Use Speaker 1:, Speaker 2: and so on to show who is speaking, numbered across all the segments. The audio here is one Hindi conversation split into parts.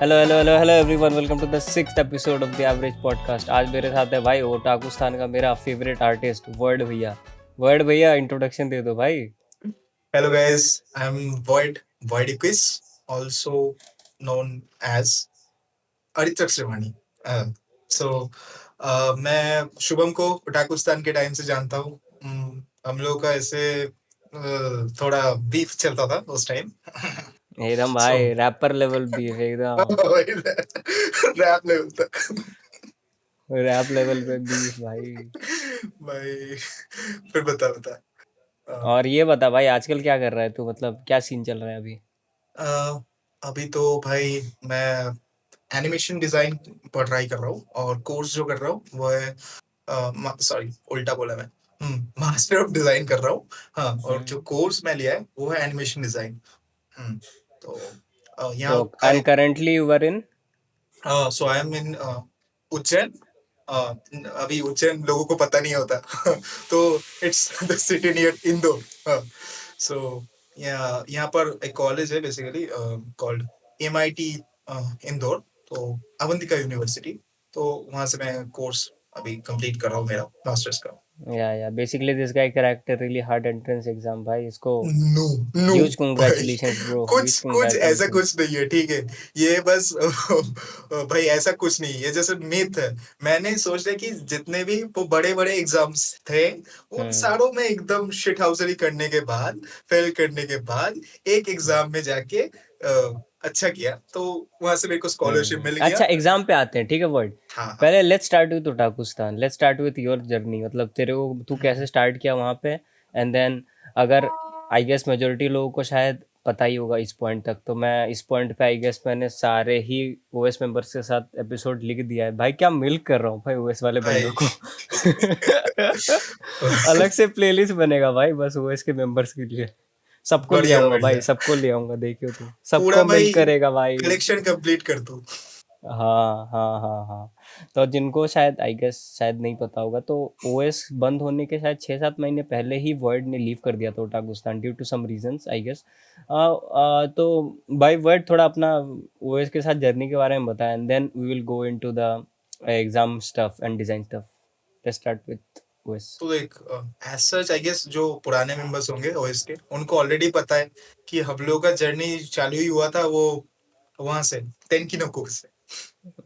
Speaker 1: Hello everyone, welcome to the 6th episode of the average podcast. आज मेरे साथ है भाई ओटाकुस्तान का मेरा फेवरेट आर्टिस्ट वर्ड भैया इंट्रोडक्शन दे दो भाई।
Speaker 2: Hello guys, I'm Void also known as अरित्रक Srivani. सो मैं शुभम को पटाकुस्तान के टाइम से जानता हूँ। हम लोग का ऐसे थोड़ा बीफ चलता था उस टाइम।
Speaker 1: एकदम
Speaker 2: सो
Speaker 1: भाई रैपर लेवल बीफ, एकदम
Speaker 2: रैप लेवल तक
Speaker 1: रैप लेवल पे बीफ भाई।
Speaker 2: भाई फिर बता।
Speaker 1: और ये बता भाई, आजकल क्या कर रहा है तू? मतलब क्या सीन चल रहा है अभी?
Speaker 2: अभी तो भाई मैं एनिमेशन डिजाइन पर ट्राई कर रहा हूँ और कोर्स जो कर रहा हूँ वो है सॉरी उल्टा बोला मैं। मास्टर ऑफ डिजाइन कर रहा हूँ। हाँ, और जो कोर्स मैं लिया है वो है एनिमेशन डिजाइन। तो यहाँ
Speaker 1: तो and currently you are in?
Speaker 2: So I am in Ujjain. अभी उज्जैन लोगों को पता नहीं होता तो it's the city near Indore. So यहाँ पर एक कॉलेज है बेसिकली कॉल्ड MIT इंदौर, तो अवंतिका यूनिवर्सिटी। तो वहाँ से मैं कोर्स अभी कंप्लीट कर रहा हूँ मेरा मास्टर्स का।
Speaker 1: या basically this guy cracked a really hard entrance exam भाई। इसको
Speaker 2: नो नो
Speaker 1: ह्यूज
Speaker 2: भाई,
Speaker 1: कांग्रेचुलेशंस ब्रो, ह्यूज
Speaker 2: कुछ ऐसा
Speaker 1: कांग्रेचुलेशंस।
Speaker 2: कुछ नहीं है, ठीक है। ये बस भाई ऐसा कुछ नहीं, ये जैसे मिथ है। मैंने सोच लिया कि जितने भी वो बड़े बड़े एग्जाम्स थे उन सारों में एकदम शिट हाउसरी करने के बाद, फेल करने के बाद एक एग्जाम में जाके अच्छा किया, तो वहां से मेरे को स्कॉलरशिप मिल गया।
Speaker 1: अच्छा, एग्जाम पे आते हैं, ठीक है वर्ड।
Speaker 2: हाँ
Speaker 1: पहले let's start with Otakustan, let's start with your journey. मतलब तेरे को तू कैसे स्टार्ट किया वहाँ पे, एंड देन अगर आई गेस मेजोरिटी लोगों को शायद पता ही होगा इस पॉइंट तक, तो मैं इस पॉइंट पे आई गेस मैंने सारे ही ओएस मेंबर्स के साथ एपिसोड लिख दिया है भाई। क्या मिल्क कर रहा हूँ भाई ओएस वाले
Speaker 2: भाई
Speaker 1: बंदों को। अलग से प्लेलिस्ट बनेगा भाई बस ओएस के मेंबर्स के लिए। सबको ले
Speaker 2: बढ़िया
Speaker 1: आऊंगा भाई,
Speaker 2: बढ़िया,
Speaker 1: सबको ले आऊंगा, देखियो तू
Speaker 2: पूरा
Speaker 1: सबको मिल्क
Speaker 2: भाई
Speaker 1: करेगा भाई।
Speaker 2: कलेक्शन कंप्लीट कर तू।
Speaker 1: हाँ। तो जिनको शायद आई गेस शायद नहीं पता होगा, तो ओएस बंद होने के शायद 6-7 महीने पहले ही वर्ड ने लीव कर दिया था Otakustan due to some reasons I guess. तो भाई वर्ड थोड़ा अपना ओएस के साथ जर्नी के बारे में बताया, and then we will go into the exam stuff and design stuff. Let's start with OS.
Speaker 2: तो एक एज सच आई गेस जो पुराने मेंबर्स होंगे ओएस के, उनको ऑलरेडी पता है कि हम लोगों का जर्नी चालू ही हुआ था वो वहां से, तेनकिनोको से।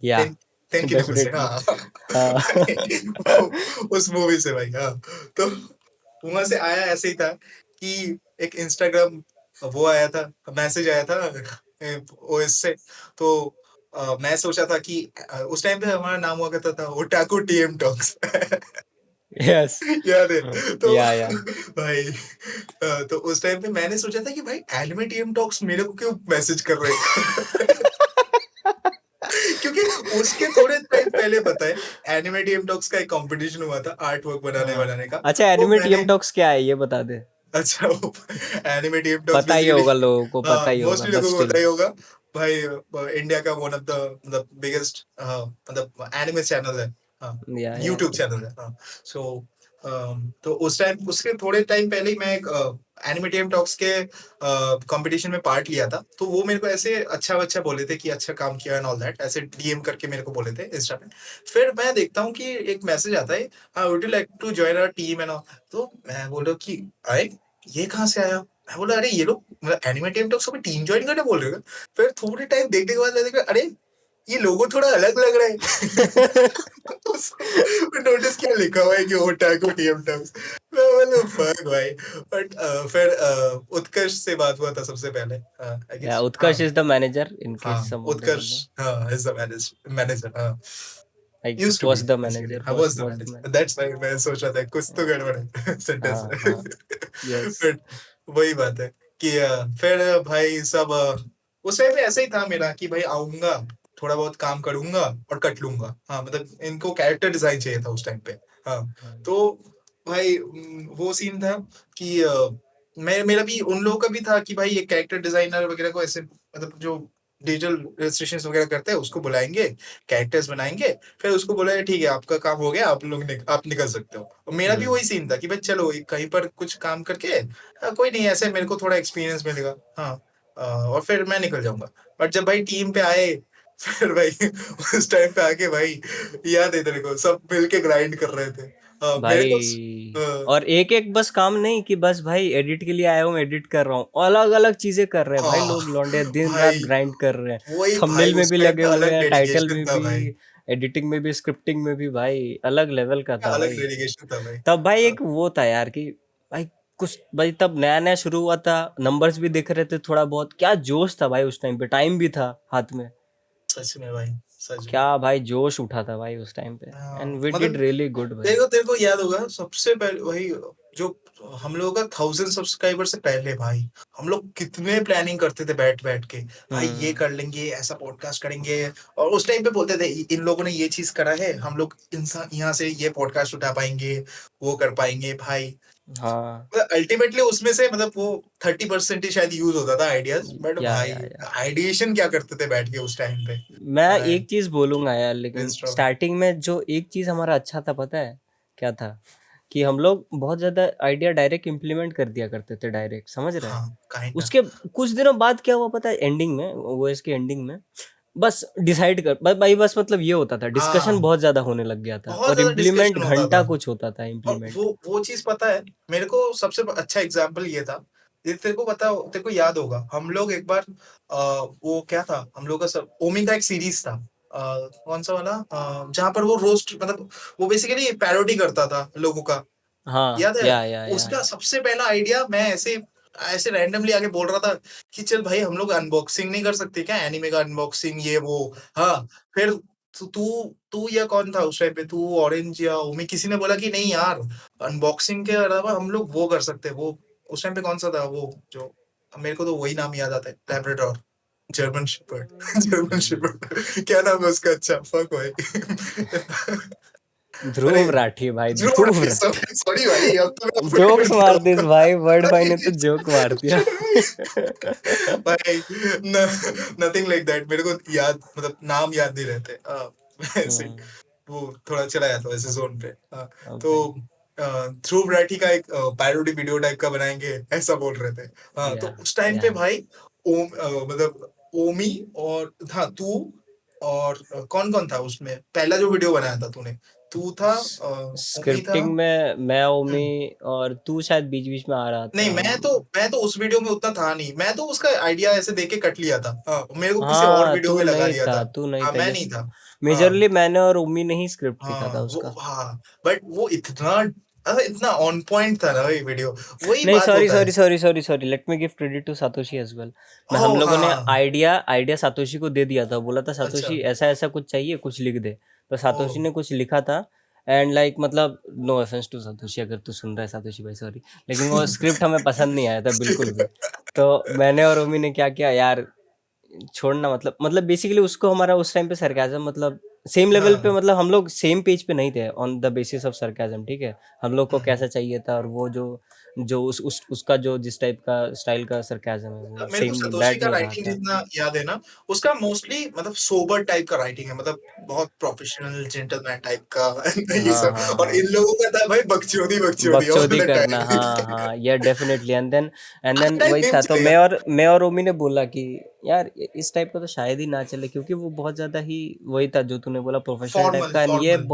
Speaker 1: या
Speaker 2: तेन तेनकिनोको से,
Speaker 1: डेफिनेटली।
Speaker 2: हाँ।
Speaker 1: हाँ।
Speaker 2: उस मूवी से भाई, हाँ। तो वहां से आया ऐसे ही था कि एक इंस्टाग्राम वो आया था, मैसेज आया था ओएस से। तो मैं सोचा था कि उस टाइम पे हमारा नाम हुआ करता था ओटाकू TM टॉक्स।
Speaker 1: यस।
Speaker 2: याद है? तो
Speaker 1: या
Speaker 2: भाई तो उस टाइम पे मैंने सोचा था कि भाई एनिमे टीएम टॉक्स मेरे को क्यों मैसेज कर रहे हैं। क्योंकि उसके थोड़े टाइम पहले पता है एनिमे टीएम टॉक्स का एक कंपटीशन हुआ था आर्ट वर्क बनाने का।
Speaker 1: अच्छा,
Speaker 2: वो
Speaker 1: एनिमे
Speaker 2: मैंने
Speaker 1: टीएम टॉक्स क्या है ये बता दे।
Speaker 2: अच्छा वो एनिमे टीएम टॉक्स
Speaker 1: पता ही
Speaker 2: बेसिकली,
Speaker 1: होगा लोगों को, पता
Speaker 2: हाँ
Speaker 1: ही होगा,
Speaker 2: मोस्टली
Speaker 1: बट
Speaker 2: लोगों को
Speaker 1: स्टिल।
Speaker 2: पता ही होगा भाई। इंडिया का वन ऑफ द बिगेस्ट मतलब एनिमे चैनल है। हाँ,
Speaker 1: या
Speaker 2: यूट्यूब चैनल है। हाँ। सो तो उस टाइम उसके थोड़े टाइम पहले ही मैं एक एनिमे टीएम टॉक्स के कंपटीशन में पार्ट लिया था। तो वो मेरे को ऐसे अच्छा बोले थे कि अच्छा काम किया एंड ऑल दैट, ऐसे डीएम करके मेरे को बोले थे इंस्टा पे। फिर मैं देखता हूँ कि एक मैसेज आता है, हाँ would you like to join our team and all. तो मैं बोल रहा हूँ कि आए ये कहाँ से आया। मैं बोला अरे ये लोग मतलब एनिमे टीम टॉक्स में टीम ज्वाइन करने बोल रहे हो। फिर थोड़े टाइम देखने के बाद मैं देखा अरे ये लोगो थोड़ा अलग लग रहा है। नोटिस किया लिखा हुआ है कि ओटाको टीएम टॉक्स। मैं बोला फक भाई। बट फिर उत्कर्ष से बात हुआ था सबसे पहले आई
Speaker 1: या
Speaker 2: गेस। हाँ
Speaker 1: Utkarsh is the manager in
Speaker 2: हाँ,
Speaker 1: case someone doesn't
Speaker 2: Utkarsh
Speaker 1: know.
Speaker 2: हाँ इज द मैनेजर। हाँ,
Speaker 1: like
Speaker 2: used to be
Speaker 1: was the
Speaker 2: basically,
Speaker 1: manager,
Speaker 2: हाँ
Speaker 1: was
Speaker 2: was the
Speaker 1: was the
Speaker 2: manager,
Speaker 1: manager.
Speaker 2: That's why मैं सोच रहा था कुछ तो गड़बड़ है सेंटेंस
Speaker 1: हाँ।
Speaker 2: में।
Speaker 1: यस।
Speaker 2: बट वही बात है कि फिर भाई सब उस टाइम पे ऐसा ही था मेरा कि भाई आऊंगा, थोड़ा बहुत काम करूंगा और कट लूंगा। हाँ मतलब इनको कैरेक्टर डिजाइन चाहिए था उस टाइम पे। हाँ। तो भाई वो सीन था कि मेरा भी उन लोगों का भी था कि भाई एक कैरेक्टर डिजाइनर वगैरह को ऐसे मतलब जो डिजिटल रजिस्ट्रेशन वगैरह करते हैं उसको बुलाएंगे, कैरेक्टर्स बनाएंगे, फिर उसको बोला ठीक है आपका काम हो गया, आप निकल सकते हो। और मेरा भी वही सीन था कि भाई चलो कहीं पर कुछ काम करके कोई नहीं ऐसे मेरे को थोड़ा एक्सपीरियंस मिलेगा। हाँ और फिर मैं निकल जाऊंगा। बट जब भाई टीम पे आए फिर भाई उस टाइम पे आके भाई याद है तेरे को सब मिलके ग्राइंड कर रहे थे। मेरे को
Speaker 1: भाई
Speaker 2: अ,
Speaker 1: और एक एक बस काम नहीं कि बस भाई एडिट के लिए आया हूँ एडिट कर रहा हूँ, अलग अलग चीजें कर रहे हैं भाई,
Speaker 2: हाँ
Speaker 1: लोग लौंडे दिन रात
Speaker 2: भाई
Speaker 1: ग्राइंड कर रहे हैं,
Speaker 2: वही भाई
Speaker 1: थंबनेल में
Speaker 2: उस
Speaker 1: भी
Speaker 2: टाइम
Speaker 1: लगे
Speaker 2: पे
Speaker 1: हुए
Speaker 2: अलग
Speaker 1: हैं, टाइटल
Speaker 2: डेडिकेशन
Speaker 1: में
Speaker 2: था
Speaker 1: भी,
Speaker 2: भाई,
Speaker 1: एडिटिंग में भी, स्क्रिप्टिंग में भी, भाई अलग लेवल का था
Speaker 2: अलग
Speaker 1: भाई।
Speaker 2: डेडिकेशन था भाई।
Speaker 1: तब भाई
Speaker 2: हाँ,
Speaker 1: एक वो था यार कि भाई कुछ भाई तब नया नया शुरू हुआ था, नंबर्स भी दिख रहे थे थोड़ा बहुत, क्या जोश था भाई उस टाइम पे, टाइम भी था हाथ में,
Speaker 2: सच में भाई, सच में।
Speaker 1: क्या भाई जोश उठा था भाई उस टाइम पे, एंड वी डिड
Speaker 2: मतलब
Speaker 1: रियली गुड भाई।
Speaker 2: तेरे को याद होगा सबसे पहले वही जो हम लोगों का 1000 सब्सक्राइबर से पहले भाई हम लोग कितने प्लानिंग करते थे बैठ बैठ के, भाई ये
Speaker 1: हम्म।
Speaker 2: कर लेंगे ऐसा पॉडकास्ट करेंगे। और उस टाइम पे बोलते थे इन लोगों ने ये चीज करा है हम लोग इंसान यहाँ से ये पॉडकास्ट उठा पाएंगे, वो कर पाएंगे भाई।
Speaker 1: हाँ।
Speaker 2: मतलब अल्टीमेटली उसमें से मतलब वो 30% ही शायद यूज होता था आइडियाज, बट भाई
Speaker 1: या
Speaker 2: आइडिएशन क्या करते थे बैठ के उस टाइम पे।
Speaker 1: मैं एक चीज बोलूंगा यार, लेकिन
Speaker 2: ब्रेनस्टॉर्मिंग।
Speaker 1: स्टार्टिंग में जो एक चीज हमारा अच्छा था पता है क्या था, कि हम लोग बहुत ज्यादा आइडिया डायरेक्ट इम्प्लीमेंट कर दिया करते थे, डायरेक्ट, समझ रहे हैं।
Speaker 2: हाँ काइंड।
Speaker 1: उसके कुछ दिनों बाद क्या हुआ पता है, एंडिंग में, वो इसके एंडिंग में बस डिसाइड कर बस भाई, बस मतलब ये होता था, डिस्कशन
Speaker 2: हाँ
Speaker 1: बहुत ज्यादा होने लग गया था,
Speaker 2: बहुत
Speaker 1: और
Speaker 2: ज्यादा
Speaker 1: इम्प्लीमेंट
Speaker 2: डिस्कशन होता
Speaker 1: घंटा
Speaker 2: था।
Speaker 1: कुछ होता था
Speaker 2: और
Speaker 1: इम्प्लीमेंट।
Speaker 2: वो चीज पता है मेरे को सबसे अच्छा एग्जाम्पल ये था। ये तेरे को याद होगा हम लोग एक बार वो क्या था हम लोग का सब ओमी का एक सीरीज था। कौन सा वाला जहाँ पर वो रोस्ट मतलब वो बेसिकली पैरोडी करता था लोगों का,
Speaker 1: हाँ
Speaker 2: याद है?
Speaker 1: या
Speaker 2: उसका सबसे पहला आइडिया मैं ऐसे ऐसे रैंडमली आके बोल रहा था कि चल भाई हम लोग अनबॉक्सिंग नहीं कर सकते क्या, एनिमे का अनबॉक्सिंग ये वो। हाँ फिर तू तू तू या कौन था उस टाइम पे, तू ऑरेंज या ओमी, किसी ने बोला कि नहीं यार अनबॉक्सिंग के अलावा हम लोग वो कर सकते हैं। वो उस टाइम पे कौन सा था वो जो, मेरे को तो वही नाम याद आता है, Labrador, German shepherd. German shepherd क्या नाम है उसका, अच्छा फक भाई। अरे
Speaker 1: ध्रुव राठी भाई,
Speaker 2: ध्रुव
Speaker 1: ध्रुव
Speaker 2: राठी,
Speaker 1: राठी।
Speaker 2: सॉरी भाई अब तो मैं फुल
Speaker 1: जोक्स
Speaker 2: करता
Speaker 1: मार दिस
Speaker 2: हूँ।
Speaker 1: भाई, वर्ड भाई
Speaker 2: भाई
Speaker 1: ने तो जोक मार दिया।
Speaker 2: भाई नथिंग लाइक दैट, मेरे को याद मतलब नाम याद नहीं रहते ऐसे ही,
Speaker 1: हम्म।
Speaker 2: वो थोड़ा चला जाता है वैसे जोन पे।
Speaker 1: अब
Speaker 2: तो
Speaker 1: भाई
Speaker 2: ध्रुव राठी का एक पैरोडी वीडियो टाइप का बनाएंगे ऐसा बोल रहे थे।
Speaker 1: या
Speaker 2: तो उस टाइम पे
Speaker 1: या
Speaker 2: भाई मतलब ओमी और हाँ तू और कौन कौन था उसमें, पहला जो वीडियो बनाया था तूने, तू था ओमी था।
Speaker 1: स्क्रिप्टिंग में मैं, ओमी,
Speaker 2: हम्म,
Speaker 1: और तू शायद बीच बीच में आ रहा
Speaker 2: नहीं
Speaker 1: था हम।
Speaker 2: मैं तो उस वीडियो में उतना था नहीं, मैं तो उसका आइडिया ऐसे देख के कट लिया था। मेरे को किसी और
Speaker 1: हाँ
Speaker 2: वीडियो
Speaker 1: तू
Speaker 2: में लगा
Speaker 1: नहीं
Speaker 2: लिया
Speaker 1: था,
Speaker 2: था।
Speaker 1: तू नहीं
Speaker 2: हाँ
Speaker 1: था,
Speaker 2: मैं नहीं
Speaker 1: जैसे
Speaker 2: था। हाँ
Speaker 1: मेजरली मैंने और ओमी ने ही स्क्रिप्ट लिखा था
Speaker 2: हाँ वो
Speaker 1: उसका।
Speaker 2: हाँ बट वो इतना इतना ऑन पॉइंट था ना भाई वीडियो, वही
Speaker 1: नहीं,
Speaker 2: बात
Speaker 1: सॉरी
Speaker 2: होता है।
Speaker 1: Sorry sorry sorry sorry, let me give credit to Satoshi as well. मैं, हम
Speaker 2: ओह
Speaker 1: लोगों ने
Speaker 2: हाँ
Speaker 1: आइडिया आइडिया सातोशी को दे दिया था, बोला था
Speaker 2: अच्छा।
Speaker 1: सातोशी ऐसा ऐसा कुछ चाहिए, कुछ लिख दे। तो
Speaker 2: ओ
Speaker 1: सातोशी ने कुछ लिखा था, एंड लाइक मतलब नो ऑफेंस टू सातोशी, अगर तू सुन रहा है सातोशी भाई, सॉरी, लेकिन वो स्क्रिप्ट हमें पसंद नहीं आया था बिल्कुल भी। तो मैंने और ओमी ने क्या किया यार, छोड़ना, मतलब बेसिकली उसको हमारा उस टाइम पे सरकाजम, मतलब सेम लेवल पे,
Speaker 2: हाँ
Speaker 1: मतलब हम लोग सेम पेज पे नहीं थे on the basis of sarcasm, ठीक है। हम लोग को
Speaker 2: हम्म।
Speaker 1: कैसा चाहिए था, और वो जो जो उसका जो जिस टाइप का स्टाइल का सरकाजम है वो
Speaker 2: मेरे को
Speaker 1: सेम नहीं,
Speaker 2: सतोशी
Speaker 1: बैठ
Speaker 2: का
Speaker 1: नहीं रहा
Speaker 2: राइटिंग
Speaker 1: था।
Speaker 2: जितना याद है ना, उसका मोस्टली मतलब सोबर टाइप का राइटिंग है, मतलब बहुत प्रोफेशनल जेंटलमैन टाइप का ये
Speaker 1: हाँ
Speaker 2: सब।
Speaker 1: हाँ
Speaker 2: और इन
Speaker 1: हाँ,
Speaker 2: लोगों का था भाई बकचोदी बकचोदी ऑल
Speaker 1: बकचोदी
Speaker 2: द
Speaker 1: करना, हाँ
Speaker 2: टाइम।
Speaker 1: हाँ, ये डेफिनेटली, एंड देन
Speaker 2: टाइम
Speaker 1: वही
Speaker 2: मीम
Speaker 1: था। तो
Speaker 2: चले यार।
Speaker 1: मैं और ओमी ने बोला कि यार इस टाइप का तो शायद ही ना चले, क्योंकि वो बहुत ज़्यादा ही वही था जो तूने बोला, प्रोफेशनल टाइप
Speaker 2: फॉर्मल
Speaker 1: का, एंड ये
Speaker 2: फॉर्मल।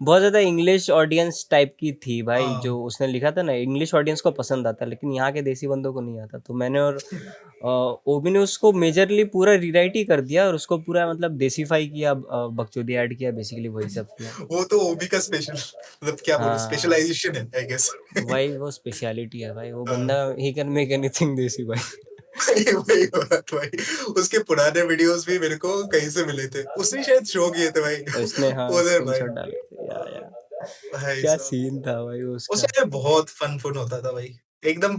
Speaker 1: बहुत ज़्यादा इंग्लिश ऑडियंस टाइप की थी भाई,
Speaker 2: हाँ
Speaker 1: जो उसने लिखा था ना, इंग्लिश ऑडियंस को पसंद आता, लेकिन यहाँ के देसी बंदों को नहीं आता। तो मैंने और ओमी ने उसको मेजरली पूरा रीराइट ही कर दिया, और उसको पूरा मतलब देसीफाई किया, बकचोदी ऐड किया, बेसिकली वही सब किया।
Speaker 2: वो तो ओबी का स्पेशल मतलब क्या बोलूं
Speaker 1: हाँ,
Speaker 2: स्पेशलाइजेशन है आई गेस।
Speaker 1: वही वो स्पेशलिटी है भाई, वो बंदा ही कैन मेक एनीथिंग देसी भाई।
Speaker 2: वही बात भाई, उसके पुराने वीडियोस भी मेरे को कहीं से मिले थे, उसने शायद शो किए थे भाई।
Speaker 1: उसने हाँ
Speaker 2: उधर भाई,
Speaker 1: स्क्रीनशॉट डाले थे, या
Speaker 2: भाई
Speaker 1: क्या
Speaker 2: साहब
Speaker 1: सीन था भाई
Speaker 2: उस
Speaker 1: उसका।
Speaker 2: टाइम बहुत फन फन होता था भाई एकदम।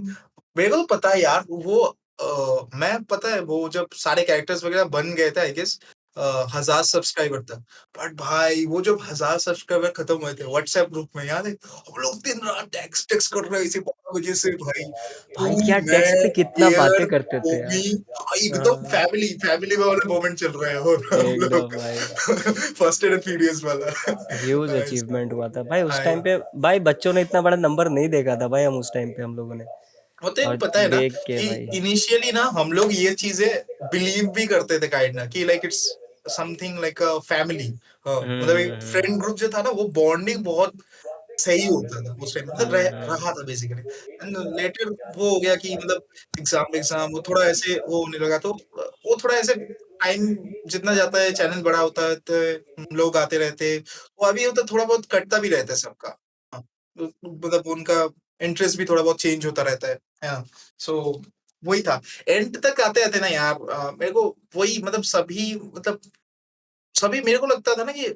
Speaker 2: मेरे को तो पता है यार वो मैं पता है वो जब सारे कैरेक्टर्स वगैरह बन गए थे आई गेस 1000 सब्सक्राइबर तक। बट भाई वो जब 1000 सब्सक्राइबर खत्म हुए थे व्हाट्सएप ग्रुप में, याद है हम लोग दिन रात टेक्स्ट टेक्स्ट कर रहे हैं इसी 12 बजे से भाई।
Speaker 1: भाई
Speaker 2: तू
Speaker 1: क्या टेक्स्ट
Speaker 2: मैं
Speaker 1: पे कितना बातें
Speaker 2: एयर
Speaker 1: करते थे यार।
Speaker 2: ओमी, भाई एकदम
Speaker 1: हाँ,
Speaker 2: फैमिली फैमिली वाले मोमेंट चल रहे हैं और हम
Speaker 1: एकदम
Speaker 2: लोग
Speaker 1: भाई,
Speaker 2: फर्स्ट एंड फ्यूरियस वाला।
Speaker 1: ह्यूज
Speaker 2: भाई साहब,
Speaker 1: अचीवमेंट हुआ था भाई उस
Speaker 2: भाई
Speaker 1: टाइम पे। भाई बच्चों ने इतना बड़ा नंबर नहीं देखा था भाई, हम उस टाइम पे हम लोगों ने,
Speaker 2: वो तेरे को
Speaker 1: और
Speaker 2: पता है ना
Speaker 1: देख के
Speaker 2: कि
Speaker 1: भाई।
Speaker 2: इनिशियली ना हम लोग ये चीजें बिलीव भी करते थे काइंड ना कि like it's something like a family. मतलब एक
Speaker 1: हम्म।
Speaker 2: फ्रेंड ग्रुप जो था ना, वो बॉन्डिंग बहुत सही होता था उस टाइम, मतलब
Speaker 1: हम्म।
Speaker 2: रहा था बेसिकली। एंड लेटर वो हो गया कि मतलब एग्जाम वो थोड़ा ऐसे वो होने लगा, तो वो थोड़ा ऐसे टाइम जितना जाता है, चैनल बड़ा होता है, तो लोग आते रहते, वो अभी होता थोड़ा बहुत कटता भी रहता है सबका। हाँ, तो मतलब उनका इंटरेस्ट भी थोड़ा बहुत चेंज होता रहता है ना? सो वही था। एंड तक आते-आते ना यार, मेरे को वही मतलब सभी मेरे को लगता था ना कि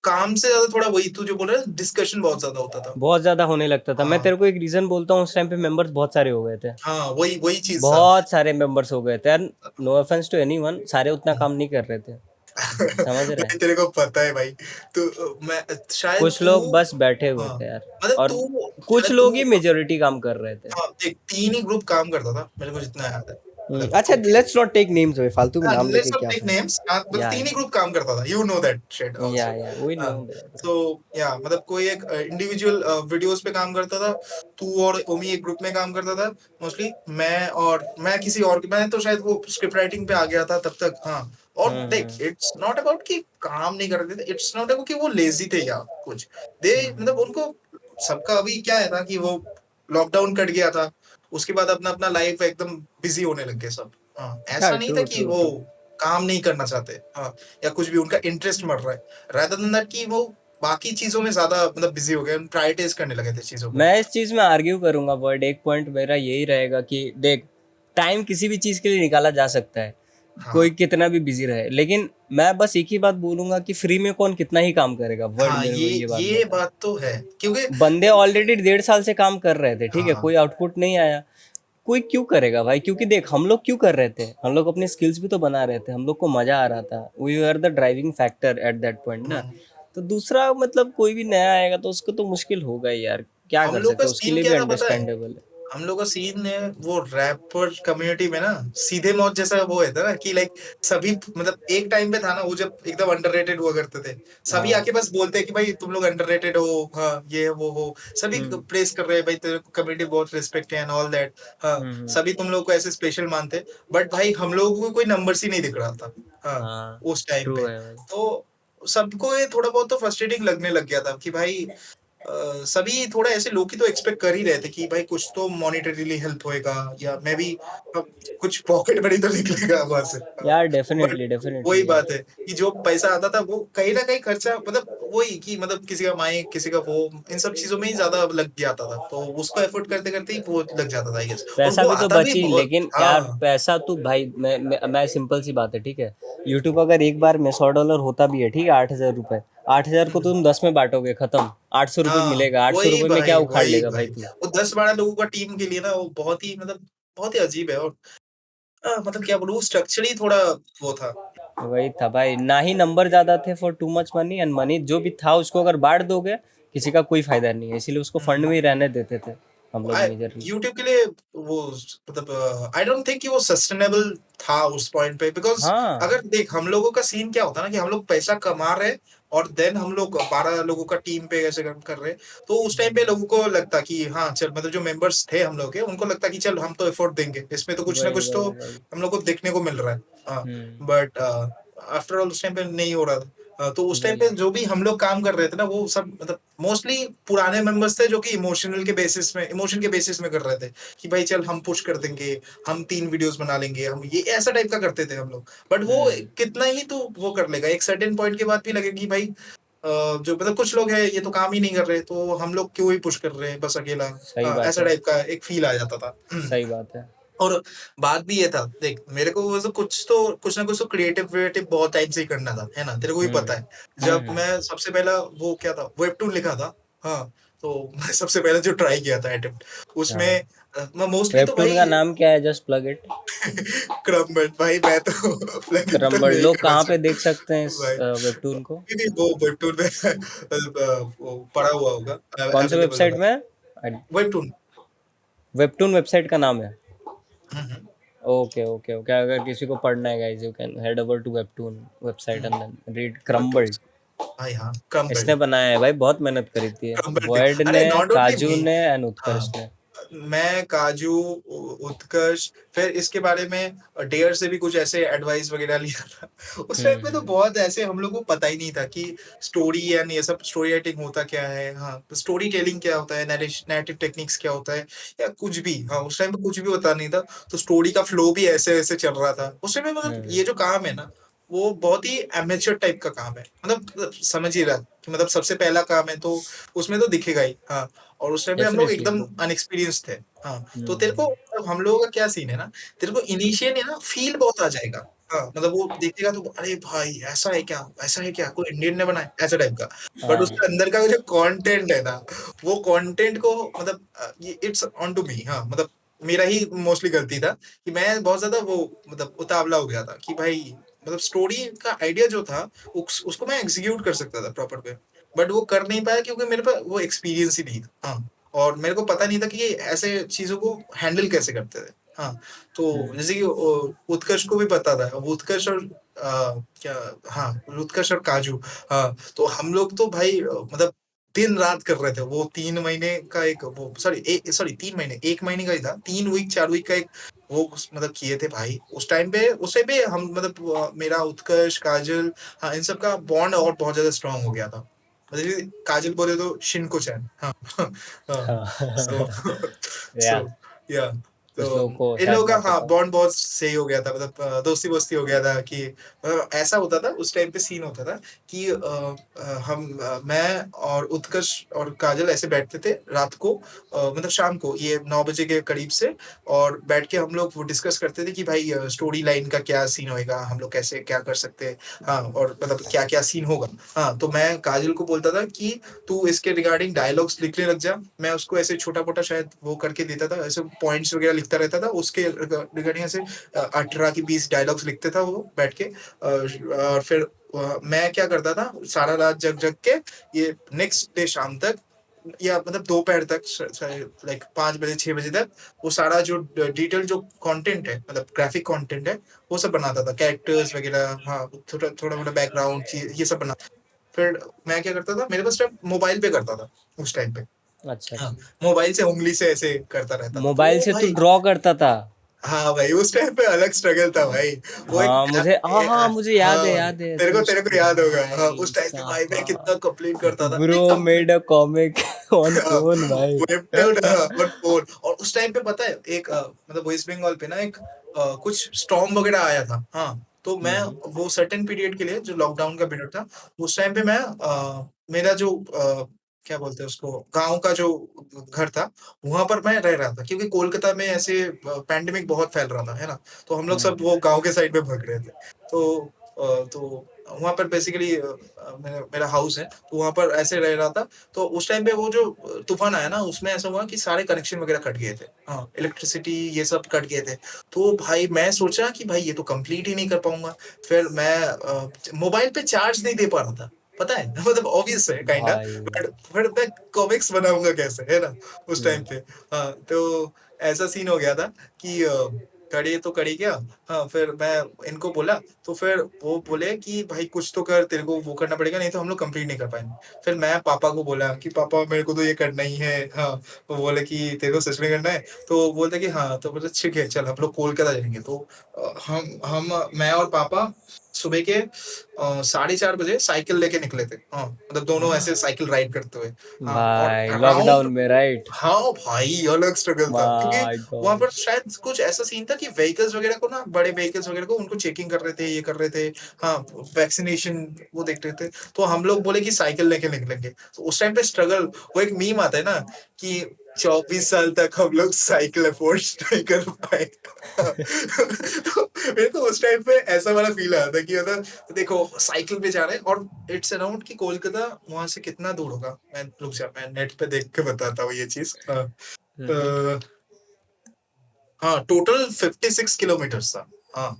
Speaker 2: काम से ज़्यादा थोड़ा वही तू जो बोल रहा है, डिस्कशन बहुत ज़्यादा होता था।
Speaker 1: बहुत ज़्यादा होने लगता था। मैं
Speaker 2: हाँ,
Speaker 1: तेरे को एक रीज़न बोलता हूँ, उस टाइम पे मेंबर्स बहुत सारे हो गए थे।
Speaker 2: हाँ, वही वही चीज़ था।
Speaker 1: बहुत सारे मेंबर्स हो गए थे यार। नो ऑफेंस टू एनीवन, सारे उतना काम नहीं कर रहे थे। समझ रहे हैं?
Speaker 2: भाई तेरे को पता है भाई, तो मैं शायद
Speaker 1: कुछ
Speaker 2: तू
Speaker 1: लोग बस बैठे हुए
Speaker 2: हाँ,
Speaker 1: थे यार।
Speaker 2: मतलब
Speaker 1: और
Speaker 2: तू
Speaker 1: कुछ
Speaker 2: शायद
Speaker 1: लोग ही
Speaker 2: तू
Speaker 1: मेजॉरिटी काम कर रहे थे।
Speaker 2: हाँ, देख 3 ही ग्रुप काम करता था, मेरे को जितना याद है। मतलब
Speaker 1: अच्छा, लेट्स नॉट टेक नेम्स भाई, फालतू में नाम
Speaker 2: लेट्स
Speaker 1: लेके
Speaker 2: नॉट
Speaker 1: क्या
Speaker 2: टेक
Speaker 1: फ़ायदा?
Speaker 2: नेम्स, मतलब
Speaker 1: या
Speaker 2: 3 ही ग्रुप काम करता था, you know that shit also.
Speaker 1: या वी नो
Speaker 2: हाँ,
Speaker 1: दैट।
Speaker 2: सो या मतलब कोई एक इंडिविजुअल वीडियोस पे काम करता था, तू और ओमी एक ग्रुप में काम करता था मोस्टली, मैं तो शायद वो स्क्रिप्ट राइटिंग पे आ गया था तब तक। हाँ, और देख
Speaker 1: हम्म।
Speaker 2: इट्स नॉट अबाउट कि काम नहीं कर रहे थे, इट्स नॉट अबाउट कि वो लेजी थे या कुछ, दे मतलब उनको सबका अभी क्या है ना कि वो लॉकडाउन कट गया था, उसके बाद अपना अपना लाइफ एकदम बिजी होने लग गए सब। हाँ,
Speaker 1: हाँ,
Speaker 2: ऐसा नहीं था
Speaker 1: ट्रू
Speaker 2: कि
Speaker 1: ट्रू
Speaker 2: वो
Speaker 1: ट्रू।
Speaker 2: काम नहीं करना चाहते, हाँ, या कुछ भी उनका इंटरेस्ट मर रहा है, रादर देन दैट कि वो बाकी चीजों में ज्यादा मतलब बिजी हो गए, प्रायोरिटाइज करने लगे थे चीजों को।
Speaker 1: मैं इस चीज़ में आर्ग्यू करूंगा वर्ड, एक पॉइंट मेरा यही रहेगा कि देख, टाइम किसी भी चीज़ के लिए निकाला जा सकता है, कोई
Speaker 2: हाँ,
Speaker 1: कितना भी बिजी रहे, लेकिन मैं बस एक ही बात बोलूंगा कि फ्री में कौन कितना ही काम करेगा। वर्ड
Speaker 2: हाँ,
Speaker 1: मेरे को ये बात
Speaker 2: ये
Speaker 1: बता।
Speaker 2: बात तो है क्योंकि
Speaker 1: बंदे ऑलरेडी 1.5 साल से काम कर रहे थे, ठीक है,
Speaker 2: हाँ,
Speaker 1: कोई आउटपुट नहीं आया। कोई क्यों करेगा भाई? क्योंकि देख, हम लोग क्यों कर रहे थे, हम लोग अपने स्किल्स भी तो बना रहे थे, हम लोग को मजा आ रहा था, we are the driving factor at that point ना।
Speaker 2: हम्म,
Speaker 1: तो दूसरा मतलब कोई भी नया आएगा तो उसको तो मुश्किल होगा ही यार, क्या
Speaker 2: हम
Speaker 1: कर
Speaker 2: लोग का
Speaker 1: सकते हैं, उसके
Speaker 2: सीन
Speaker 1: लिए भी
Speaker 2: क्या था पता है?
Speaker 1: अंडरस्टैंडेबल है।
Speaker 2: हम लोग का सीन है वो रैपर कम्युनिटी में ना, सीधे मौत जैसा वो है था ना कि लाइक सभी मतलब एक टाइम पे था ना वो जब एकदम अंडररेटेड हुआ करते थे, सभी
Speaker 1: हाँ।
Speaker 2: आके बस बोलते हैं कि भाई तुम लोग अंडररेटेड हो, हाँ ये वो हो, सभी
Speaker 1: हम्म।
Speaker 2: प्रेस कर रहे हैं भाई तेरे को कम्युनिटी बहुत रिस्पेक्ट है एंड ऑल दैट। हाँ, सभी तुम लोग को ऐसे स्पेशल मानते, बट भाई हम लोगों को कोई नंबर ही नहीं दिख रहा था। हाँ,
Speaker 1: हाँ,
Speaker 2: उस टाइम
Speaker 1: ट्रू
Speaker 2: पे
Speaker 1: है भाई।
Speaker 2: तो सबको ये थोड़ा बहुत तो फ्रस्ट्रेटिंग लगने लग गया था कि भाई सभी थोड़ा ऐसे लोग ही तो एक्सपेक्ट कर ही रहे थे कि भाई कुछ तो मॉनेटरीली हेल्प होएगा या मे बी कुछ पॉकेट मनी तो निकलेगा वहां से।
Speaker 1: यार
Speaker 2: बट
Speaker 1: डेफिनेटली
Speaker 2: वही
Speaker 1: डेफिनेटली यार।
Speaker 2: बात है कि जो पैसा आता था वो कहीं ना कहीं खर्चा मतलब वही कि मतलब किसी का माइक किसी का वो इन सब चीजों में ही ज्यादा लग जाता था, तो उसको एफोर्ड करते करते ही वो लग जाता था आई गेस, और
Speaker 1: पैसा
Speaker 2: वो
Speaker 1: भी तो
Speaker 2: आता भी
Speaker 1: बची,
Speaker 2: बहुत।
Speaker 1: लेकिन यार
Speaker 2: हाँ,
Speaker 1: पैसा तो भाई, मैं सिंपल सी बात है, ठीक है, यूट्यूब अगर एक बार में $100 होता भी है, ठीक है, 8,000 रुपये, 8,000 को
Speaker 2: हम्म,
Speaker 1: तुम 10 में बांटोगे, खत्म। 800 रुपये
Speaker 2: हाँ,
Speaker 1: मिलेगा, 800 रुपये में क्या उखाड़
Speaker 2: वही
Speaker 1: लेगा भाई
Speaker 2: भाई,
Speaker 1: तू?
Speaker 2: वो 10-12 लोगों का टीम के लिए ना वो बहुत ही मतलब बहुत ही अजीब है, और मतलब क्या बोलूँ स्ट्रक्चर ही थोड़ा वो था।
Speaker 1: वही था भाई, ना ही नंबर ज्यादा थे for too much money, and money जो भी था उसको अगर बांट दोगे, किसी का कोई फायदा नहीं है, इसीलिए उसको फंड में ही रहने देते थे हम लोग
Speaker 2: आई
Speaker 1: मेजरली।
Speaker 2: यूट्यूब के लिए वो मतलब आई डोंट थिंक कि वो सस्टेनेबल था उस पॉइंट पे, बिकॉज
Speaker 1: हाँ।
Speaker 2: अगर देख हम लोगों का सीन क्या होता है ना कि हम लोग पैसा कमा रहे हैं और देन हम लोग 12 लोगों का टीम पे ऐसे काम कर रहे हैं, तो उस टाइम पे लोगों को लगता कि हाँ चल मतलब जो मेंबर्स थे हम लोग के उनको लगता कि चल हम तो एफोर्ट देंगे इसमें तो कुछ ना
Speaker 1: वही
Speaker 2: कुछ तो
Speaker 1: वही वही।
Speaker 2: हम लोग को देखने को मिल रहा है। हाँ,
Speaker 1: हम्म।
Speaker 2: बट आफ्टर ऑल उस टाइम पे नहीं हो रहा था। तो उस टाइम
Speaker 1: वही।
Speaker 2: पे जो भी हम लोग काम कर रहे थे ना वो सब मतलब मोस्टली पुराने मेंबर्स थे जो कि इमोशन के बेसिस में कर रहे थे कि भाई चल हम पुश कर देंगे, हम 3 वीडियोस बना लेंगे, हम ये ऐसा टाइप का करते थे हम लोग। बट वो
Speaker 1: हम्म।
Speaker 2: कितना ही तो वो कर लेगा, एक सर्टेन पॉइंट के बाद भी लगेगा कि भाई जो मतलब कुछ लोग हैं ये तो काम ही नहीं कर रहे, तो हम लोग क्यों ही पुश कर रहे हैं बस अकेला।
Speaker 1: सही बात
Speaker 2: ऐसा
Speaker 1: है।
Speaker 2: टाइप का एक फील आ जाता था।
Speaker 1: सही बात है।
Speaker 2: और बात भी ये था देख मेरे को वो तो कुछ ना कुछ तो क्रिएटिव बहुत टाइम से ही करना था, है ना, तेरे को भी
Speaker 1: हम्म।
Speaker 2: पता है। जब
Speaker 1: हम्म।
Speaker 2: मैं सबसे पहला वो क्या था वेबटून लिखा था। हाँ, तो मैं सबसे पहले जो ट्राई किया था अटेम्प्ट उसमें
Speaker 1: हाँ।
Speaker 2: मैं मोस्टली तो
Speaker 1: वेबटून
Speaker 2: भाई
Speaker 1: का नाम क्या है? Just plug it.
Speaker 2: क्रम्बल भाई मैं तो प्लगइन तो
Speaker 1: क्रम्बल,
Speaker 2: नहीं
Speaker 1: लोग
Speaker 2: करना
Speaker 1: कहाँ पे देख सकते हैं
Speaker 2: चाहता
Speaker 1: इस
Speaker 2: भाई।
Speaker 1: वेबटून को?
Speaker 2: नहीं वो वेबटून में वो पड़ा हुआ होगा,
Speaker 1: कौन से
Speaker 2: अवेलेबल
Speaker 1: वेबसाइट
Speaker 2: होगा
Speaker 1: में?
Speaker 2: वेबटून।
Speaker 1: वेबटून वेबसाइट का नाम है?
Speaker 2: हम्म,
Speaker 1: ओके ओके ओके, अगर किसी को पढ़ना है guys, you can head over to Webtoon website and
Speaker 2: hmm,
Speaker 1: then read
Speaker 2: Webtoon
Speaker 1: crumbled.
Speaker 2: भाई हाँ क्रम्बल।
Speaker 1: इसने बनाया है भाई, बहुत मेहनत करी थी।
Speaker 2: क्रम्बल
Speaker 1: वर्ड
Speaker 2: अरे
Speaker 1: ने,
Speaker 2: नॉट ओनली
Speaker 1: काजू
Speaker 2: मी।
Speaker 1: ने एंड
Speaker 2: हाँ,
Speaker 1: उत्कर्ष ने।
Speaker 2: मैं, काजू, उत्कर्ष, फिर इसके बारे में डेयर से भी कुछ ऐसे एडवाइस वगैरह लिया था। उस टाइम पे तो
Speaker 1: हम्म
Speaker 2: बहुत ऐसे हम लोग को पता ही नहीं था कि स्टोरी एंड ये सब स्टोरी राइटिंग होता क्या है, हाँ, स्टोरी टेलिंग क्या होता है, नैरेटिव टेक्निक्स क्या होता है, या कुछ भी, हाँ, उस टाइम पे कुछ भी पता नहीं था। तो स्टोरी का फ्लो भी ऐसे-ऐसे चल रहा था। उस टाइम पे मतलब ये
Speaker 1: हम्म
Speaker 2: जो काम है ना, वो बहुत ही एमेच्योर टाइप का काम है। मतलब समझ ही रहा कि मतलब सबसे पहला काम है तो उसमें तो दिखेगा ही, हाँ। और उस टाइम पे हम लोग
Speaker 1: डेफिनेटली
Speaker 2: एकदम
Speaker 1: ब्रो।
Speaker 2: अनएक्सपीरियंस्ड थे। हाँ, तो तेरे को मतलब हम लोगों का क्या सीन है ना, तेरे को इनिशियली ना फ़ील बहुत आ जाएगा। हाँ, मतलब वो देखेगा तो अरे भाई! ऐसा है क्या? ऐसा है क्या? कोई इंडियन ने बनाया? ऐसा टाइप का। बट
Speaker 1: हाँ
Speaker 2: उसके अंदर का जो कंटेंट है ना, वो कंटेंट को मतलब ये इट्स ऑन टू मी, हाँ, मतलब मेरा ही मोस्टली गलती था कि मैं बहुत ज़्यादा वो मतलब उतावला हो गया था कि भाई मतलब स्टोरी का आइडिया जो था, उसको मैं एग्ज़ीक्यूट कर सकता था प्रॉपर वे। बट वो कर नहीं पाया क्योंकि मेरे पास वो एक्सपीरियंस ही नहीं था। हाँ, और मेरे को पता नहीं था कि ये ऐसे चीज़ों को हैंडल कैसे करते थे। हाँ, तो
Speaker 1: हम्म
Speaker 2: जैसे कि उत्कर्ष को भी पता था। अब उत्कर्ष और क्या, हाँ, उत्कर्ष और काजू, हाँ, तो हम लोग तो भाई मतलब दिन-रात कर रहे थे। वो 3 महीने का एक वो सॉरी 3 महीने, 1 महीने का ही था। 3 वीक, 4 वीक का एक वो मतलब किए थे भाई। उस टाइम पे हम मतलब मेरा उत्कर्ष, काजल, हाँ, इन सब का बॉन्ड और बहुत ज़्यादा स्ट्रॉन्ग हो गया था। मतलब कि काजल बोले तो शिनको-चैन, हाँ, हाँ,
Speaker 1: हाँ
Speaker 2: सो
Speaker 1: या
Speaker 2: सो या तो
Speaker 1: कुछ लोगों को
Speaker 2: इन
Speaker 1: शायद
Speaker 2: लोगों का
Speaker 1: ना
Speaker 2: हाँ,
Speaker 1: पता हो।
Speaker 2: बॉन्ड बहुत सही हो गया था मतलब दोस्ती-वोस्ती हो गया था कि ऐसा होता था उस टाइम पे सीन होता था कि मैं और उत्कर्ष और काजल ऐसे बैठते थे रात को मतलब शाम को ये 9 बजे के करीब से और बैठ के हम लोग वो डिस्कस करते थे कि भाई स्टोरी लाइन का क्या सीन होएगा, हम लोग कैसे क्या कर सकते हैं, हाँ, और मतलब क्या-क्या सीन होगा। हाँ, तो मैं काजल को बोलता था कि तू इसके रिगार्डिंग डायलॉग्स लिखने लग जा। मैं उसको ऐसे छोटा-मोटा शायद वो करके देता था, ऐसे पॉइंट्स वगैरह लिखता रहता था। उसके रिगार्डिंग ऐसे 18 की 20 डायलॉग्स लिखता था वो बैठ के। और फिर मैं क्या करता था, सारा रात जग-जग के ये नेक्स्ट डे शाम तक या मतलब दोपहर तक लाइक 5 बजे 6 बजे तक वो सारा जो डिटेल जो कंटेंट है मतलब ग्राफिक कंटेंट है वो सब बनाता था कैरेक्टर्स वगैरह, हाँ, थोड़ा थोड़ा मोटा बैकग्राउंड ये सब बना। फिर मैं क्या करता था, मेरे पास टाइम मोबाइल पे करता था उस टाइम पे।
Speaker 1: अच्छा
Speaker 2: हाँ,
Speaker 1: अच्छा।
Speaker 2: मोबाइल से उंगली से ऐसे करता रहता था, तो
Speaker 1: मोबाइल
Speaker 2: वो
Speaker 1: से तू
Speaker 2: भाई
Speaker 1: ड्रॉ करता था।
Speaker 2: हाँ भाई, उस टाइम पे अलग स्ट्रगल था भाई। वो एक
Speaker 1: हाँ मुझे, हाँ हाँ मुझे
Speaker 2: हाँ,
Speaker 1: याद है
Speaker 2: तेरे
Speaker 1: तू
Speaker 2: को तेरे को याद होगा। हाँ,
Speaker 1: भाई
Speaker 2: उस टाइम पे भाई मैं कितना
Speaker 1: साहब।
Speaker 2: कंप्लेंट करता था। नहीं
Speaker 1: bro made a comic on phone भाई।
Speaker 2: वेबटून और फ़ोन और उस टाइम पे पता है एक मतलब वेस्ट बंगाल पे ना एक कुछ स्टॉर्म वगैरह आया था। हाँ, तो मैं
Speaker 1: हम्म
Speaker 2: वो सर्टेन पीरियड के लिए जो लॉकडाउन का पीरियड था, उस टाइम पे मैं मेरा जो क्या बोलते हैं उसको गाँव का जो घर था, वहाँ पर मैं रह रहा था क्योंकि कोलकाता में ऐसे पैंडेमिक बहुत फैल रहा था, है ना? तो हम लोग सब
Speaker 1: हम्म
Speaker 2: वो गाँव के साइड में भाग रहे थे। तो वहाँ पर बेसिकली मेरा मेरा हाउस है, तो वहाँ पर ऐसे रह रहा था। तो उस टाइम पे वो जो तूफ़ान आया ना, उसमें ऐसा हुआ कि सारे कनेक्शन वगैरह कट गए थे। हाँ, इलेक्ट्रिसिटी ये सब कट गए थे। तो भाई मैं सोचा कि भाई ये तो कंप्लीट ही नहीं कर पाऊँगा। फिर मैं मोबाइल पे चार्ज नहीं दे पा रहा था। पता है? मतलब ऑब्वियस है काइंडा
Speaker 1: भाई।
Speaker 2: बट फिर मैं कॉमिक्स बनाऊँगा कैसे, है ना? उस टाइम
Speaker 1: हम्म
Speaker 2: पे। हाँ, तो ऐसा सीन हो गया था कि करे तो करे क्या? हाँ, फिर मैं इनको बोला, तो फिर वो बोले कि भाई कुछ तो कर, तेरे को वो करना पड़ेगा, नहीं तो हम लोग कंप्लीट नहीं कर पाएँगे। फिर मैं पापा को बोला कि पापा मेरे को तो ये करना ही है। हाँ, वो बोले कि तेरे को सच में करना है? तो बोलते कि हाँ, तो बोले ठीक है चल हम लोग कोलकाता जाएँगे। तो मैं और पापा सुबह के 4:30 बजे साइकिल लेके निकले थे। हाँ, मतलब दोनों ऐसे साइकिल राइड करते हुए। हाँ, और
Speaker 1: भाई
Speaker 2: अराउंड
Speaker 1: लॉकडाउन में राइट।
Speaker 2: हाँ भाई, अलग स्ट्रगल था क्योंकि
Speaker 1: माय
Speaker 2: वहाँ
Speaker 1: गॉड।
Speaker 2: पर शायद कुछ ऐसा सीन था कि व्हीकल्स वगैरह को ना बड़े व्हीकल्स वगैरह को उनको चेकिंग कर रहे थे, ये कर रहे थे। हाँ, वैक्सीनेशन वो देख रहे थे। तो हम लोग बोले कि साइकिल लेके निकलेंगे। तो उस टाइम पे स्ट्रगल वो एक मीम आता है ना कि 24 साल तक हम लोग साइकिल अफोर्ड नहीं कर पाए। तो मेरे को उस टाइम पे ऐसा वाला फील आया था कि मतलब देखो साइकिल पे जा रहे हैं और इट्स अराउंड कि कोलकाता वहाँ से कितना दूर होगा? रुक जा मैं नेट पे देख के बताता हूँ ये चीज़।
Speaker 1: हम्म
Speaker 2: अ, हाँ, टोटल 56 किलोमीटर्स था। हाँ,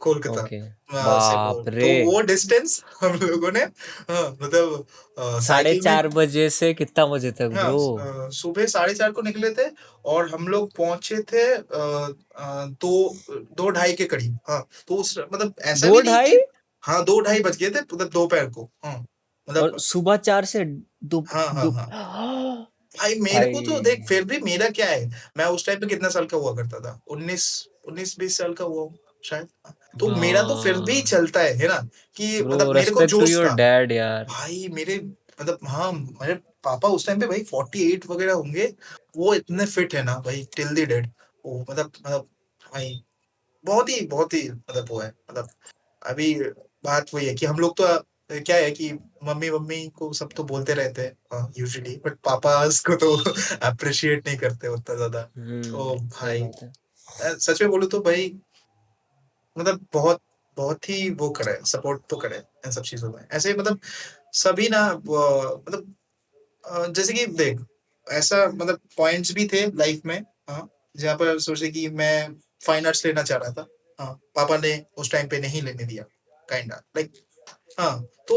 Speaker 2: कोलकाता
Speaker 1: ओके।
Speaker 2: से वो
Speaker 1: बाप रे।
Speaker 2: तो वो डिस्टेंस हम लोगों ने हाँ, मतलब
Speaker 1: साढ़े
Speaker 2: साइकिल में
Speaker 1: चार बजे से कितना बजे तक
Speaker 2: हाँ,
Speaker 1: ब्रो?
Speaker 2: सुबह 4:30 को निकले थे और हम लोग पहुँचे थे 2 2 ढाई के करीब। हाँ, तो उस मतलब ऐसा
Speaker 1: दो
Speaker 2: भी नहीं
Speaker 1: ढाई
Speaker 2: कि हाँ, 2 ढाई बज गए थे मतलब दोपहर को। हाँ,
Speaker 1: और
Speaker 2: मतलब
Speaker 1: सुबह 4 से दोप
Speaker 2: हाँ, हाँ,
Speaker 1: दोप
Speaker 2: हाँ। भाई मेरे को तो देख
Speaker 1: भाई
Speaker 2: फिर भी मेरा क्या है, मैं उस टाइम पे कितना साल का हुआ करता था, 19 20 साल का हुआ हूँ शायद। तो मेरा तो फिर भी चलता है ना, कि
Speaker 1: ब्रो
Speaker 2: मतलब मेरे को
Speaker 1: रेस्पेक्ट टू
Speaker 2: जोश
Speaker 1: योर
Speaker 2: था।
Speaker 1: डैड यार।
Speaker 2: भाई मेरे मतलब हाँ, मेरे पापा उस टाइम पे भाई 48 वगैरह होंगे, वो इतने फिट है ना भाई टिल द डेड। वो मतलब भाई बहुत ही मतलब वो है मतलब। अभी बात वही है कि हम लोग तो क्या है कि मम्मी मम्मी को सब तो बोलते रहते हैं यूजुअली, बट पापा इसको तो अप्रिशिएट नहीं करते उतना ज्यादा। तो
Speaker 1: सही
Speaker 2: भाई
Speaker 1: बात है।
Speaker 2: सच में बोलूं तो भाई मतलब बहुत ही वो करे, सपोर्ट तो करे इन सब चीजों में ऐसे मतलब। सभी ना मतलब जैसे कि देख, ऐसा मतलब पॉइंट्स भी थे लाइफ में, हाँ, जहाँ पर सोचे कि मैं फाइन आर्ट्स लेना चाह रहा था। हाँ, पापा ने उस टाइम पे नहीं लेने दिया, काइंडा लाइक। हाँ, तो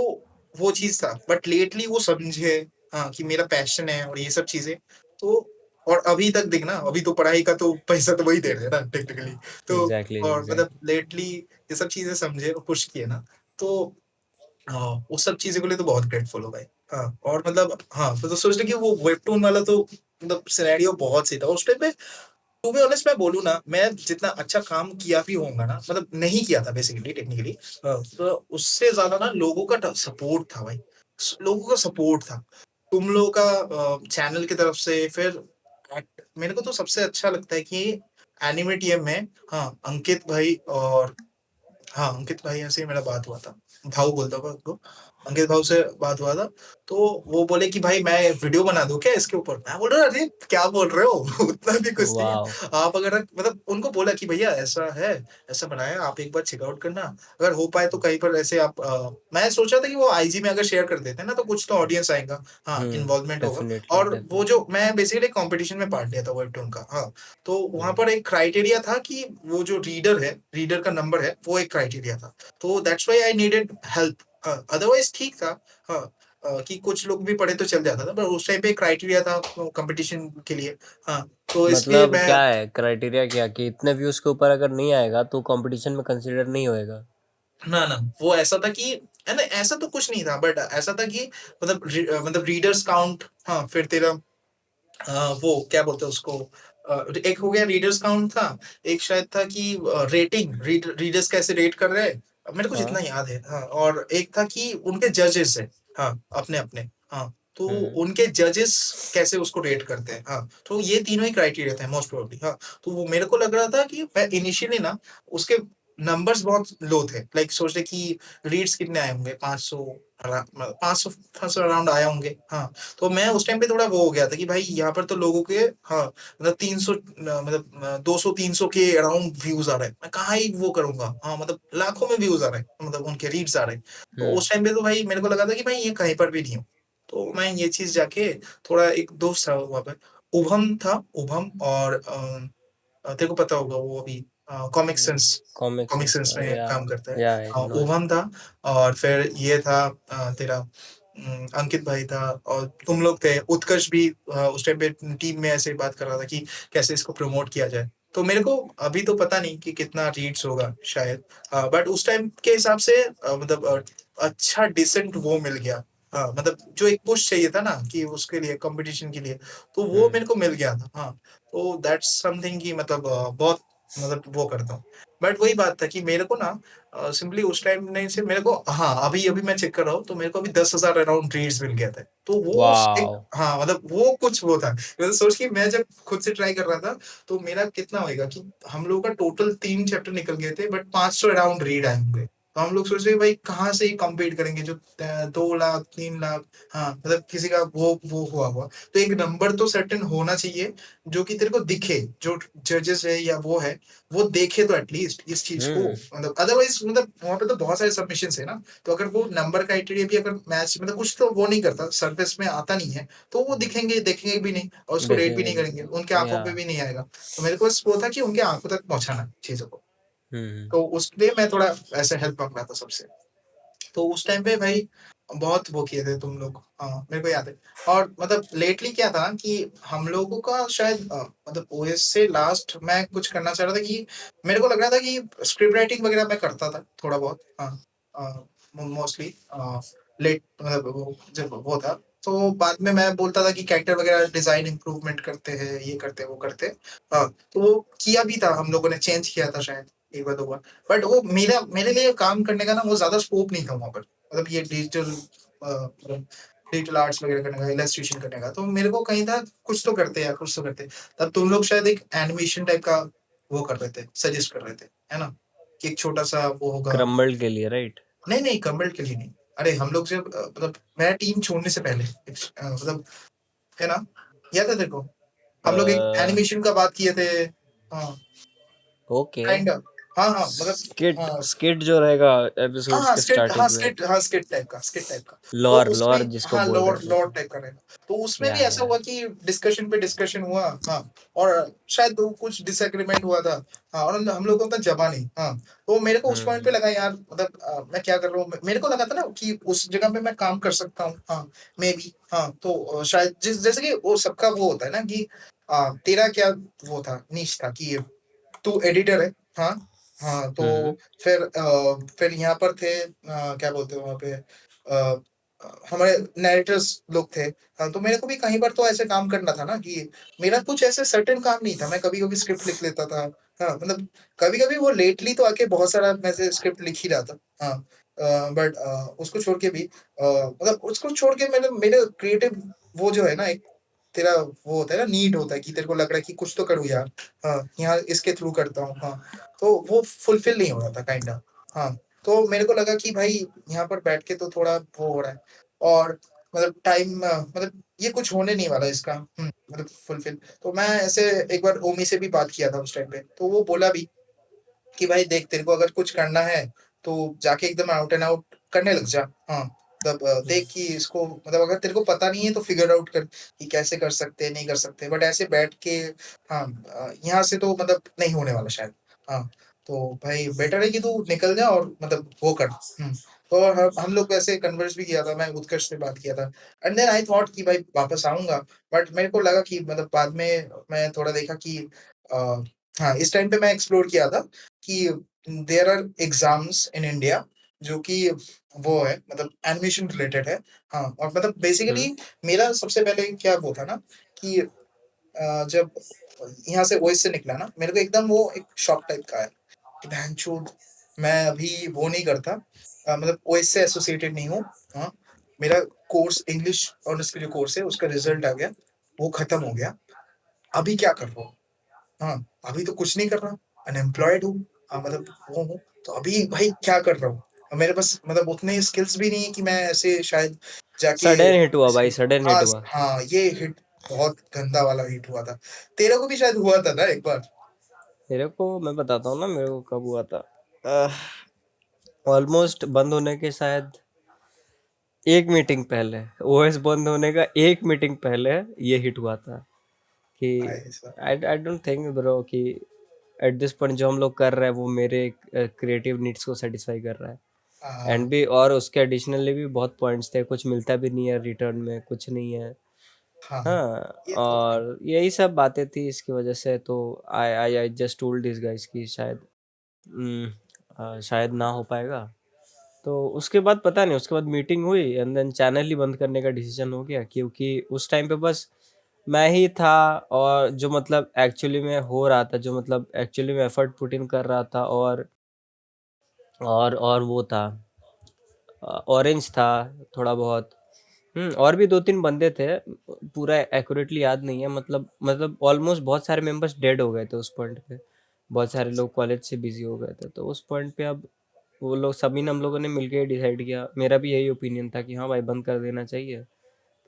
Speaker 2: वो चीज़ था, बट लेटली वो समझे हाँ, कि मेरा पैशन है और ये सब चीज़ें। तो और अभी तक देखना, अभी तो पढ़ाई का तो पैसा तो वही दे रहे हैं ना टेक्निकली। तो
Speaker 1: एग्जैक्टली
Speaker 2: और मतलब
Speaker 1: एग्जैक्टली।
Speaker 2: लेटली ये सब चीज़ें समझे और पुश किए ना, तो हाँ, उस सब चीज़ों के लिए तो बहुत ग्रेटफुल हूँ भाई। हाँ, और मतलब हाँ, तो सोच रहे कि वो वेबटून वाला तो मतलब सिनेरियो बहुत सही था उस टाइम पे। टू बी ऑनेस्ट मैं बोलूँ ना, मैं जितना अच्छा काम किया भी होऊँगा ना, मतलब नहीं किया था बेसिकली टेक्निकली, तो उससे ज़्यादा ना लोगों का ट सपोर्ट था भाई। लोगों का सपोर्ट था। तुम लोगों का चैनल की तरफ से फिर मेरे को तो सबसे अच्छा लगता है कि एनिमे टीएम में हाँ, अंकित भाई और हाँ, अंकित भाई से मेरा बात हुआ था। भाऊ बोलता हूँ मैं उनको। अंकित भाऊ से बात हुआ था, तो वो बोले कि भाई मैं वीडियो बना दूँ क्या इसके ऊपर? मैं बोल रहा अरे क्या बोल रहे हो? उतना भी कुछ नहीं है।
Speaker 1: वाओ।
Speaker 2: आप अगर मतलब उनको बोला कि भैया ऐसा है, ऐसा बनाया है, आप एक बार चेकआउट करना। अगर हो पाए तो कहीं पर ऐसे आप मैं सोचा था कि वो आईजी में अगर शेयर कर देते हैं ना, तो कुछ तो ऑडियंस आएगा। हाँ, इन्वॉल्वमेंट होगा।
Speaker 1: डेफिनेटली
Speaker 2: और वो
Speaker 1: डेफिनेटली।
Speaker 2: जो मैं बेसिकली कॉम्पिटिशन में पार्ट लिया था वेबटून का। हाँ, तो वहाँ पर एक क्राइटेरिया था कि वो जो रीडर है, रीडर का नंबर है, वो एक क्राइटेरिया था। तो that's why I needed help. Otherwise ठीक था। हाँ, कि कुछ लोग भी पढ़े तो चल जाता था, पर उस टाइम पे क्राइटेरिया था कंपटीशन के लिए। हाँ, तो इसलिए
Speaker 1: मतलब
Speaker 2: मैं
Speaker 1: क्या है क्राइटेरिया, क्या कि इतने व्यूज के ऊपर अगर नहीं आएगा तो कंपटीशन में कंसीडर नहीं होएगा?
Speaker 2: ना, ना, वो ऐसा था कि है ना, ऐसा तो कुछ नहीं था, बट ऐसा था कि मतलब रीडर्स काउंट। हाँ, फिर तेरा वो क्या बोलते हैं उसको, एक हो गया रीडर्स काउंट था, एक शायद था कि रेटिंग रीडर्स कैसे रेट कर रहे हैं, मेरे को जितना
Speaker 1: हाँ।
Speaker 2: याद है। हाँ, और एक था कि उनके जजेस है। हाँ, अपने अपने। हाँ, तो
Speaker 1: हम्म।
Speaker 2: उनके जजेस कैसे उसको रेट करते हैं। हाँ, तो ये तीनों ही क्राइटेरिया थे मोस्ट प्रोबेबली। हाँ, तो वो मेरे को लग रहा था कि मैं इनिशियली ना उसके नंबर्स बहुत लो थे, लाइक सोच रहे कि रीड्स कितने आए होंगे, 500 500 500 अराउंड आए होंगे। हाँ, तो मैं उस टाइम पे थोड़ा वो हो गया था कि भाई यहाँ पर तो लोगों के हाँ, मतलब 300 मतलब 200-300 के अराउंड व्यूज आ रहे हैं, मैं कहाँ ही वो करूंगा। हाँ, मतलब लाखों में व्यूज आ रहे हैं, मतलब उनके रीड्स आ रहे हैं। तो
Speaker 1: हम्म।
Speaker 2: उस टाइम पे तो भाई मेरे को लगा था कि भाई ये कहीं पर भी नहीं हो। तो मैं ये चीज जाके थोड़ा, एक दोस्त था वहाँ पे, उभम था, उभम, और तेरे को पता होगा वो अभी comic sense,
Speaker 1: comic
Speaker 2: comic
Speaker 1: sense
Speaker 2: sense में
Speaker 1: या
Speaker 2: काम करता है।
Speaker 1: या आई नो।
Speaker 2: उभम था, और फिर ये था तेरा अंकित भाई था, और तुम लोग थे, उत्कर्ष भी उस टाइम पे टीम में ऐसे बात कर रहा था कि कैसे इसको प्रमोट किया जाए। तो मेरे को अभी तो पता नहीं कि कितना रीच होगा शायद, बट उस टाइम के हिसाब से मतलब अच्छा डिसेंट वो मिल गया। हाँ, मतलब जो एक पुश चाहिए था ना कि उसके लिए कंपटीशन के लिए, तो वो
Speaker 1: हम्म।
Speaker 2: मेरे को मिल गया था। हाँ, तो दैट्स समथिंग कि मतलब बहुत मतलब वो करता हूँ। बट वही बात था कि मेरे को ना सिंपली उस टाइम नहीं से मेरे को, हाँ, अभी-अभी मैं चेक कर रहा हूँ, तो मेरे को अभी 10,000 अराउंड रीड्स मिल गए थे। तो वो एक
Speaker 1: वाओ।
Speaker 2: हाँ, मतलब वो कुछ वो था। मतलब सोच कि मैं जब खुद से ट्राई कर रहा था, तो मेरा कितना होएगा कि हम लोगों का टोटल 3 चैप्टर निकल गए थे, बट 500 अराउंड रीड आए होंगे। तो हम लोग सोच रहे हैं भाई कहाँ से ही कम्पीट करेंगे, जो 2 लाख, 3 लाख, हाँ, मतलब किसी का वो हुआ। तो एक नंबर तो सर्टेन होना चाहिए, जो कि तेरे को दिखे, जो जजेस है या वो है, वो देखे तो एटलीस्ट इस चीज को।
Speaker 1: हम्म।
Speaker 2: मतलब अदरवाइज मतलब वहां पे तो बहुत सारे सबमिशन है ना, तो अगर वो नंबर क्राइटेरिया भी अगर मैच मतलब कुछ तो वो नहीं करता, सरफेस में आता नहीं है, तो वो दिखेंगे देखेंगे भी नहीं और उसको रेट भी
Speaker 1: देखेंगे
Speaker 2: नहीं
Speaker 1: भी
Speaker 2: करेंगे, उनके
Speaker 1: नहीं,
Speaker 2: आंखों
Speaker 1: या।
Speaker 2: पे भी नहीं आएगा। तो मेरे को बस वो था कि उनके आंखों तक पहुंचाना चीजों को।
Speaker 1: हम्म।
Speaker 2: तो उसलिए मैं थोड़ा ऐसे हेल्प मांग रहा था सबसे। तो उस टाइम पे भाई बहुत वो किए थे तुम लोग, हाँ, मेरे को याद है। और मतलब लेटली क्या था कि हम लोगों का शायद मतलब ओएस से लास्ट मैं कुछ करना चाह रहा था कि मेरे को लग रहा था कि स्क्रिप्ट राइटिंग वगैरह मैं करता था थोड़ा बहुत। हाँ, मोस्टली लेट मतलब वो जब वो था, तो बाद में मैं बोलता था कि कैरेक्टर वगैरह डिज़ाइन इम्प्रूवमेंट करते हैं, ये करते हैं, वो करते हैं। हाँ, तो वो किया भी था, हम लोगों ने चेंज किया था शायद 1 बार 2 बार। बट वो मेरे लिए काम करने का ना वो ज़्यादा स्कोप नहीं था वहाँ पर। मतलब ये मतलब डिजिटल आर्ट्स वगैरह करने का, इलस्ट्रेशन करने का। तो मेरे को कहीं था कुछ तो करते हैं यार, कुछ तो करते हैं। तब तुम लोग शायद एक एनिमेशन टाइप का वो कर रहे थे, सजेस्ट कर रहे थे, है ना? कि एक छोटा-सा वो होगा।
Speaker 1: क्रम्बल के लिए, राइट?
Speaker 2: नहीं, नहीं, कमबल्ट के लिए नहीं। अरे हम लोग जब मतलब मैं टीम छोड़ने से पहले मतलब है ना? याद है तेरे को? हम लोग एक एनिमेशन का बात किए थे। हाँ,
Speaker 1: ओके।
Speaker 2: Kind of. हाँ, हाँ, मतलब
Speaker 1: स्किट
Speaker 2: हाँ।
Speaker 1: स्किट जो रहेगा
Speaker 2: हाँ,
Speaker 1: एपिसोड्स
Speaker 2: हाँ,
Speaker 1: के स्टार्टिंग में,
Speaker 2: स्किट टाइप का। तो
Speaker 1: लॉर
Speaker 2: उसमें
Speaker 1: लॉर जिसको
Speaker 2: हाँ,
Speaker 1: बोल रहे
Speaker 2: लॉर्ड
Speaker 1: थे।
Speaker 2: लॉर्ड टाइप का रहेगा। तो उसमें भी ऐसा
Speaker 1: या
Speaker 2: हुआ कि डिस्कशन पे डिस्कशन हुआ। हाँ, और शायद वो कुछ डिसएग्रीमेंट हुआ था। हाँ, और हम लोगों को तो जमा नहीं। हाँ, तो मेरे को उस पॉइंट पे लगा यार मतलब मैं क्या कर रहा हूँ? मेरे को लगा था ना कि उस जगह पे मैं काम कर सकता हूँ। हाँ, मेबी हाँ, तो शायद जैसे कि वो सबका वो होता है ना कि तेरा क्या वो था, नीश था कि तू एडिटर है। हाँ, हाँ, तो फिर यहाँ पर थे क्या बोलते हैं वहाँ पे हमारे नैरेटर्स लोग थे। हाँ, तो मेरे को भी कहीं पर तो ऐसे काम करना था ना कि मेरा कुछ ऐसे सर्टेन काम नहीं था। मैं कभी-कभी स्क्रिप्ट लिख लेता था। हाँ, मतलब कभी-कभी वो लेटली तो आके बहुत सारा मैं से स्क्रिप्ट लिख ही रहा था। हाँ, बट उसको छोड़ के भी मतलब उसको छोड़ के मैंने मेरे क्रिएटिव वो जो है ना एक तेरा वो होता है ना नीड होता है कि तेरे को लग रहा है कि कुछ तो करूँ यार। हाँ, यहाँ इसके थ्रू करता हूँ। हाँ, तो वो फुलफिल नहीं हो रहा था काइंड ऑफ। हाँ, तो मेरे को लगा कि भाई यहाँ पर बैठ के तो थोड़ा वो हो रहा है और मतलब टाइम मतलब ये कुछ होने नहीं वाला इसका मतलब फुलफिल। तो मैं ऐसे एक बार ओमी से भी बात किया था उस टाइम पे, तो वो बोला भी कि भाई देख तेरे को अगर कुछ करना है, तो जाके एकदम आउट एंड आउट करने लग जा। हाँ, मतलब देख कि इसको मतलब अगर तेरे को पता नहीं है तो फिगर आउट कर कि कैसे कर सकते हैं, नहीं कर सकते। बट ऐसे बैठ के हाँ यहाँ से तो मतलब नहीं होने वाला शायद। हाँ, तो भाई बेटर है कि तू निकल जा और मतलब वो कर। तो हम लोग ऐसे कन्वर्स भी किया था, मैं उत्कर्ष से बात किया था। एंड देन आई थॉट कि भाई वापस आऊँगा, बट मेरे को लगा कि मतलब बाद में मैं थोड़ा देखा कि अ, हाँ, इस टाइम पे मैं एक्सप्लोर किया था कि there are exams in India जो कि वो है मतलब एनिमेशन रिलेटेड है। हाँ, और मतलब बेसिकली मेरा सबसे पहले क्या वो था ना कि जब यहाँ से वॉइस से निकला ना, मेरे को एकदम वो एक शॉक टाइप का आया कि भैनचोद! मैं अभी वो नहीं करता मतलब ओएस से एसोसिएटेड नहीं हूँ। हाँ, मेरा कोर्स इंग्लिश ऑनर्स का जो कोर्स है उसका रिज़ल्ट आ गया, वो खत्म हो गया। अभी क्या कर रहा हूँ? हाँ, अभी तो कुछ नहीं कर रहा, अनएम्प्लॉयड हूँ। मतलब वो हूँ, तो अभी भाई क्या कर रहा हूँ? मेरे पास मतलब उतने स्किल्स भी नहीं है कि मैं ऐसे शायद जाके
Speaker 1: सडन हिट हुआ
Speaker 2: ऐसे
Speaker 1: भाई, सडन हिट
Speaker 2: हाँ,
Speaker 1: हुआ।
Speaker 2: हाँ, ये हिट बहुत गंदा वाला हिट हुआ था। तेरे को भी शायद हुआ था ना एक बार?
Speaker 1: मेरे को मैं बताता हूँ ना मेरे को कब हुआ था। ऑलमोस्ट बंद होने के शायद एक मीटिंग पहले, ओएस बंद होने का एक मीटिंग पहले ये हिट हुआ था कि
Speaker 2: भाई साहब
Speaker 1: आई आई डोंट थिंक ब्रो कि एट दिस पॉइंट जो हम लोग कर रहे हैं वो मेरे क्रिएटिव नीड्स को सेटिस्फाई कर रहा है। एंड
Speaker 2: हाँ,
Speaker 1: भी और उसके एडिशनली भी बहुत पॉइंट्स थे, कुछ मिलता भी नहीं है रिटर्न में, कुछ नहीं है।
Speaker 2: हाँ,
Speaker 1: हाँ,
Speaker 2: ये तो था।
Speaker 1: और यही सब बातें थी इसकी वजह से। तो I just told this guys कि शायद शायद ना हो पाएगा। तो उसके बाद पता नहीं, उसके बाद मीटिंग हुई एंड देन चैनल ही बंद करने का डिसीजन हो गया, क्योंकि उस टाइम पे बस मैं ही था और जो मतलब एक्चुअली में हो रहा था, जो मतलब एक्चुअली में एफर्ट पुट इन कर रहा था। और वो था, ऑरेंज था थोड़ा बहुत। और भी 2-3 बंदे थे, पूरा एक्यूरेटली याद नहीं है। मतलब ऑलमोस्ट बहुत सारे मेंबर्स डेड हो गए थे उस पॉइंट पे। बहुत सारे लोग कॉलेज से बिजी हो गए थे, तो उस पॉइंट पे अब वो लोग सभी ने हम लोगों ने मिलके डिसाइड किया। मेरा भी यही ओपिनियन था कि हाँ भाई बंद कर देना चाहिए।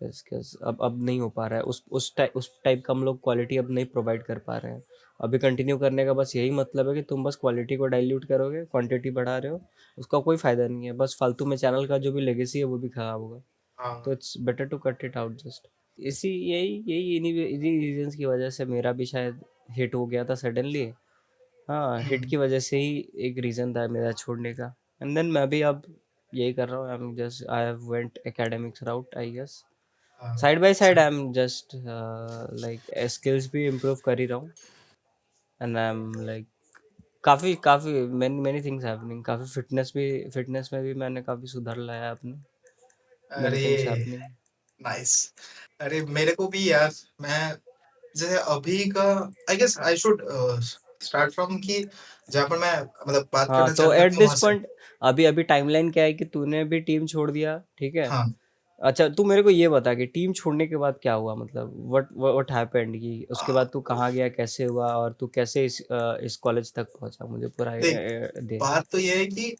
Speaker 1: अब नहीं हो पा रहा है उस टाइप का हम लोग क्वालिटी अब नहीं प्रोवाइड कर पा रहे हैं। अभी कंटिन्यू करने का बस यही मतलब है कि तुम बस क्वालिटी को डाइल्यूट करोगे, क्वांटिटी बढ़ा रहे हो, उसका कोई फ़ायदा नहीं है। बस फालतू में चैनल का जो भी लेगेसी है वो भी ख़राब होगा। तो
Speaker 2: हाँ,
Speaker 1: it's better to cut it out just. इसी यही यही इन्हीं रीजंस की वजह से मेरा भी शायद हिट हो गया था सडनली। हाँ, हिट
Speaker 2: हुँ,
Speaker 1: की वजह से ही एक रीज़न था मेरा छोड़ने का। एंड देन मैं भी अब यही कर रहा हूँ। I am just I have went academics route I guess.
Speaker 2: हाँ,
Speaker 1: साइड बाय साइड
Speaker 2: सही
Speaker 1: I am just like skills भी इम्प्रूव कर ही रहा हूँ। एंड आई एम लाइक काफ़ी काफ़ी मैनी मैनी थिंग्स हैपनिंग। काफ़ी फिटनेस में भी मैंने काफ़ी सुधार लाया है अपने। मैनी
Speaker 2: अरे!
Speaker 1: Things happening.
Speaker 2: नाइस। अरे मेरे को भी यार, मैं जैसे अभी का I guess I should start from कि जहाँ पर मैं मतलब बात
Speaker 1: हाँ,
Speaker 2: करना
Speaker 1: तो
Speaker 2: चालू
Speaker 1: एट
Speaker 2: करता हूँ
Speaker 1: दिस
Speaker 2: वहाँ से।
Speaker 1: पॉइंट अभी अभी टाइमलाइन क्या है कि तूने भी टीम छोड़ दिया, ठीक है?
Speaker 2: हाँ,
Speaker 1: अच्छा, तू मेरे को ये बता कि टीम छोड़ने के बाद क्या हुआ, मतलब व्हाट हैपेंड, कि उसके
Speaker 2: अ,
Speaker 1: बाद तू कहाँ गया, कैसे हुआ, और तू कैसे इस कॉलेज तक पहुंचा, मुझे पूरा
Speaker 2: देख
Speaker 1: दे।
Speaker 2: बात तो ये है कि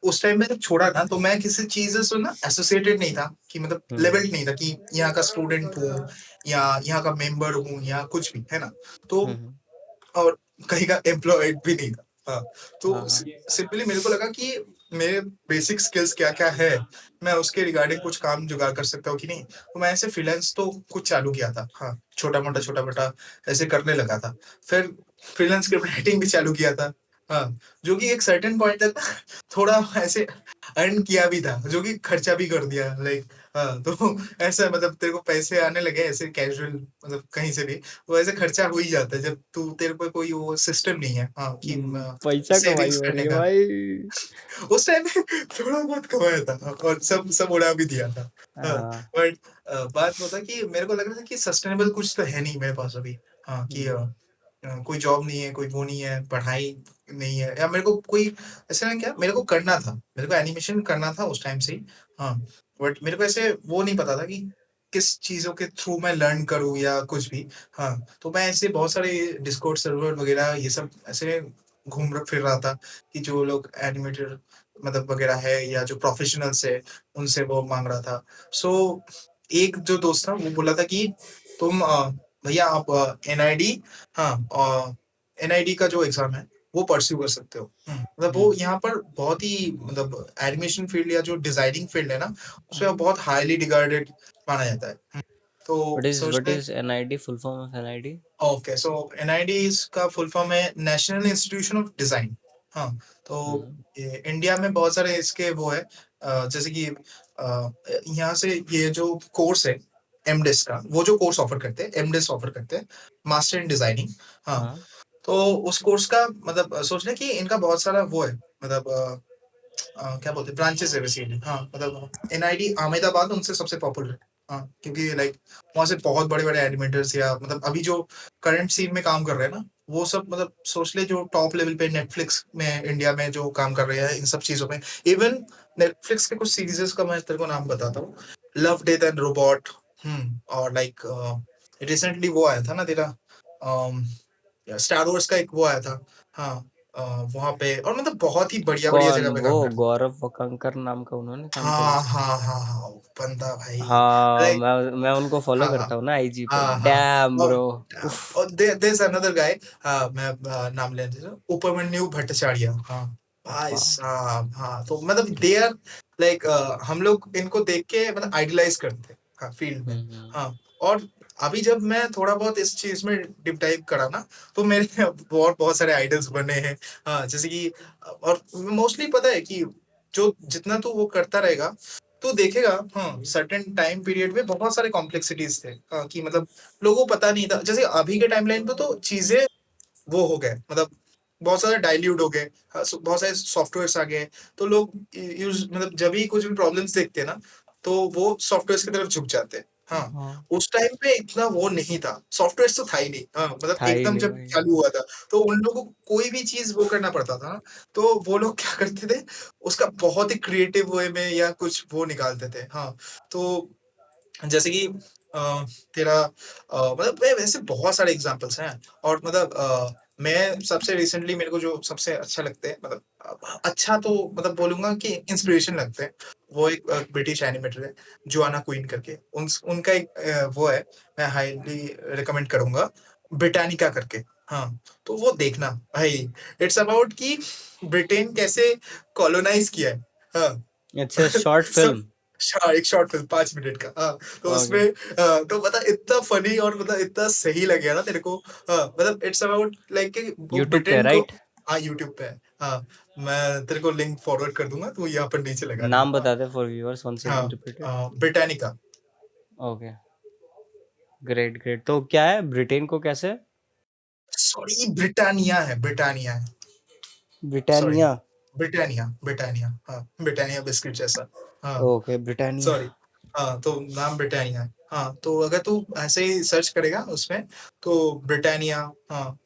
Speaker 2: उस टाइम मैंने छोड़ा ना तो मैं किसी चीज़ से ना एसोसिएटेड नहीं था कि मतलब
Speaker 1: हम्म
Speaker 2: लेवल्ड नहीं था कि यहाँ का स्टूडेंट हूँ या यहाँ का मेंबर हूँ या कुछ भी, है ना? तो
Speaker 1: हम्म।
Speaker 2: और कहीं का एम्प्लॉयड भी नहीं था। हाँ,
Speaker 1: हाँ
Speaker 2: तो
Speaker 1: हाँ।
Speaker 2: सिंपली मेरे को लगा कि मेरे बेसिक स्किल्स क्या-क्या है, मैं उसके रिगार्डिंग कुछ काम जुगाड़ कर सकता हूँ कि नहीं। तो मैं ऐसे फ्रीलांस तो कुछ चालू किया था। हाँ, छोटा-मोटा,
Speaker 1: हम्म
Speaker 2: छोटा-मोटा ऐसे करने लगा था। फिर फ्रीलांस स्क्रिप्ट राइटिंग भी चालू किया था। हाँ, जो कि एक सर्टेन पॉइंट तक ना थोड़ा ऐसे अर्न किया भी था, जो कि खर्चा भी कर दिया लाइक। हाँ, तो ऐसा मतलब तेरे को पैसे आने लगे ऐसे कैज़ुअल मतलब कहीं से भी, तो ऐसे खर्चा हो ही जाता है जब तू तेरे पे कोई वो सिस्टम नहीं है हाँ कि
Speaker 1: पैसा कमाई
Speaker 2: सेविंग्स
Speaker 1: हो रही
Speaker 2: करने
Speaker 1: है
Speaker 2: का।
Speaker 1: भाई।
Speaker 2: उस टाइम में थोड़ा बहुत कमाया था और सब सब उड़ा भी दिया था। हाँ,
Speaker 1: हाँ।
Speaker 2: बट बात वो था कि मेरे को लग रहा था कि सस्टेनेबल कुछ तो है नहीं मेरे पास अभी। हाँ, कि
Speaker 1: हम्म
Speaker 2: कोई जॉब नहीं है, कोई वो नहीं है, पढ़ाई नहीं है या मेरे को कोई ऐसे ना क्या मेरे को करना था, मेरे को एनिमेशन करना था उस टाइम से ही। हाँ, बट मेरे को ऐसे वो नहीं पता था कि किस चीज़ों के थ्रू मैं लर्न करूँ या कुछ भी। हाँ, तो मैं ऐसे बहुत सारे डिस्कॉर्ड सर्वर वगैरह ये सब ऐसे घूम र फिर रहा था कि जो लोग एनिमेटर मतलब वगैरह है या जो प्रोफेशनल्स है, उनसे वो माँग रहा था। सो एक जो दोस्त था वो बोला था कि तुम भैया आप एनआईडी हाँ एनआईडी का जो एग्ज़ाम है, वो परस्यू कर सकते हो। मतलब वो
Speaker 1: हम्म।
Speaker 2: यहाँ पर बहुत ही मतलब एनिमेशन फ़ील्ड या जो डिज़ाइनिंग फ़ील्ड है ना, उसमें बहुत हाइली रिगार्डेड माना जाता है। तो सोच
Speaker 1: व्हाट
Speaker 2: ले।
Speaker 1: Is NID, full form of NID?
Speaker 2: Okay, so NIDs का फुल फॉर्म है नेशनल इंस्टीट्यूशन ऑफ डिज़ाइन। हाँ, तो
Speaker 1: हम्म
Speaker 2: ये इंडिया में बहुत सारे इसके वो है जैसे कि यहाँ से ये जो कोर्स है एमडिस का, वो जो कोर्स ऑफर करते हैं, एमडिस ऑफर करते हैं, मास्टर इन डिज़ाइनिंग। हाँ,
Speaker 1: हाँ।
Speaker 2: तो उस कोर्स का मतलब सोच लें कि इनका बहुत सारा वो है मतलब क्या बोलते हैं ब्रांचेस है बेसिकली। हाँ, मतलब एनआईडी अहमदाबाद उनसे सबसे पॉपुलर है। हाँ, क्योंकि लाइक वहाँ से बहुत बड़े-बड़े एनिमेटर्स या मतलब अभी जो करंट सीन में काम कर रहे हैं ना, वो सब मतलब सोच ले जो टॉप लेवल पे नेटफ्लिक्स में इंडिया में जो काम कर रहे हैं इन सब चीज़ों में। इवन नेटफ्लिक्स के कुछ सीरीज़ेज़ का मैं तेरे को नाम बताता हूँ। लव, डेथ एंड रोबोट और लाइक रिसेंटली वो आया था ना तेरा अम, स्टार वॉर्स का एक वो आया था। हाँ, अ, वहाँ पे और मतलब बहुत ही बढ़िया-बढ़िया
Speaker 1: कौन
Speaker 2: जगह पे
Speaker 1: वो,
Speaker 2: काम करते हैं।
Speaker 1: गौरव वकांकर नाम का उन्होंने काम किया
Speaker 2: हाँ,
Speaker 1: जिस पे?
Speaker 2: हाँ, हाँ, हाँ, वो बंदा भाई
Speaker 1: हाँ,
Speaker 2: लाइक
Speaker 1: मैं उनको फॉलो
Speaker 2: हाँ, हाँ,
Speaker 1: करता हूँ ना आईजी पे।
Speaker 2: हाँ, हाँ
Speaker 1: डैम
Speaker 2: और
Speaker 1: ब्रो। उफ।
Speaker 2: और देयर इज़ अनदर गाय मैं नाम ले लेता हूँ, उपमन्यु भट्टाचार्य हाँ, भाई
Speaker 1: हाँ।
Speaker 2: साहब हाँ, तो मतलब दे आर लाइक हम लोग इनको देख के मतलब आइडलाइज़ करते हैं हाँ, फील्ड में।
Speaker 1: हम्म।
Speaker 2: हाँ, और अभी जब मैं थोड़ा बहुत इस चीज़ में डीप डाइव करा ना, तो मेरे बहुत बहुत सारे आइडल्स बने हैं। हाँ, जैसे कि और मोस्टली पता है कि जो जितना तू वो करता रहेगा, तो देखेगा हाँ, सर्टेन टाइम पीरियड में बहुत सारे कॉम्प्लेक्सिटीज़ थे। कि मतलब लोगों को पता नहीं था। जैसे अभी के टाइमलाइन पे तो चीज़ें वो हो गए मतलब बहुत सारे डाइल्यूट हो गए। बहुत सारे सॉफ्टवेयर्स आ गए। तो लोग यूज़ मतलब जब भी कुछ भी प्रॉब्लम्स देखते हैं ना, तो वो सॉफ्टवेयर्स की तरफ झुक जाते हैं। हाँ,
Speaker 1: हाँ,
Speaker 2: उस टाइम पे इतना वो नहीं था। सॉफ्टवेयर्स तो था ही नहीं। हाँ, मतलब
Speaker 1: था ही
Speaker 2: एकदम
Speaker 1: नहीं
Speaker 2: जब
Speaker 1: भाई।
Speaker 2: चालू हुआ था, तो उन लोगों को कोई भी चीज़ वो करना पड़ता था ना, तो वो लोग क्या करते थे, उसका बहुत ही क्रिएटिव वे में या कुछ वो निकालते थे। हाँ, तो जैसे कि अ, तेरा मतलब वे वैसे बहुत सारे एग्ज़ाम्पल्स हैं और मतलब मैं सबसे रिसेंटली मेरे को जो सबसे अच्छा लगते हैं मतलब अच्छा तो मतलब बोलूँगा कि इंस्पिरेशन लगते हैं। वो एक ब्रिटिश एनिमेटर है, जोआना क्वीन करके। उनका एक वो है, मैं हाइली रिकमेंड करूँगा, ब्रिटानिका करके। हाँ, तो वो देखना भाई, इट्स अबाउट कि ब्रिटेन कैसे कॉलोनाइज़ किया है। हाँ।
Speaker 1: अच्छा, शॉर्ट
Speaker 2: सो
Speaker 1: फिल्म।
Speaker 2: एक शॉर्ट फिल्म 5 मिनट का हाँ, तो उसमें
Speaker 1: ओके।
Speaker 2: तो पता इतना फ़नी और मतलब इतना सही लगेगा ना तेरे को मतलब इट्स अबाउट लाइक कि वो
Speaker 1: यूट्यूब पे
Speaker 2: ब्रिटेन को
Speaker 1: राइट?
Speaker 2: हाँ, यूट्यूब पे है। हाँ, मैं तेरे को लिंक फॉरवर्ड कर दूँगा, तू यहाँ पर नीचे लगा देना।
Speaker 1: नाम
Speaker 2: हाँ,
Speaker 1: बता दे फॉर व्यूअर्स, वंस अगेन
Speaker 2: हाँ
Speaker 1: repeated.
Speaker 2: Britannica
Speaker 1: okay. Great great, तो क्या है ब्रिटेन को कैसे?
Speaker 2: सॉरी ब्रिटानिया है। Sorry
Speaker 1: Britannia.
Speaker 2: ब्रिटानिया हाँ, ब्रिटानिया बिस्किट जैसा। हाँ,
Speaker 1: ओके, ब्रिटानिया।
Speaker 2: सॉरी। हाँ, तो नाम ब्रिटानिया है। हाँ, तो अगर तू ऐसे ही सर्च करेगा उसमें तो ब्रिटानिया, हाँ,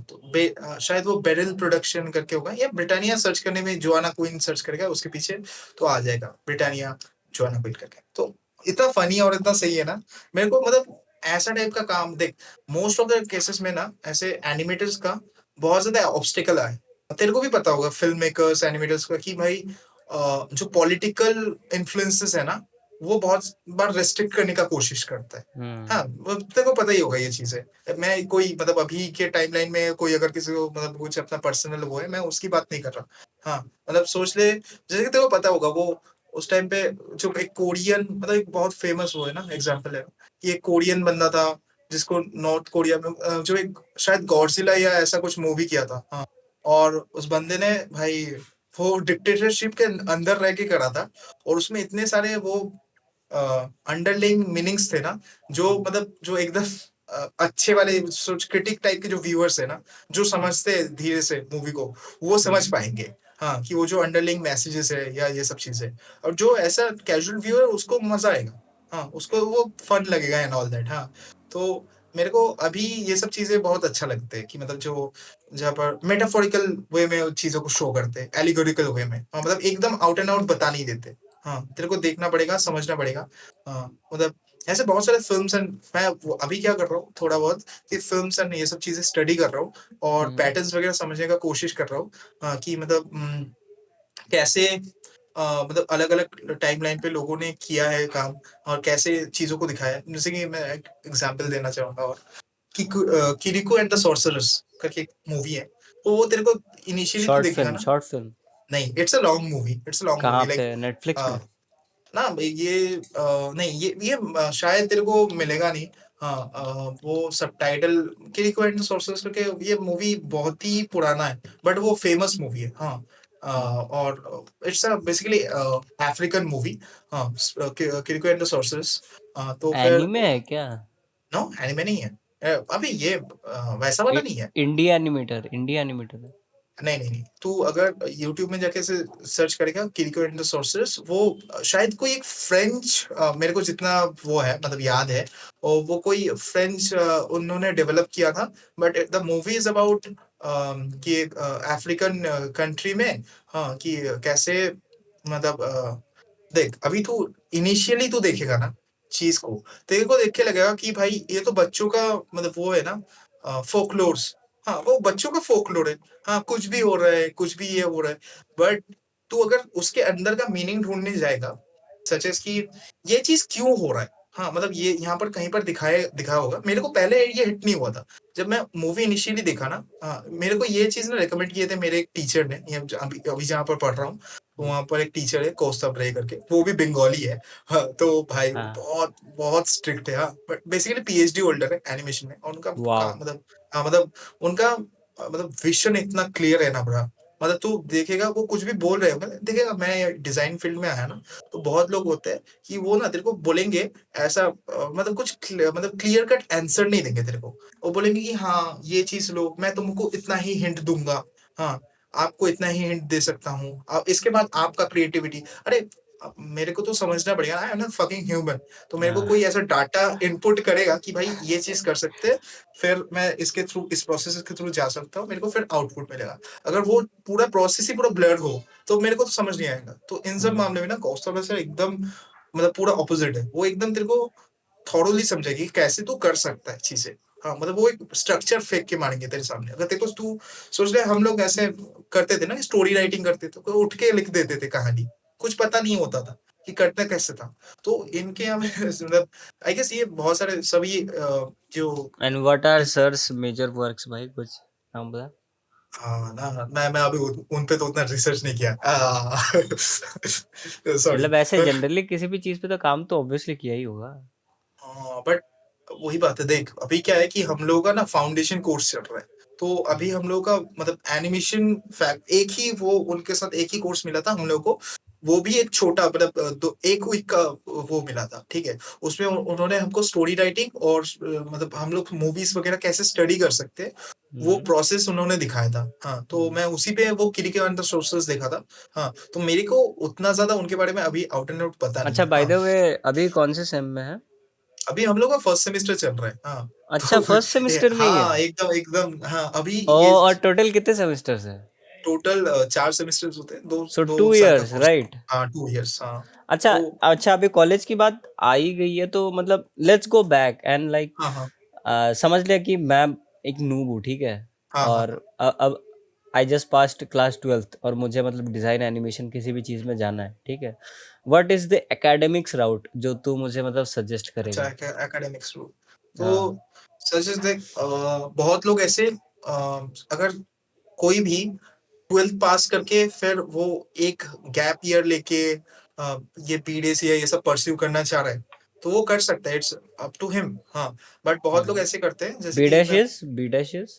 Speaker 2: तो शायद वो बेरिल प्रोडक्शन करके होगा, या ब्रिटानिया सर्च करने में जोआना क्वीन सर्च करेगा उसके पीछे तो आ जाएगा ब्रिटानिया जोआना क्वीन करके। तो इतना फनी और इतना सही है ना, मेरे को मतलब ऐसा टाइप का काम देख, मोस्ट ऑफ द केसेस में ना ऐसे एनिमेटर्स का बहुत ज़्यादा ऑब्स्टेकल आए। तेरे को भी पता होगा फ़िल्म मेकर्स, एनिमेटर्स का कि भाई जो पॉलिटिकल इन्फ्लुएंसेस है ना, वो बहुत बार रेस्ट्रिक्ट करने का कोशिश करता है। हाँ, वो तेरे को पता ही होगा ये चीज़ें। मैं कोई मतलब अभी के टाइमलाइन में कोई अगर किसी को मतलब कुछ अपना पर्सनल वो है, मैं उसकी बात नहीं कर रहा। हाँ, मतलब सोच ले जैसे कि तेरे को पता होगा वो उस टाइम पे जो एक कोरियन मतलब एक बहुत फेमस वो है ना एग्ज़ाम्पल है, कि एक कोरियन बंदा था जिसको नॉर्थ कोरिया में जो एक शायद गॉडज़िला या ऐसा कुछ मूवी किया था। हाँ, और उस बंदे ने भाई वो डिक्टेटरशिप के अंदर रह के करा था, और उसमें इतने सारे वो अंडरलाइंग मीनिंग्स थे ना, जो मतलब जो एकदम अच्छे वाले सोच क्रिटिक टाइप के जो व्यूअर्स है ना, जो समझते हैं धीरे से मूवी को, वो समझ पाएंगे। हाँ, कि वो जो अंडरलाइंग मैसेजेस है या ये सब चीजें, और जो ऐसा कैजुअल व्यूअर उसको मजा आएगा। हाँ, उसको वो फन लगेगा एंड ऑल दैट। हाँ, तो मेरे को अभी ये सब चीजें बहुत अच्छा लगते हैं कि मतलब जो जहाँ पर मेटाफोरिकल वे में चीजों को शो करते हैं, एलिगोरिकल वे में। हाँ, मतलब एकदम आउट एंड आउट बता नहीं देते। हाँ, तेरे को देखना पड़ेगा, समझना पड़ेगा। हाँ, मतलब ऐसे बहुत सारे फ़िल्म्स एंड मैं वो अभी क्या कर रहा हूँ, थोड़ा बहुत कि फ़िल्म्स एंड ये सब चीज़ें स्टडी कर रहा हूँ और पैटर्न्स वगैरह समझने का कोशिश कर रहा हूँ। कि मतलब कैसे मतलब अलग-अलग टाइमलाइन पे लोगों ने किया है काम और कैसे चीज़ों को दिखाया है। जैसे कि मैं एक एग्ज़ाम्पल देना चाहूँगा, और किरिको एंड द सॉर्सरर्स करके एक मूवी है। तो वो तेरे को इनिशियली तू
Speaker 1: शॉर्ट
Speaker 2: देखेगा
Speaker 1: फिल्म,
Speaker 2: ना,
Speaker 1: शॉर्ट फिल्म।
Speaker 2: नहीं, इट्स अ लॉन्ग मूवी
Speaker 1: कहाँ
Speaker 2: लाइक
Speaker 1: पे? नेटफ्लिक्स
Speaker 2: अ
Speaker 1: पे?
Speaker 2: ना ये नहीं ये शायद तेरे को मिलेगा नहीं। हाँ, वो सबटाइटल के रिक्वायर्ड सोर्सेस करके ये मूवी बहुत ही पुराना है, बट वो फेमस मूवी है। हाँ, और it's a basically African movie. हाँ, किरिको एंड द सोर्सेस। तो फिर
Speaker 1: एनीमे है क्या?
Speaker 2: नो, एनिमे नहीं है। अभी ये वैसा वाला नहीं है।
Speaker 1: इंडिया एनिमेटर, इंडिया एनिमेटर है।
Speaker 2: नहीं, नहीं, नहीं। तू अगर यूट्यूब में जाके से सर्च करेगा किरिको एंड द सॉर्सरर्स, वो शायद कोई एक फ्रेंच मेरे को जितना वो है मतलब याद है, और वो कोई फ्रेंच उन्होंने डेवलप किया था। But the movie is about कि एक अफ्रीकन कंट्री में, हाँ, कि कैसे मतलब देख अभी तू इनिशियली तू देखेगा ना चीज़ को, तेरे को देख के लगेगा कि भाई ये तो बच्चों का मतलब वो है ना फ़ोकलोर्स। हाँ, वो बच्चों का फ़ोकलोर है। हाँ, कुछ भी हो रहा है, कुछ भी ये हो रहा है, बट तू अगर उसके अंदर का मीनिंग ढूँढने जाएगा, सच एज़ कि ये चीज़ क्यों हो रहा है? हाँ, मतलब ये यहाँ पर कहीं पर दिखा होगा। मेरे को पहले ये हिट नहीं हुआ था। जब मैं मूवी इनिशियली देखा ना, मेरे को ये चीज़ ना रिकमेंड किए थे मेरे एक टीचर ने, ये अभी अभी जहाँ पर पढ़ रहा हूँ, तो वहाँ पर एक टीचर है कौस्तभ रे करके, वो भी बंगाली है। हाँ, तो भाई वो
Speaker 1: हाँ।
Speaker 2: बहुत बहुत स्ट्रिक्ट है। हाँ, बट बेसिकली पीएचडी होल्डर है एनिमेशन में, और उनका
Speaker 1: वाओ।
Speaker 2: काम मतलब मतलब उनका मतलब विज़न इतना क्लियर है ना ब्रा, मतलब तू देखेगा वो कुछ भी बोल रहे होंगे, देखेगा मैं डिज़ाइन फ़ील्ड में आया ना, तो बहुत लोग होते हैं कि वो ना तेरे को बोलेंगे ऐसा मतलब कुछ मतलब क्लियर कट आंसर नहीं देंगे तेरे को। वो बोलेंगे कि हाँ, ये चीज़ लो, मैं तुमको इतना ही हिंट दूँगा। हाँ, आपको इतना ही हिंट दे सकता हूँ। इसके बाद आपका क्रिएटिविटी। अरे! मेरे को तो समझना पड़ेगा ना, I am a fucking human. तो मेरे को
Speaker 1: हाँ।
Speaker 2: कोई ऐसा डाटा इनपुट करेगा कि भाई ये चीज़ कर सकते हैं, फिर मैं इसके थ्रू इस प्रोसेस के थ्रू जा सकता हूँ, मेरे को फिर आउटपुट मिलेगा। अगर वो पूरा प्रोसेस ही पूरा ब्लर्ड हो, तो मेरे को तो समझ नहीं आएगा। तो इन सब मामले में ना कौस्तुभ सर एकदम मतलब पूरा ऑपोज़िट है। वो एकदम तेरे को थॉरोली समझाएगी कि कैसे तू कर सकता है चीज़ें। हाँ, मतलब वो एक स्ट्रक्चर फेंक के मारेंगे तेरे सामने। अगर तेरे को तू सोच ले हम लोग ऐसे करते थे ना, स्टोरी राइटिंग करते थे, तो उठ के लिख देते थे कहानी। कुछ पता नहीं होता था कि करना कैसे था। तो इनके यहाँ में मतलब आई गेस ये बहुत सारे सभी जो
Speaker 1: and what are sirs major works भाई, कुछ नाम बता।
Speaker 2: हाँ, ना मैं अभी उन पे तो उतना रिसर्च नहीं किया। सॉरी।
Speaker 1: मतलब ऐसे जनरली किसी भी चीज़ पे तो काम तो ऑब्वियसली किया ही होगा।
Speaker 2: हाँ, बट वही बात है देख, अभी क्या है कि हम लोगों का ना फाउंडेशन कोर्स चल रहा है। तो अभी हम लोगों का मतलब एनिमेशन फैक्ट एक ही वो उनके साथ एक ही कोर्स मिला था हम लोगों को, वो भी एक छोटा मतलब 1 वीक का वो मिला था, ठीक है? उसमें उन्होंने हमको स्टोरी राइटिंग और मतलब हम लोग मूवीज़ वगैरह कैसे स्टडी कर सकते हैं, वो
Speaker 1: हुँ,
Speaker 2: प्रोसेस उन्होंने दिखाया था। हाँ, तो
Speaker 1: हुँ।
Speaker 2: मैं उसी पे वो क्रिकेट एंड द सोर्सेज़ देखा था। हाँ, तो मेरे को उतना ज़्यादा उनके बारे में अभी आउट एंड आउट पता नहीं
Speaker 1: अच्छा,
Speaker 2: है।
Speaker 1: बाय द
Speaker 2: हाँ,
Speaker 1: वे अभी कौन से सेम में है?
Speaker 2: अभी हम लोग का फर्स्ट सेमेस्टर चल रहा है। हाँ,
Speaker 1: अच्छा,
Speaker 2: तो
Speaker 1: फर्स्ट सेमेस्टर में ही है?
Speaker 2: हाँ, एकदम एकदम हाँ, अभी ये
Speaker 1: ओह! और टोटल कितने सेमेस्टर्स हैं?
Speaker 2: टोटल 4 सेमेस्टर्स होते हैं, 2
Speaker 1: सो
Speaker 2: 2
Speaker 1: 2
Speaker 2: साल का
Speaker 1: इयर्स,
Speaker 2: कोर्स।
Speaker 1: राइट?
Speaker 2: हाँ, 2 इयर्स हाँ।
Speaker 1: अच्छा,
Speaker 2: तो
Speaker 1: अच्छा अभी कॉलेज की बात आ ही गई है तो मतलब let's go back and like
Speaker 2: हाँ, हाँ।
Speaker 1: समझ लिया कि मैं एक नूब हूँ, ठीक है?
Speaker 2: हाँ, हाँ,
Speaker 1: और
Speaker 2: हाँ।
Speaker 1: अब I just passed class 12th और मुझे मतलब डिज़ाइन एनिमेशन किसी भी चीज़ में जाना है, ठीक है? What is the academics route जो तू मुझे मतलब सजेस्ट
Speaker 2: अच्छा
Speaker 1: करेगा?
Speaker 2: Academics route. तो
Speaker 1: हाँ।
Speaker 2: सजेस्ट देख बहुत लोग ऐसे अगर कोई भी 12th पास करके फिर वो एक गैप ईयर लेके ये बीडीएस या ये सब परस्यू करना चाह रहा है, तो वो कर सकता है, इट्स अप टू हिम। हाँ, बट बहुत लोग
Speaker 1: हुँ।
Speaker 2: ऐसे करते हैं जैसे
Speaker 1: बी
Speaker 2: कि
Speaker 1: डैश
Speaker 2: मैं
Speaker 1: is B dash is?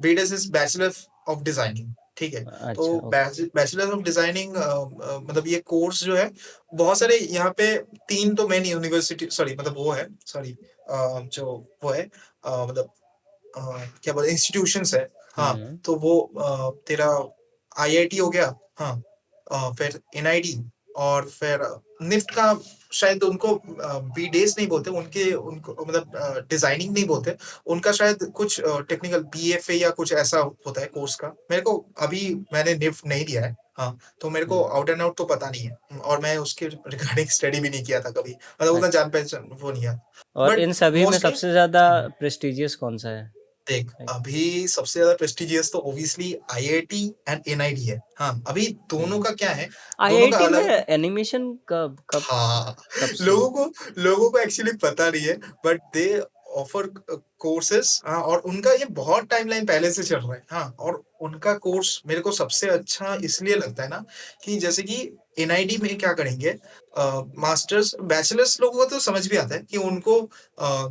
Speaker 2: BTS is bachelor of designing, ठीक है? तो
Speaker 1: अच्छा, ओके।
Speaker 2: बैचलर ऑफ डिजाइनिंग मतलब ये कोर्स जो है बहुत सारे यहाँ पे 3 तो मेन यूनिवर्सिटी सॉरी मतलब वो है सॉरी जो वो है मतलब अ, क्या बोलते हैं इंस्टीट्यूशंस है। हाँ,
Speaker 1: हुँ,
Speaker 2: तो वो तेरा आईआईटी हो गया। हाँ, फिर एनआईटी और फिर निफ्ट का शायद उनको बीडेस नहीं बोलते, उनके उनको मतलब डिजाइनिंग नहीं बोलते। उनका शायद कुछ टेक्निकल बीएफए या कुछ ऐसा होता है कोर्स का। मेरे को अभी मैंने निफ्ट नहीं लिया है। हाँ, तो मेरे को
Speaker 1: हुँ।
Speaker 2: आउट एंड आउट तो पता नहीं है। और मैं उसके रिगार्डिंग स्टडी भी नहीं किया था कभी। मतलब उतना
Speaker 1: अच्छा।
Speaker 2: जान-पहचान वो नहीं है।
Speaker 1: और
Speaker 2: बट
Speaker 1: इन सभी में
Speaker 2: मोस्टली
Speaker 1: सबसे ज़्यादा प्रेस्टिजियस कौन-सा है?
Speaker 2: देख,
Speaker 1: लाइक
Speaker 2: अभी सबसे ज़्यादा प्रेस्टिजियस तो ऑब्वियसली आईआईटी एंड एनआईटी है। हाँ, अभी दोनों
Speaker 1: हुँ।
Speaker 2: का क्या है, दोनों का
Speaker 1: आईआईटी में
Speaker 2: अलग
Speaker 1: एनिमेशन कब कब
Speaker 2: हाँ,
Speaker 1: कब से?
Speaker 2: लोगों को एक्चुअली पता नहीं है, बट दे ऑफर कोर्सेज़। हाँ, और उनका ये बहुत टाइमलाइन पहले से चल रहा है। हाँ, और उनका कोर्स मेरे को सबसे अच्छा इसलिए लगता है ना कि जैसे कि एनआईटी में क्या करेंगे मास्टर्स बैचलर्स लोगों को तो समझ भी आता है कि उनको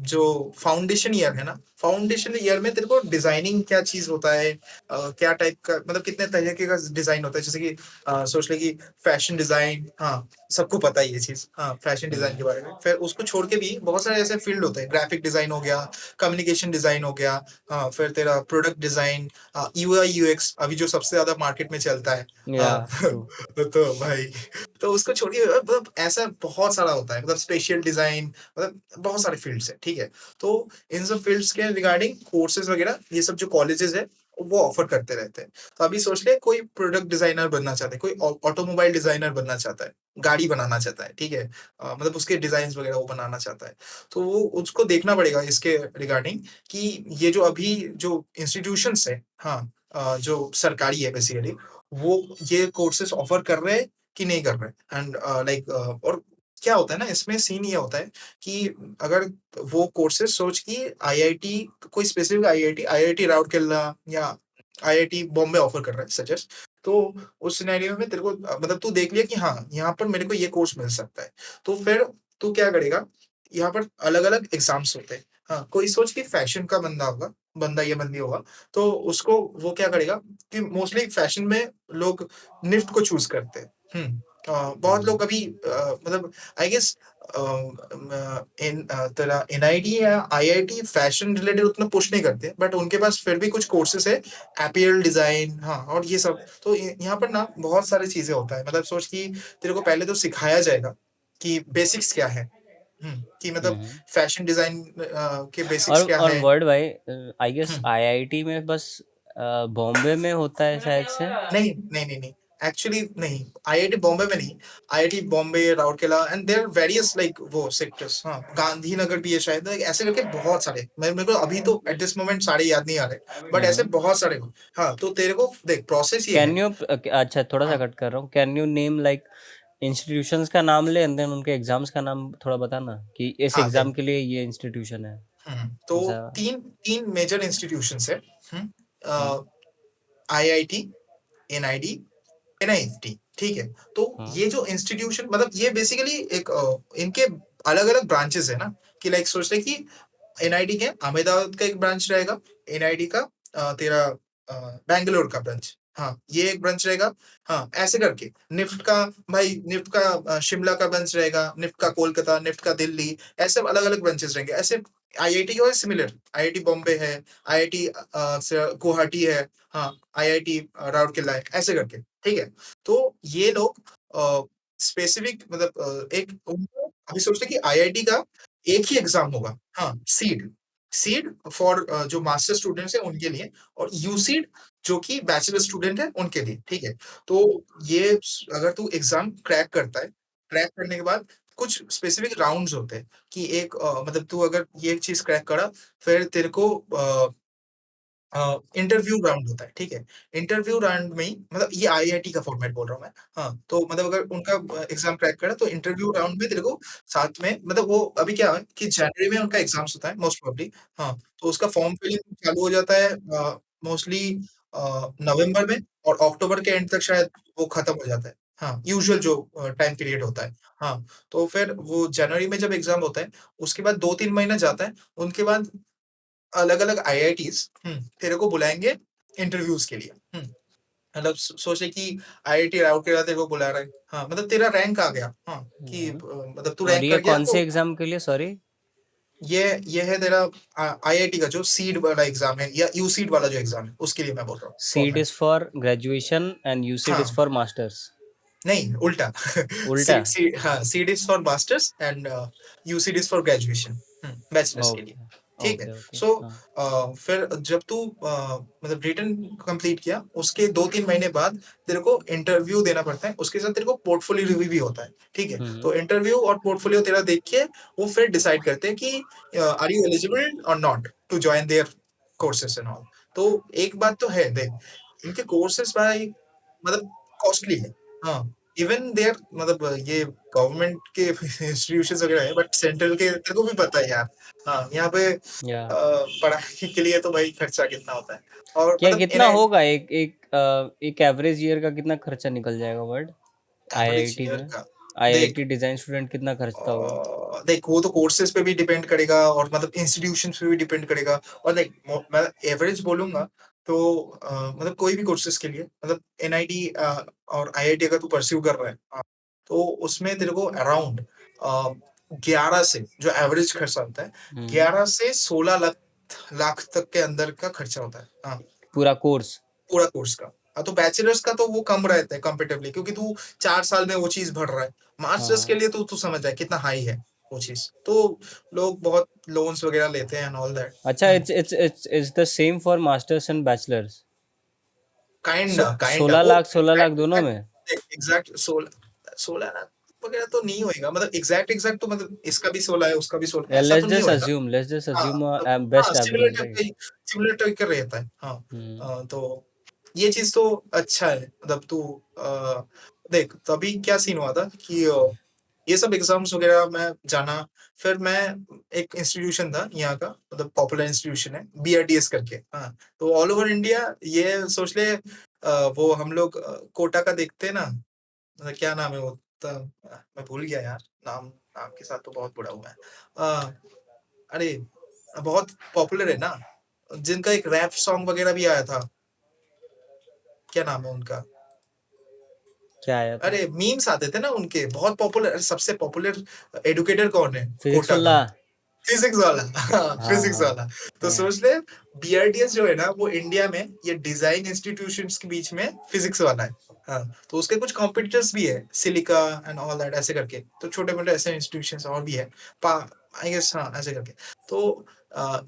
Speaker 2: जो फाउंडेशन ईयर है ना, फाउंडेशन ईयर में तेरे को डिज़ाइनिंग क्या चीज़ होता है, क्या टाइप का मतलब कितने तरीके का डिज़ाइन होता है। जैसे कि सोच ले कि फैशन डिज़ाइन हाँ, सबको पता है ये चीज़। हाँ, फैशन डिज़ाइन के
Speaker 1: हुँ,
Speaker 2: बारे में। फिर उसको छोड़ के भी बहुत सारे ऐसे फ़ील्ड होते हैं, ग्राफ़िक डिज़ाइन हो गया, कम्युनिकेशन डिज़ाइन हो गया, हाँ, फिर तेरा प्रोडक्ट डिज़ाइन यूआई यूएक्स अभी जो सबसे ज़्यादा मार्केट में चलता है।
Speaker 1: या
Speaker 2: हाँ,
Speaker 1: ट्रू।
Speaker 2: तो भाई तो उसको छोड़िए मतलब ऐसा बहुत सारा होता है मतलब स्पेशियल डिज़ाइन मतलब बहुत सारे फ़ील्ड्स हैं, ठीक है? तो इन सब फ़ील्ड्स के रिगार्डिंग कोर्सेज़ वग़ैरह ये सब जो कॉलेजेज़ हैं, वो ऑफ़र करते रहते हैं। तो अभी सोच ले कोई प्रोडक्ट डिज़ाइनर बनना चाहता है, कोई ऑटोमोबाइल डिज़ाइनर बनना चाहता है, गाड़ी बनाना चाहता है, ठीक है? मतलब उसके डिज़ाइन्स वग़ैरह वो बनाना चाहता है। तो वो उसको देखना पड़ेगा इसके रिगार्डिंग कि ये जो अभी जो इंस्टीट्यूशंस हैं हाँ, जो सरकारी है बेसिकली, वो ये कोर्सेज़ ऑफ़र कर रहे हैं कि नहीं कर रहे हैं। एंड और क्या होता है ना इसमें सीन ये होता है कि अगर वो कोर्सेज़ सोच कि आईआईटी कोई स्पेसिफिक आईआईटी राउरकेला या आईआईटी बॉम्बे ऑफ़र कर रहा है सजेस्ट। तो उस सिनेरियो में तेरे को मतलब तू देख लिया कि हाँ, यहाँ पर मेरे को ये कोर्स मिल सकता है। तो फिर तू क्या करेगा, यहाँ पर अलग-अलग एग्ज़ाम्स होते हैं। हाँ, कोई सोच कि फैशन का बंदा होगा, बंदा या बंदी होगा, तो उसको वो क्या करेगा कि मोस्टली फैशन में लोग निफ्ट को चूज़ करते हैं। बहुत
Speaker 1: हुँ,
Speaker 2: लोग अभी मतलब आई गेस तेरा एनआईटी या आईआईटी फैशन रिलेटेड उतना पुश नहीं करते, बट उनके पास फिर भी कुछ कोर्सेज़ है, अपीयरल डिज़ाइन हाँ, और ये सब। तो यहाँ पर ना बहुत सारी चीज़ें होता है। मतलब सोच कि तेरे को पहले तो सिखाया जाएगा कि बेसिक्स क्या है। कि
Speaker 1: हुँ,
Speaker 2: मतलब
Speaker 1: हुँ।
Speaker 2: फैशन डिज़ाइन के बेसिक्स क्या
Speaker 1: और
Speaker 2: है।
Speaker 1: वर्ल्ड भाई आई गेस
Speaker 2: हुँ।
Speaker 1: आईआईटी में बस बॉम्बे में होता है शायद से?
Speaker 2: नहीं, नहीं, नहीं, नहीं। एक्चुअली नहीं, आईआईटी बॉम्बे में नहीं, IIT Bombay, Rourkela and there are various like वो सेक्टर्स हाँ, गांधीनगर भी है शायद, ऐसे करके बहुत सारे। मैं मेरे को अभी तो एट दिस मोमेंट सारे याद नहीं आ रहे, बट ऐसे
Speaker 1: हुँ।
Speaker 2: बहुत सारे हाँ, तो तेरे को देख प्रोसेस ये
Speaker 1: कैन
Speaker 2: है
Speaker 1: यू अच्छा थोड़ा-सा
Speaker 2: हाँ,
Speaker 1: कट कर रहा हूँ। Can you name like institutions का नाम ले एंड देन उनके एग्ज़ाम्स का नाम थोड़ा बताना कि इस
Speaker 2: हाँ,
Speaker 1: एग्ज़ाम
Speaker 2: देख
Speaker 1: के लिए ये इंस्टीट्यूशन है।
Speaker 2: तो
Speaker 1: ऐसा
Speaker 2: 3 मेजर इंस्टीट्यूशंस हैं। हुँ,
Speaker 1: हुँ,
Speaker 2: आईआईटी, एनआईडी एनआईएफटी, ठीक है? तो
Speaker 1: हुँ,
Speaker 2: ये जो इंस्टीट्यूशन मतलब ये बेसिकली एक इनके अलग-अलग ब्रांचेज़ है ना, कि लाइक सोच ले कि एनआईटी के अहमदाबाद का एक ब्रांच रहेगा, एनआईडी का तेरा बैंगलोर का ब्रांच। हाँ, ये एक ब्रांच रहेगा। हाँ, ऐसे करके निफ्ट का भाई निफ्ट का शिमला का ब्रांच रहेगा, निफ्ट का कोलकाता, निफ्ट का दिल्ली, ऐसे अलग-अलग ब्रांचेस रहेंगे। ऐसे आईआईटी के और सिमिलर, आईआईटी बॉम्बे है, आईआईटी गुवाहाटी है, हाँ, आईआईटी राउरकेला है, ऐसे करके, ठीक है? तो ये लोग स्पेसिफिक मतलब एक उनको अभी सोचते हैं कि आईआईटी का एक ही एग्ज़ाम होगा। हाँ, सीड सीड फॉर जो मास्टर स्टूडेंट्स हैं उनके लिए और यूसीड जो कि बैचलर स्टूडेंट है उनके लिए, ठीक है? तो ये स अगर तू एग्ज़ाम क्रैक करता है, क्रैक करने के बाद कुछ स्पेसिफिक राउंड्स होते हैं कि एक मतलब तू अगर ये चीज़ क्रैक करा, फिर तेरे को इंटरव्यू राउंड होता है, ठीक है? इंटरव्यू राउंड में ही मतलब ये आईआईटी का फॉर्मेट बोल रहा हूँ मैं। हाँ, तो मतलब अगर उनका एग्ज़ाम क्रैक करा तो इंटरव्यू राउंड में तेरे को साथ में मतलब वो अभी क्या है कि जनवरी में उनका एग्ज़ाम्स होता है मोस्ट प्रोबेबली हाँ, तो उसका फॉर्म फिलिंग चालू हो जाता है मोस्टली नवंबर में और अक्टूबर के एंड तक शायद वो खत्म हो जाता है। हाँ, यूजुअल जो टाइम पीरियड होता है। हाँ, तो फिर वो जनवरी में जब एग्ज़ाम होता है, उसके बाद 2-3 महीना जाता है, उनके बाद अलग-अलग आईआईटीज़ तेरे को बुलाएँगे इंटरव्यूज़ के लिए। मतलब सोचे कि आईआईटी राउरकेला तेरे को बुला रहा है। हाँ, मतलब तेरा रैंक आ गया। हाँ, कि मतलब तू
Speaker 1: और
Speaker 2: रैंक
Speaker 1: ये
Speaker 2: कर गया
Speaker 1: कौन से
Speaker 2: तो
Speaker 1: एग्जाम के लिए, सॉरी?
Speaker 2: ये है तेरा आईआईटी का जो सीड वाला एग्ज़ाम है या यूसीड वाला जो एग्ज़ाम है, उसके लिए मैं बोल रहा हूँ
Speaker 1: CEED
Speaker 2: format.
Speaker 1: Is for graduation and UCEED is
Speaker 2: हाँ।
Speaker 1: For masters.
Speaker 2: नहीं, उल्टा
Speaker 1: उल्टा?
Speaker 2: CEED is for masters and UCEED is for graduation bachelors के लिए,
Speaker 1: ओके,
Speaker 2: ठीक है?
Speaker 1: ओके, ओके,
Speaker 2: सो
Speaker 1: हाँ।
Speaker 2: फिर जब तू मतलब रिटन कंप्लीट किया, उसके 2-3 महीने बाद तेरे को इंटरव्यू देना पड़ता है, उसके साथ तेरे को पोर्टफोलियो रिव्यू भी होता है, ठीक है?
Speaker 1: हम्म।
Speaker 2: तो इंटरव्यू और पोर्टफोलियो तेरा देख के वो फिर डिसाइड करते हैं कि आर यू एलिजिबल और not to join their courses and all. तो एक बात तो है देख, इनके कोर्सेज़ भाई मतलब कॉस्टली है। हाँ। इवन देयर मतलब ये गवर्नमेंट के इंस्टीट्यूशंस वगैरह है बट सेंट्रल के तेरे को भी पता है यार। हाँ, यहाँ पे
Speaker 1: या
Speaker 2: पढ़ाई के लिए तो भाई खर्चा कितना होता है और
Speaker 1: क्या
Speaker 2: मतलब इन
Speaker 1: कितना होगा, एक एवरेज ईयर का कितना खर्चा निकल जाएगा वर्ड
Speaker 2: एवरेज
Speaker 1: आईआईटी
Speaker 2: ईयर
Speaker 1: में?
Speaker 2: का
Speaker 1: आईआईटी
Speaker 2: देख
Speaker 1: डिजाइन स्टूडेंट कितना खर्चता होगा?
Speaker 2: देख वो तो कोर्सेज पे भी डिपेंड करेगा और मतलब इंस्टीट्यूशंस पे भी डिपेंड करेगा और देख मैं एवरेज बोलूंगा तो मतलब कोई भी कोर्सेज के लिए मतलब एनआईटी और आईआईटी अगर तू परस्यू कर रहा है तो उसमें तेरे को अराउंड 11 से जो एवरेज खर्चा होता है
Speaker 1: हम्म।
Speaker 2: 11 से 16 लाख लाख तक के अंदर का खर्चा होता है हाँ
Speaker 1: पूरा कोर्स?
Speaker 2: पूरा कोर्स का तो बैचलर्स का तो वो कम रहता है कंपेरेटिवली क्योंकि तू 4 साल में वो चीज़ भर रहा है। मास्टर्स के
Speaker 1: हाँ।
Speaker 2: लिए तो तू समझ जाए कितना हाई है वो चीज़। तो लोग बहुत लोन्स वगैरह लेते हैं एंड ऑल दैट।
Speaker 1: अच्छा, it's the same for masters and bachelors?
Speaker 2: Kinda
Speaker 1: 16
Speaker 2: वो
Speaker 1: लाख, 16 लाख दोनों में?
Speaker 2: एग्ज़ैक्ट 16 लाख वगैरह तो नहीं होएगा मतलब एग्ज़ैक्ट तो मतलब इसका भी 16 है, उसका भी 16
Speaker 1: या
Speaker 2: ऐसा तो नहीं होएगा।
Speaker 1: लेट्स जस्ट
Speaker 2: हाँ,
Speaker 1: अज्यूम
Speaker 2: हाँ,
Speaker 1: best average, right?
Speaker 2: Similar type का रहता है। हाँ,
Speaker 1: हम्म।
Speaker 2: तो ये चीज़ तो अच्छा है मतलब तू देख तभी क्या सीन हुआ था कि ये सब एग्ज़ाम्स वग़ैरह मैं जाना, फिर मैं एक इंस्टीट्यूशन था यहाँ का मतलब पॉपुलर इंस्टीट्यूशन है बीआरटीएस करके, हाँ। तो ऑल ओवर इंडिया ये सोच ले वो हम लोग कोटा का देखते हैं ना, मतलब क्या नाम है वो मैं भूल गया यार, नाम नाम के साथ तो बहुत बुरा हूँ मैं। अरे! बहुत पॉपुलर है ना, जिनका एक रैप सॉन्ग वग़ैरह भी आया था, क्या नाम है उनका?
Speaker 1: क्या आया था?
Speaker 2: अरे! मीम्स आते थे ना उनके, बहुत पॉपुलर सबसे पॉपुलर एडुकेटर कौन है
Speaker 1: फिजिक्स
Speaker 2: कोटा
Speaker 1: वाला?
Speaker 2: का? फिज़िक्स वाला हाँ,
Speaker 1: हाँ,
Speaker 2: फिज़िक्स
Speaker 1: हाँ,
Speaker 2: वाला। तो
Speaker 1: हाँ।
Speaker 2: सोच ले बीआरटीएस जो है ना वो इंडिया में ये डिज़ाइन इंस्टीट्यूशंस के बीच में फिज़िक्स वाला है। हाँ, तो उसके कुछ कॉम्पिटिटर्स भी है, सिलिका एंड ऑल दैट ऐसे करके। तो छोटे-मोटे ऐसे इंस्टीट्यूशंस और भी है। पा आई गेस हाँ, ऐसे करके। तो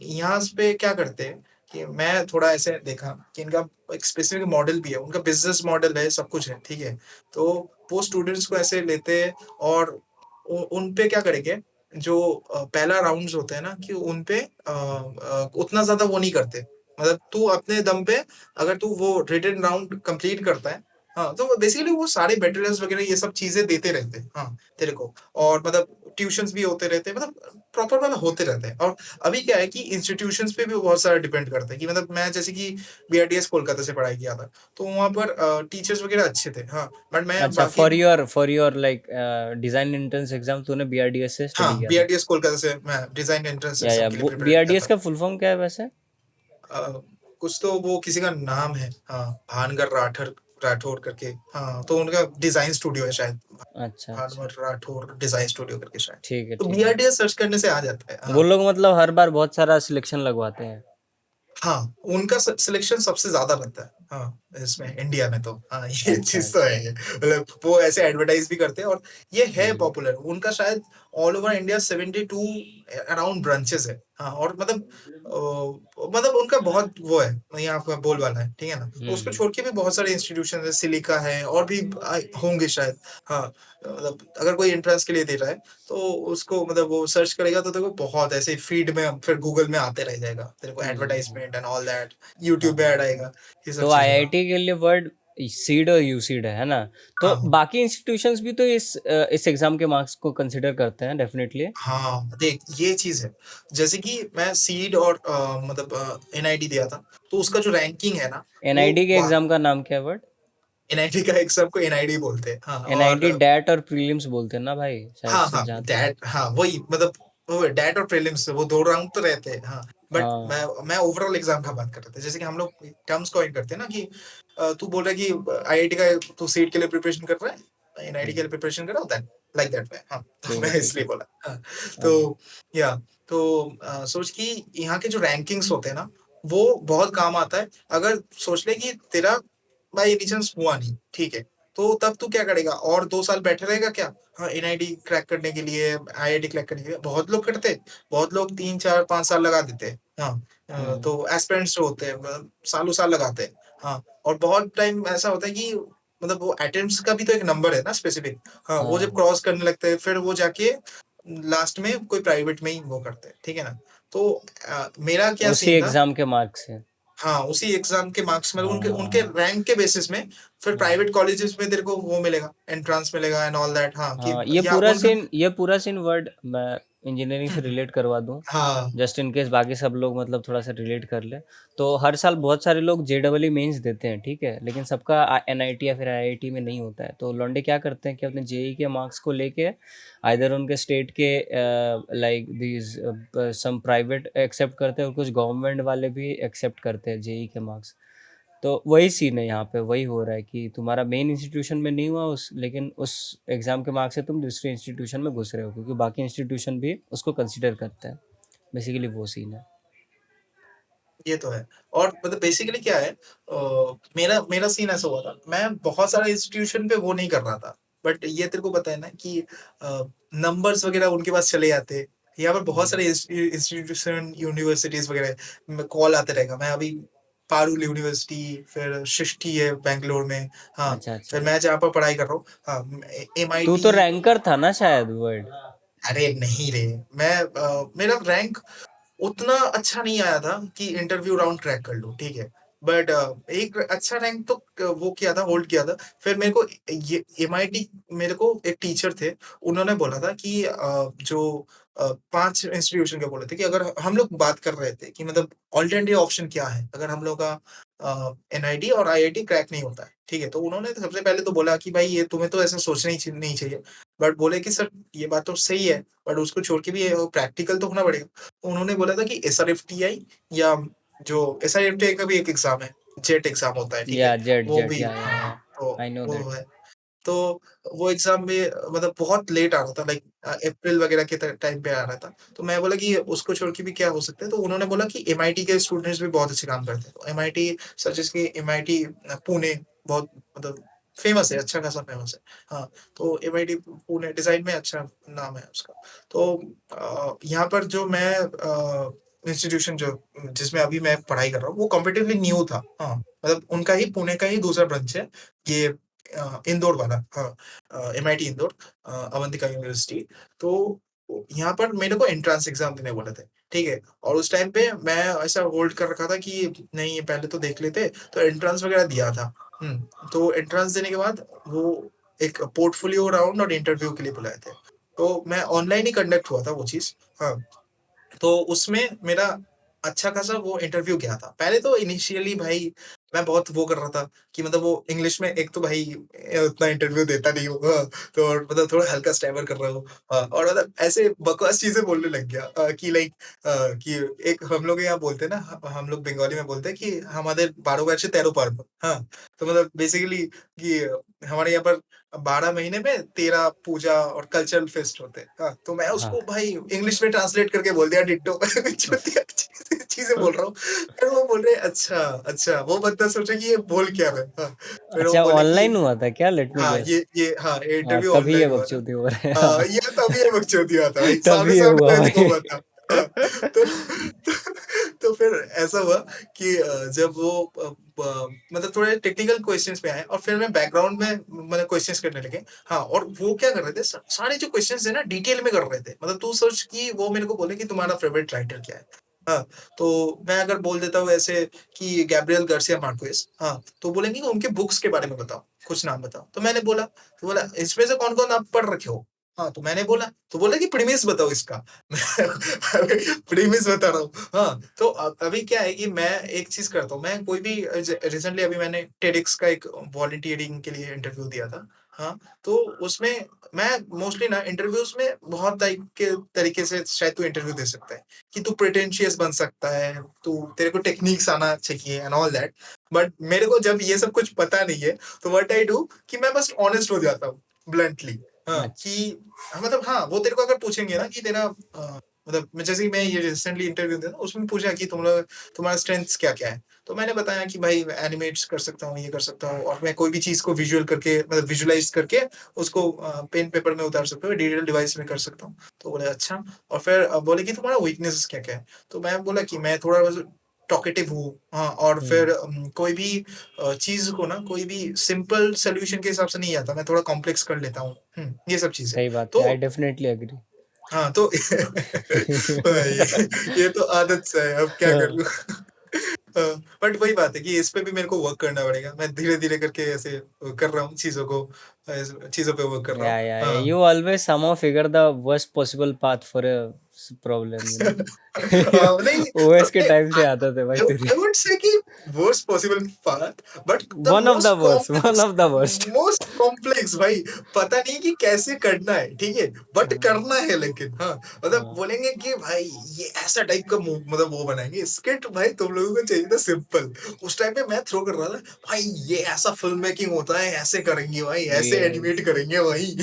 Speaker 2: यहाँ पे क्या करते हैं कि मैं थोड़ा ऐसे देखा कि इनका एक स्पेसिफिक मॉडल भी है, उनका बिज़नेस मॉडल है, सब कुछ है, ठीक है? तो वो स्टूडेंट्स को ऐसे लेते हैं और उन पे क्या करेंगे जो पहला राउंड्स होते हैं ना कि उन पे उतना ज़्यादा वो नहीं करते। मतलब तू अपने दम पे अगर तू वो रिटन राउंड कंप्लीट करता है, हाँ, तो बेसिकली वो सारे मटेरियल्स वगैरह ये सब चीज़ें देते रहते हैं, हाँ, तेरे को और मतलब ट्यूशन्स भी होते रहते हैं, मतलब प्रॉपर वाला होते रहते हैं और अभी क्या है कि इंस्टीट्यूशंस पे भी बहुत सारा डिपेंड करता है कि मतलब मैं जैसे कि बीआरटीएस कोलकाता से पढ़ाई किया था, तो वहाँ पर टीचर्स वगैरह अच्छे थे, हाँ, बट मैं
Speaker 1: अच्छा,
Speaker 2: बाकी
Speaker 1: for your like design entrance exam तूने बीआरडीएस से स्टडी
Speaker 2: हाँ,
Speaker 1: किया था?
Speaker 2: बीआरटीएस कोलकाता से मैं डिज़ाइन एंट्रेंस एग्ज़ाम
Speaker 1: या
Speaker 2: के लिए प्रिपेयर किया
Speaker 1: बीआरडीएस
Speaker 2: था।
Speaker 1: का फुल फॉर्म क्या है वैसे?
Speaker 2: कुछ तो वो किसी का नाम है, हाँ, भानगर राठौर करके, हाँ, तो उनका डिज़ाइन स्टूडियो है शायद,
Speaker 1: अच्छा, अच्छा।
Speaker 2: भानवर राठौर डिज़ाइन स्टूडियो करके शायद।
Speaker 1: ठीक है,
Speaker 2: तो
Speaker 1: ठीक है।
Speaker 2: बीआरटीएस सर्च करने से आ जाता है,
Speaker 1: वो
Speaker 2: हाँ।
Speaker 1: लोग मतलब हर बार बहुत सारा सिलेक्शन लगवाते हैं।
Speaker 2: हाँ, उनका सिलेक्शन सबसे ज़्यादा रहता है। हाँ, इसमें इंडिया में तो हाँ, ये
Speaker 1: अच्छा,
Speaker 2: चीज़ तो
Speaker 1: अच्छा।
Speaker 2: है। मतलब वो ऐसे एडवर्टाइज़ भी करते हैं और ये है
Speaker 1: हुँ।
Speaker 2: पॉपुलर। उनका शायद all over India 72 around branches है। हाँ, और मतलब उनका बहुत वो है, यहाँ आपका बोलबाला है, ठीक है ना? तो उसको
Speaker 1: हुँ।
Speaker 2: छोड़ के भी बहुत सारे इंस्टीट्यूशन है, सिलिका है और भी होंगे शायद। हाँ, मतलब अगर कोई एंट्रेंस के लिए दे रहा है तो उसको मतलब वो सर्च करेगा तो तेरे को बहुत ऐसे फीड में फिर गूगल में आते रह जाएगा। तेरे को
Speaker 1: हुँ, हुँ, हुँ।
Speaker 2: Advertisement and all that, YouTube पे ऐड
Speaker 1: हाँ।
Speaker 2: आएगा, ये सब
Speaker 1: तो
Speaker 2: चीज़ें। हाँ,
Speaker 1: आईआईटी के लिए वर्ड सीड और यूसीड है ना? तो
Speaker 2: हाँ,
Speaker 1: बाकी इंस्टीट्यूशंस भी तो इस एग्ज़ाम के मार्क्स को कंसीडर करते हैं डेफ़िनेटली।
Speaker 2: हाँ, देख ये चीज़ है। जैसे कि मैं सीड और मतलब एनआईटी दिया था, तो उसका जो रैंकिंग है ना, वो
Speaker 1: एनआईटी के
Speaker 2: वहाँ
Speaker 1: एग्ज़ाम का नाम क्या है वर्ड?
Speaker 2: एनआईटी का एग्ज़ाम को एनआईडी बोलते हैं। हाँ, और
Speaker 1: एनआईटी डैट और प्रीलिम्स बोलते हैं ना भाई, शायद
Speaker 2: हाँ,
Speaker 1: से
Speaker 2: हाँ,
Speaker 1: जहाँ तक।
Speaker 2: दैट हाँ, वही मतलब वो डैट और प्रीलिम्स वो 2 राउंड तो रहते हैं, हाँ। बट
Speaker 1: हाँ।
Speaker 2: मैं ओवरऑल एग्ज़ाम का बात कर रहा था। जैसे कि हम लोग टर्म्स कॉइन करते हैं ना कि तू बोल रहा है कि आईआईटी का तू सीट के लिए प्रिपरेशन कर रहा है, एनआईटी
Speaker 1: हुँ।
Speaker 2: के लिए प्रिपरेशन कर रहा हूँ दैट लाइक दैट वे हाँ, तो
Speaker 1: ठीक है,
Speaker 2: मैं
Speaker 1: ठीक
Speaker 2: इसलिए
Speaker 1: है।
Speaker 2: बोला। हाँ,
Speaker 1: हाँ।
Speaker 2: तो या तो सोच कि यहाँ के जो रैंकिंग्स होते हैं ना, वो बहुत काम आता है। अगर सोच ले कि तेरा बाय एनी चांस हुआ नहीं, ठीक है? तो तब तू क्या करेगा और 2 साल बैठे रहेगा क्या? हाँ, एनआईटी क्रैक करने के लिए, आईआईटी क्रैक करने के लिए बहुत लोग करते हैं। बहुत लोग 3, 4, 5 साल लगा देते हैं। हाँ,
Speaker 1: हुँ।
Speaker 2: तो एस्पिरेंट्स जो होते हैं सालों-साल लगाते हैं। हाँ, और बहुत टाइम ऐसा होता है कि मतलब वो अटेम्प्ट्स का भी तो एक नंबर है ना स्पेसिफिक। हाँ, वो जब
Speaker 1: हाँ।
Speaker 2: क्रॉस करने लगते हैं फिर वो जाके लास्ट में कोई प्राइवेट में ही वो करते हैं। ठीक है ना? तो मेरा क्या
Speaker 1: उसी
Speaker 2: सीन था
Speaker 1: एग्ज़ाम के मार्क्स से।
Speaker 2: हाँ, उसी एग्ज़ाम के मार्क्स में उनके उनके
Speaker 1: हाँ।
Speaker 2: रैंक के बेसिस में फिर
Speaker 1: हाँ।
Speaker 2: प्राइवेट कॉलेजेस में तेरे को वो मिलेगा, एंट्रेंस मिलेगा एंड ऑल दैट हाँ, कि
Speaker 1: हाँ,
Speaker 2: या उनका
Speaker 1: ये पूरा सीन वर्ड मैं इंजीनियरिंग से रिलेट करवा दूँ,
Speaker 2: हाँ,
Speaker 1: जस्ट इन केस बाकी सब लोग मतलब थोड़ा-सा रिलेट कर लें। तो हर साल बहुत सारे लोग जेईई मेंस देते हैं, ठीक है? लेकिन सबका एनआईटी या फिर आईआईटी में नहीं होता है। तो लौंडे क्या करते हैं कि अपने जेईई के मार्क्स को लेके आइदर उनके स्टेट के like these some private accept करते हैं और कुछ गवर्नमेंट वाले भी एक्सेप्ट करते हैं जेईई के मार्क्स। तो वही सीन है यहाँ पे, वही हो रहा है कि तुम्हारा मेन इंस्टीट्यूशन में नहीं हुआ लेकिन उस एग्ज़ाम के मार्क्स से तुम दूसरे इंस्टीट्यूशन में घुस रहे हो क्योंकि बाकी इंस्टीट्यूशन भी उसको कंसिडर करते हैं। बेसिकली वो सीन है।
Speaker 2: ये तो है। और मतलब बेसिकली क्या है मेरा मेरा सीन ऐसा हुआ था, मैं बहुत सारे इंस्टीट्यूशन पे वो नहीं कर रहा था। बट ये तेरे को पता है ना कि नंबर्स वगैरह उनके पास चले जाते हैं। यहाँ पर बहुत
Speaker 1: हुँ।
Speaker 2: सारे इंस्टीट्यूशन, यूनिवर्सिटीज़ वगैरह में कॉल आते रहेगा। मैं अभी पारुल यूनिवर्सिटी, फिर सृष्टि है बैंगलोर में, हाँ,
Speaker 1: अच्छा,
Speaker 2: फिर
Speaker 1: अच्छा।
Speaker 2: मैं जहाँ पर पढ़ाई कर रहा हूँ, हाँ,
Speaker 1: तू तो
Speaker 2: एमआईटी
Speaker 1: रैंकर था ना शायद वर्ड?
Speaker 2: अरे नहीं रे! मैं मेरा रैंक उतना अच्छा नहीं आया था कि इंटरव्यू राउंड क्रैक कर लूँ, ठीक है। बट एक अच्छा रैंक तो वो किया था, होल्ड किया था। फिर मेरे को ये एमआईटी मेरे को एक टीचर थे, उन्होंने बोला था कि 5 इंस्टीट्यूशन के बोले थे कि अगर हम लोग बात कर रहे थे कि मतलब अल्टरनेटिव ऑप्शन क्या है? अगर हम लोग का एनआईटी और आईआईटी क्रैक नहीं होता है, ठीक है। तो उन्होंने तो सबसे पहले तो बोला कि भाई ये तुम्हें तो ऐसा सोचना ही नहीं चाहिए। बट बोले कि सर ये बात तो सही है, बट उसको छोड़ के भी प्रैक्टिकल तो होना पड़ेगा। तो उन्होंने बोला था कि एसआरएफटीआई या जो एसआरएफटीआई का भी एक एग्ज़ाम है, जेट एग्ज़ाम होता है, ठीक है?
Speaker 1: या जेट
Speaker 2: वो
Speaker 1: जेट
Speaker 2: भी
Speaker 1: या
Speaker 2: हाँ, तो
Speaker 1: आई नो
Speaker 2: वो
Speaker 1: दैट।
Speaker 2: है। तो वो एग्ज़ाम में मतलब बहुत लेट आ रहा था लाइक अप्रैल वगैरह के टाइम पे आ रहा था। तो मैं बोला कि उसको छोड़ के भी क्या हो सकता है? तो उन्होंने बोला कि एमआईटी के स्टूडेंट्स भी बहुत अच्छे काम करते हैं। तो एमआईटी सच एज़ कि एमआईटी पुणे बहुत मतलब फेमस है, अच्छा खासा फेमस है। हाँ, तो एमआईटी पुणे डिज़ाइन में अच्छा नाम है उसका। तो यहाँ पर जो मैं इंस्टीट्यूशन जो जिसमें अभी मैं पढ़ाई कर रहा हूँ, वो कंपैरेटिवली न्यू था। हाँ, मतलब उनका ही पुणे का ही दूसरा ब्रांच है। ये इंदौर वाला हाँ एमआईटी इंदौर अवंतिका यूनिवर्सिटी। तो यहाँ पर मेरे को एंट्रेंस एग्ज़ाम देने बोले थे, ठीक है? और उस टाइम पे मैं ऐसा होल्ड कर रखा था कि नहीं पहले तो देख लेते, तो एंट्रेंस वगैरह दिया था। तो एंट्रेंस देने के बाद वो एक पोर्टफोलियो राउंड और इंटरव्यू के लिए बुलाए थे। तो मैं ऑनलाइन ही कंडक्ट हुआ था वो चीज़। हाँ। तो उसमें मेरा अच्छा खासा वो इंटरव्यू गया था। पहले तो इनिशियली भाई मैं बहुत वो कर रहा था कि मतलब वो इंग्लिश में एक तो भाई उतना इंटरव्यू देता नहीं हूँ, तो मतलब थोड़ा हल्का स्टैमर कर रहा हूँ, और मतलब ऐसे बकवास चीज़ें बोलने लग गया, कि लाइक कि एक हम लोग यहाँ बोलते हैं ना, हम लोग बंगाली में बोलते हैं कि हमारे 12 वर्ष 13 पर्व, हाँ, तो मतलब बेसिकली कि हमारे यहाँ पर 12 महीने में 13 पूजा और कल्चरल फेस्ट होते हैं, हाँ, तो मैं
Speaker 1: हाँ।
Speaker 2: उसको भाई इंग्लिश में ट्रांसलेट करके बोल दिया डिट्टो। चूतिया चीज़ें बोल रहा हूँ। फिर वो बोल रहे अच्छा, अच्छा, वो बंदा सोचे कि ये बोल क्या रहा है? हाँ, फिर वो
Speaker 1: अच्छा,
Speaker 2: बोले कि
Speaker 1: ऑनलाइन हुआ था क्या? लेट मी
Speaker 2: हाँ,
Speaker 1: गेस।
Speaker 2: ये हाँ, ये
Speaker 1: हाँ,
Speaker 2: इंटरव्यू
Speaker 1: तभी ये
Speaker 2: ऑनलाइन हुआ था।
Speaker 1: बकचोदी हो रहे हैं। हाँ।
Speaker 2: ये तभी ये बकचोदी हुआ था भाई,
Speaker 1: तभी ये
Speaker 2: सामने-सामने
Speaker 1: हुआ
Speaker 2: मैं
Speaker 1: भाई।
Speaker 2: इसको हुआ था। हाँ, तो तो फिर ऐसा हुआ कि जब वो मतलब थोड़े टेक्निकल क्वेश्चंस पे आए और फिर मैं बैकग्राउंड में मतलब क्वेश्चंस करने लगे। हाँ, और वो क्या कर रहे थे, सारे जो क्वेश्चंस है ना डिटेल में कर रहे थे। मतलब तू सोच कि वो मेरे को बोले कि तुम्हारा फेवरेट राइटर क्या है? हाँ, तो मैं अगर बोल देता हूँ ऐसे कि गैब्रियल गार्सिया मार्केस, हाँ, तो बोलेंगे कि उनके बुक्स के बारे में बताओ, कुछ नाम बताओ। तो मैंने बोला, तो बोला इसमें से कौन-कौन आप पढ़ रखे हो? हाँ, तो मैंने बोला, तो बोला कि प्रीमिस बताओ इसका। प्रीमिस बता रहा हूँ। हाँ, तो अभी क्या है कि मैं एक चीज़ करता हूँ, मैं कोई भी रिसेंटली अभी मैंने टेडएक्स का एक वॉलंटियरिंग के लिए इंटरव्यू दिया था। हाँ, तो उसमें मैं मोस्टली ना इंटरव्यूज़ में बहुत टाइप के तरीके से शायद तू इंटरव्यू दे सकता है, कि तू प्रिटेंशियस बन सकता है, तू तेरे को टेक्निक्स आना चाहिए एंड ऑल दैट। बट मेरे को जब ये सब कुछ पता नहीं है, तो व्हाट आई डू कि मैं बस ऑनेस्ट हो जाता हूँ, ब्लंटली। हाँ,
Speaker 1: अच्छा।
Speaker 2: कि मतलब हाँ, वो तेरे को अगर पूछेंगे ना कि तेरा मतलब जैसे कि मैं ये रिसेंटली इंटरव्यू दिया था, उसमें पूछा कि तुम्हारा स्ट्रेंथ्स क्या-क्या है? तो मैंने बताया कि भाई एनिमेट्स कर सकता हूँ, ये कर सकता हूँ और मैं कोई भी चीज़ को विजुअल करके मतलब विजुअलाइज़ करके उसको पेन पेपर में उतार सकता हूँ, डिजिटल डिवाइस में कर सकता हूँ। तो बोले अच्छा, और फिर बोले कि तुम्हारा वीकनेसेस क्या-क्या है? तो मैं बोला कि मैं थोड़ा बस टॉकेटिव हूँ, हाँ, और
Speaker 1: हुँ,
Speaker 2: फिर कोई भी चीज़ को ना कोई भी सिंपल सॉल्यूशन के हिसाब से नहीं आता, मैं थोड़ा कॉम्प्लेक्स कर लेता हूँ। ये सब चीज़ें।
Speaker 1: सही बात है। आई
Speaker 2: तो
Speaker 1: डेफिनिटली एग्री।
Speaker 2: हाँ, तो ये तो आदत सा है, अब क्या
Speaker 1: हाँ।
Speaker 2: करूँ? बट वही बात है कि इस पे भी मेरे को वर्क करना पड़ेगा। मैं धीरे-धीरे करके ऐसे कर रहा हूँ चीज़ों को, चीज़ों पे वर्क कर रहा हूँ।
Speaker 1: Yeah.
Speaker 2: हाँ।
Speaker 1: You always somehow figure the worst possible path for a problem, you know.
Speaker 2: नहीं,
Speaker 1: ओएस के
Speaker 2: नहीं,
Speaker 1: टाइम से आदत है भाई तेरी।
Speaker 2: I would say कि worst possible path, but the
Speaker 1: one of the worst, one of the worst.
Speaker 2: Most complex भाई, पता नहीं कि कैसे करना है, ठीक है? बट
Speaker 1: हाँ,
Speaker 2: करना है लेकिन, हाँ, मतलब
Speaker 1: हाँ,
Speaker 2: बोलेंगे कि भाई ये ऐसा टाइप का मतलब वो बनाएँगे स्किट, भाई तुम लोगों को चाहिए था सिंपल। उस टाइम पे मैं थ्रो कर रहा था, भाई ये ऐसा फ़िल्म मेकिंग होता है, ऐसे करेंगे भाई, ऐसे
Speaker 1: यस,
Speaker 2: एनिमेट करेंगे भाई।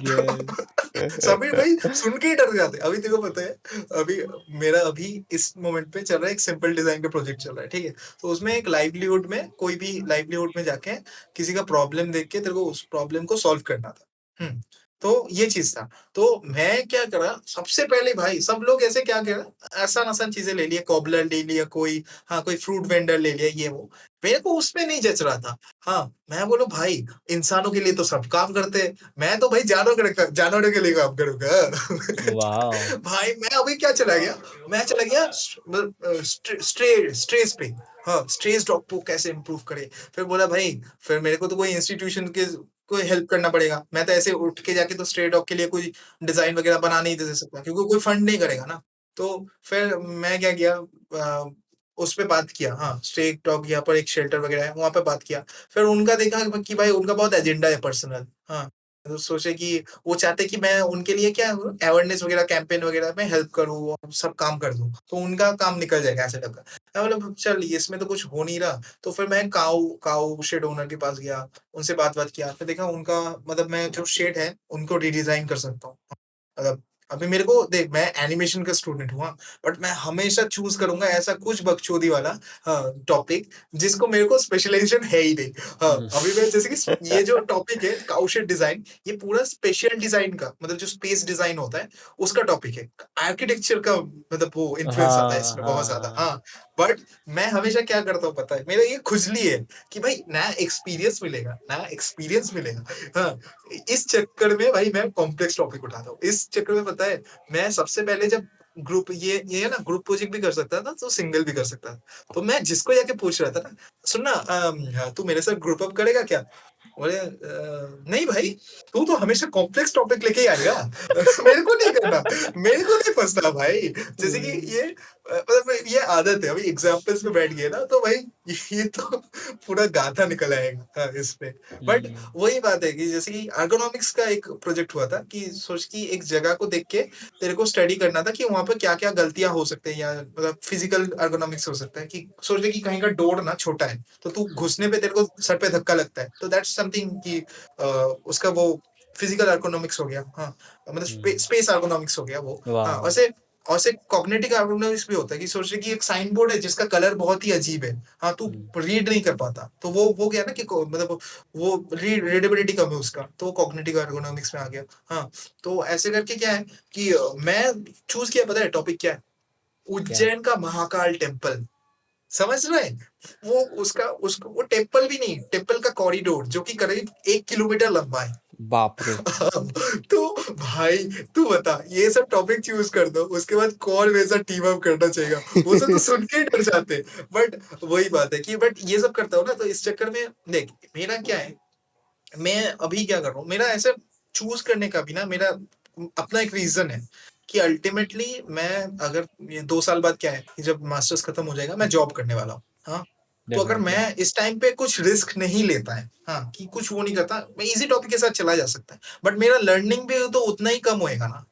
Speaker 1: यस।
Speaker 2: सभी भाई सुन के ही डर जाते हैं। अभी तेरे को पता है, अभी मेरा अभी इस मोमेंट पे चल रहा है एक सिंपल डिज़ाइन का प्रोजेक्ट चल रहा है, ठीक है? तो उसमें एक लाइवलीहुड में कोई भी लाइवलीहुड में जाके किसी का प्रॉब्लम देख के तेरे को उस प्रॉब्लम को सॉल्व करना था। हुँ, तो ये चीज़ था। तो मैं क्या करा, सबसे पहले भाई सब लोग ऐसे क्या करा, आसान-आसान चीज़ें ले लिया, कोबलर ले लिया कोई, हाँ, कोई फ्रूट वेंडर ले लिया ये वो। मेरे को उसमें नहीं जच रहा था। हाँ, मैं बोलूँ भाई इंसानों के लिए तो सब काम करते हैं, मैं तो भाई जानवरों के लिए काम करूँगा।
Speaker 1: वाओ!
Speaker 2: भाई मैं अभी क्या चला गया, मैं चला गया मतलब स्ट्रेस पे। हाँ, स्ट्रेस डॉग को कैसे इम्प्रूव करें? फिर बोला भाई, फिर मेरे को तो कोई इंस्टीट्यूशन के कोई हेल्प करना पड़ेगा। मैं तो ऐसे उठ के जाके तो स्ट्रे डॉग के लिए कोई डिज़ाइन वगैरह बना नहीं दे सकता क्योंकि कोई फंड नहीं करेगा ना। तो फिर मैं क्या किया, उस पे बात किया, हाँ, स्ट्रे डॉग यहाँ पर एक शेल्टर वगैरह है, वहाँ पे बात किया। फिर उनका देखा कि भाई उनका बहुत एजेंडा है पर्सनल, हाँ। तो सोचे कि वो चाहते कि मैं उनके लिए क्या अवेयरनेस वगैरह कैंपेन वगैरह में हेल्प करूँ और सब काम कर दूँ। तो उनका काम निकल जाएगा ऐसे टाइप का। मैं बोला चल इसमें तो कुछ हो नहीं रहा, तो फिर मैं काऊ काऊ शेड ओनर के पास गया, उनसे बात-वात किया। फिर देखा उनका मतलब मैं जो शेड है, उनको रिडिज़ाइन कर सकता हूँ। मतलब अभी मेरे को देख मैं एनिमेशन का स्टूडेंट हूँ, हाँ, बट मैं हमेशा चूज़ करूँगा ऐसा कुछ बकचोदी वाला टॉपिक जिसको मेरे को स्पेशलाइज़ेशन है ही नहीं। हाँ,
Speaker 1: हुँ।
Speaker 2: अभी मैं जैसे कि ये जो टॉपिक है काऊ शेड डिज़ाइन, ये पूरा स्पेशियल डिज़ाइन का मतलब जो स्पेस डिज़ाइन होता है, उसका टॉपिक है। आर्किटेक्चर का मतलब वो इन्फ्लुएंस आता है
Speaker 1: हाँ,
Speaker 2: इसमें बहुत
Speaker 1: हाँ,
Speaker 2: ज़्यादा,
Speaker 1: हाँ।
Speaker 2: हाँ। बट मैं हमेशा क्या करता हूँ पता है? मेरा ये खुजली है कि भाई नया एक्सपीरियंस मिलेगा। हाँ, इस चक्कर में भाई मैं कॉम्प्लेक्स टॉपिक उठाता हूँ। इस चक्कर में पता है, मैं सबसे पहले जब ग्रुप ये है ना ग्रुप प्रोजेक्ट भी कर सकता था, तो सिंगल भी कर सकता था। तो मैं जिसको जाके पूछ रहा था ना, "सुन ना तू मेरे साथ ग्रुप अप करेगा क्या?" बोले नहीं भाई, तू तो हमेशा कॉम्प्लेक्स टॉपिक लेके ही आएगा। मेरे को नहीं करना, मेरे को नहीं फँसना भाई। जैसे कि
Speaker 1: हुँ।
Speaker 2: ये मतलब ये आदत है, अभी एग्जाम्पल्स में बैठ गए ना तो भाई ये तो पूरा गाथा निकल आएगा, हाँ, इसमें। बट
Speaker 1: हुँ,
Speaker 2: वही बात है कि जैसे कि ergonomics का एक प्रोजेक्ट हुआ था कि सोच कि एक जगह को देख के तेरे को स्टडी करना था कि वहाँ पे क्या-क्या गलतियाँ हो सकते हैं, या मतलब फिजिकल ergonomics हो सकता है कि सोच ले कि कहीं का डोर ना छोटा है, तो तू घुसने पे तेरे को सर पे धक्का लगता है, तो दैट्स समथिंग कि उसका वो फिजिकल ergonomics हो गया, हाँ, मतलब
Speaker 1: हुँ,
Speaker 2: स्पेस ergonomics हो गया वो। हाँ,
Speaker 1: वाव!
Speaker 2: वैसे और से कॉग्निटिव एर्गोनॉमिक्स भी होता है कि सोच रहे कि एक साइन बोर्ड है जिसका कलर बहुत ही अजीब है, हाँ, तू
Speaker 1: हुँ,
Speaker 2: रीड नहीं कर पाता, तो वो गया ना कि मतलब वो रीडेबिलिटी कम है उसका, तो वो कॉग्निटिव एर्गोनॉमिक्स में आ गया। हाँ, तो ऐसे करके क्या है कि मैं चूज किया, पता है टॉपिक क्या है?
Speaker 1: क्या?
Speaker 2: उज्जैन का महाकाल टेम्पल, समझ रहे हैं? वो उसका उसको वो टेम्पल भी नहीं, टेम्पल का कॉरिडोर जो कि करीब 1 किलोमीटर लंबा है।
Speaker 1: बाप रे!
Speaker 2: तो भाई तू बता, ये सब टॉपिक चूज कर दो, उसके बाद कौन वैसा टीम अप करना चाहेगा? वो सब तो सुन के ही डर जाते हैं। बट वही बात है कि बट ये सब करता हूँ ना, तो इस चक्कर में देख मेरा क्या है, मैं अभी क्या कर रहा हूँ, मेरा ऐसे चूज करने का भी ना मेरा अपना एक रीजन है कि अल्टीमेटली मैं अगर ये 2 साल बाद क्या है कि जब मास्टर्स खत्म हो जाएगा मैं जॉब करने वाला हूँ, हाँ, तो अगर
Speaker 1: डेफ़िनेटली,
Speaker 2: मैं इस टाइम पे कुछ रिस्क नहीं लेता है, हाँ, कि कुछ वो नहीं करता, मैं इजी टॉपिक के साथ चला जा सकता है, बट मेरा लर्निंग भी तो उतना ही कम होएगा ना,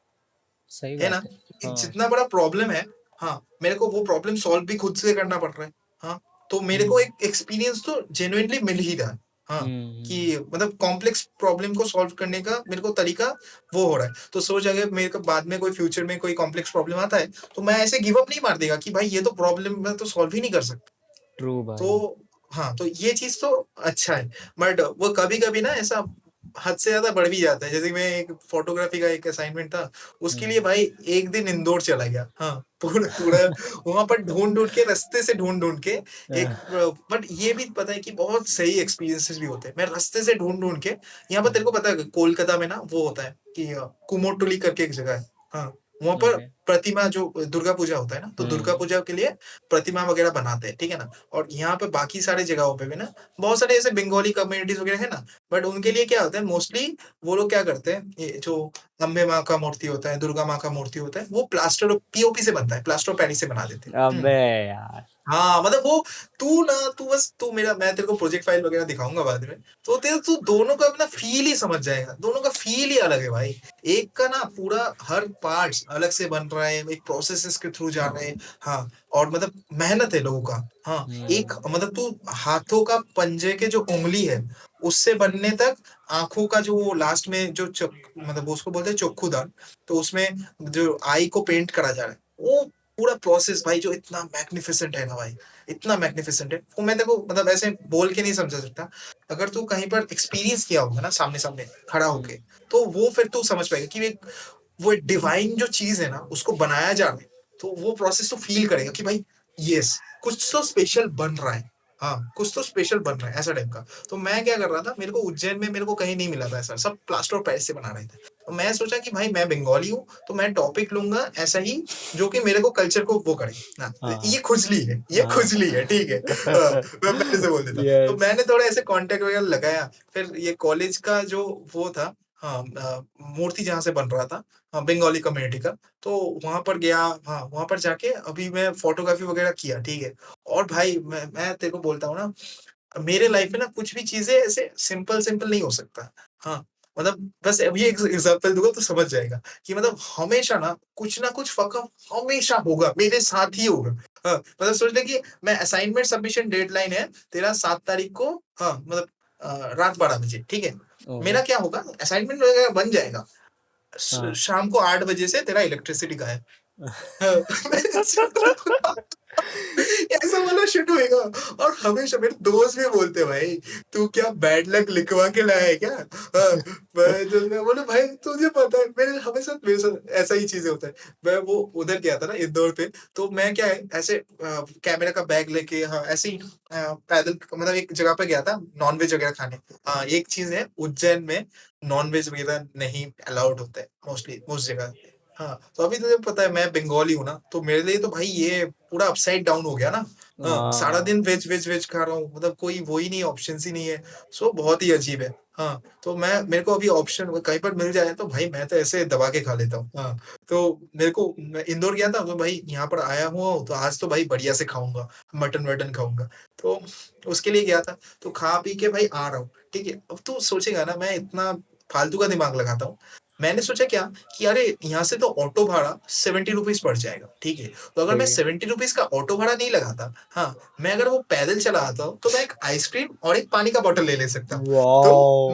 Speaker 1: सही
Speaker 2: है ना?
Speaker 1: बात है।
Speaker 2: कि
Speaker 1: हाँ,
Speaker 2: जितना बड़ा प्रॉब्लम है, हाँ, मेरे को वो प्रॉब्लम सॉल्व भी खुद से करना पड़ रहा है। हाँ, तो मेरे को
Speaker 1: हुँ,
Speaker 2: एक एक्सपीरियंस तो जेनुइनली मिल ही रहा है। हाँ,
Speaker 1: हुँ, हुँ,
Speaker 2: कि मतलब कॉम्प्लेक्स प्रॉब्लम को सॉल्व करने का मेरे को तरीका वो हो रहा है। तो सोच अगर मेरे को बाद में कोई फ्यूचर में कोई कॉम्प्लेक्स प्रॉब्लम आता है, तो मैं ऐसे गिव अप नहीं मार देगा कि भाई ये तो प्रॉब्लम मैं तो सॉल्व ही नहीं कर सकता।
Speaker 1: ट्रू भाई।
Speaker 2: तो हाँ, तो ये चीज़ तो अच्छा है, बट वो कभी-कभी ना ऐसा हद से ज़्यादा बढ़ भी जाता है। जैसे कि मैं एक फ़ोटोग्राफ़ी का एक असाइनमेंट था, उसके लिए
Speaker 1: हुँ,
Speaker 2: भाई 1 दिन इंदौर चला गया। हाँ, पूरा पूरा वहाँ पर ढूँढ-ढूँढ के रास्ते से ढूँढ-ढूँढ के एक
Speaker 1: अ,
Speaker 2: बट ये भी पता है कि बहुत सही एक्सपीरियंसेस भी होते हैं। मैं रास्ते से ढूँढ-ढूँढ के यहाँ पर तेरे को
Speaker 1: हुँ,
Speaker 2: पता है कोलकाता में ना वो होता है कि कुमोरटुली करके एक जगह है। हाँ, वहाँ पर
Speaker 1: ओके,
Speaker 2: प्रतिमा जो दुर्गा पूजा होता है ना, तो दुर्गा
Speaker 1: हुँ,
Speaker 2: पूजा के लिए प्रतिमा वगैरह बनाते हैं, ठीक है ना? और यहाँ पे बाकी सारी जगहों पे भी ना बहुत सारे ऐसे बंगाली कम्युनिटीज़ वगैरह है ना, बट उनके लिए क्या होता है मोस्टली वो लोग क्या करते हैं, ये जो अम्बे माँ का मूर्ति होता है, दुर्गा माँ का मूर्ति होता है, वो प्लास्टर ऑफ पीओपी से बनता है, प्लास्टर ऑफ पेरिस से बना देते हैं।
Speaker 1: अबे यार!
Speaker 2: हाँ, मतलब वो तू बस तू मेरा मैं तेरे को प्रोजेक्ट फाइल वगैरह दिखाऊँगा बाद में, तो तेरे तू दोनों का अपना फ़ील ही समझ जाएगा, दोनों का फ़ील ही अलग है भाई। एक का ना पूरा हर पार्ट्स अलग से बन रहा है, एक प्रोसेसेस के थ्रू जा रहे हैं, हाँ, और मतलब मेहनत है लोगों का, हाँ, एक
Speaker 1: हुँ,
Speaker 2: मतलब तू हाथों का पंजे के जो उँगली है, उससे बनने तक आँखों का जो वो लास्ट में जो मतलब वो उसको बोलते हैं चक्षुदान, तो उसमें जो आई को पेंट करा जा रहा है, वो पूरा प्रोसेस भाई जो इतना मैग्निफिसेंट है ना भाई, इतना मैग्निफिसेंट है, वो मैं तेरे को मतलब ऐसे बोल के नहीं समझा सकता। अगर तू कहीं पर एक्सपीरियंस किया होगा ना सामने-सामने खड़ा होके,
Speaker 1: हुँ,
Speaker 2: तो वो फिर तू समझ पाएगा कि वो एक डिवाइन जो चीज़ है ना, उसको बनाया जा रहा है, तो वो प्रोसेस तो फ़ील करेगा कि भाई येस, कुछ तो स्पेशल बन रहा है। हाँ, कुछ तो स्पेशल बन रहा है, ऐसा टाइप का। तो मैं क्या कर रहा था, मेरे को उज्जैन में मेरे को कहीं नहीं मिला था ऐसा, सब प्लास्टर ऑफ पेरिस से बना रहे थे। तो मैं सोचा कि भाई मैं बंगाली हूँ, तो मैं टॉपिक लूँगा ऐसा ही जो कि मेरे को कल्चर को वो करे। हाँ,
Speaker 1: हाँ,
Speaker 2: ये खुजली है, ये
Speaker 1: हाँ।
Speaker 2: खुजली है, ठीक है। मैं पहले से बोल देता हूँ। तो
Speaker 1: यस,
Speaker 2: मैंने थोड़ा ऐसे कॉन्टेक्ट वगैरह लगाया, फिर ये कॉलेज का जो वो था, हाँ, मूर्ति जहाँ से बन रहा था, हाँ, बंगाली कम्युनिटी का, तो वहाँ पर गया, हाँ, वहाँ पर जाके अभी मैं फ़ोटोग्राफ़ी वगैरह किया, ठीक है। और भाई मैं तेरे को बोलता हूँ ना, मेरे लाइफ में ना कुछ भी चीज़ें ऐसे सिंपल-सिंपल नहीं हो सकता। हाँ, मतलब बस अभी एक एग्ज़ाम्पल दूँगा तो समझ जाएगा कि मतलब हमेशा ना कुछ फ़क अप हमेशा होगा, मेरे साथ ही होगा। हाँ, मतलब सोच ले कि मैं असाइनमेंट सबमिशन डेडलाइन है तेरा 7 तारीख को, हाँ, मतलब रात 12 बजे, ठीक है।
Speaker 1: ओके,
Speaker 2: मेरा क्या होगा असाइनमेंट वगैरह बन जाएगा।
Speaker 1: हाँ।
Speaker 2: शाम को 8 बजे से तेरा इलेक्ट्रिसिटी गायब। हाँ, ऐसा वाला शिट होएगा। और हमेशा मेरे दोस्त भी बोलते हैं भाई तू क्या बैड लक लिखवा के लाया है क्या? मैं बोला भाई तुझे पता है मेरे साथ ऐसा ही चीजें होता है। मैं वो उधर गया था ना इंदौर पे, तो मैं क्या है ऐसे कैमरा का बैग लेके, हाँ, ऐसे ही पैदल मतलब एक जगह पे गया था नॉनवेज वगैरह खाने। हाँ, एक चीज है उज्जैन में नॉनवेज वगैरह नहीं अलाउड होता है मोस्टली उस जगह पे। हाँ, तो अभी तुझे पता है मैं बंगाली हूँ ना, तो मेरे लिए तो भाई ये पूरा अपसाइड डाउन हो गया ना। हाँ, सारा
Speaker 1: हाँ,
Speaker 2: दिन वेज वेज वेज खा रहा हूँ, मतलब कोई वो ही नहीं, ऑप्शंस ही नहीं है। सो बहुत ही अजीब है। हाँ, तो मेरे को अभी ऑप्शन कहीं पर मिल जाए तो भाई मैं तो ऐसे दबा के खा लेता हूँ। हाँ, तो मेरे को मैं इंदौर गया था तो भाई यहाँ पर आया हुआ हूँ तो आज तो भाई बढ़िया से खाऊँगा, मटन-वटन खाऊँगा। तो उसके लिए गया था, तो खा पी के भाई आ रहा हूँ, ठीक है? अब तू सोचेगा ना मैं इतना फालतू का दिमाग लगाता हूँ। मैंने सोचा क्या कि अरे यहाँ से तो ऑटो भाड़ा ₹70 पड़ जाएगा, ठीक है? तो अगर मैं
Speaker 1: सही है।
Speaker 2: ₹70 का ऑटो भाड़ा नहीं लगाता, हाँ, मैं अगर वो पैदल चला आता हूँ, तो मैं एक आइसक्रीम और एक पानी का बॉटल ले सकता हूँ। तो
Speaker 1: वाओ!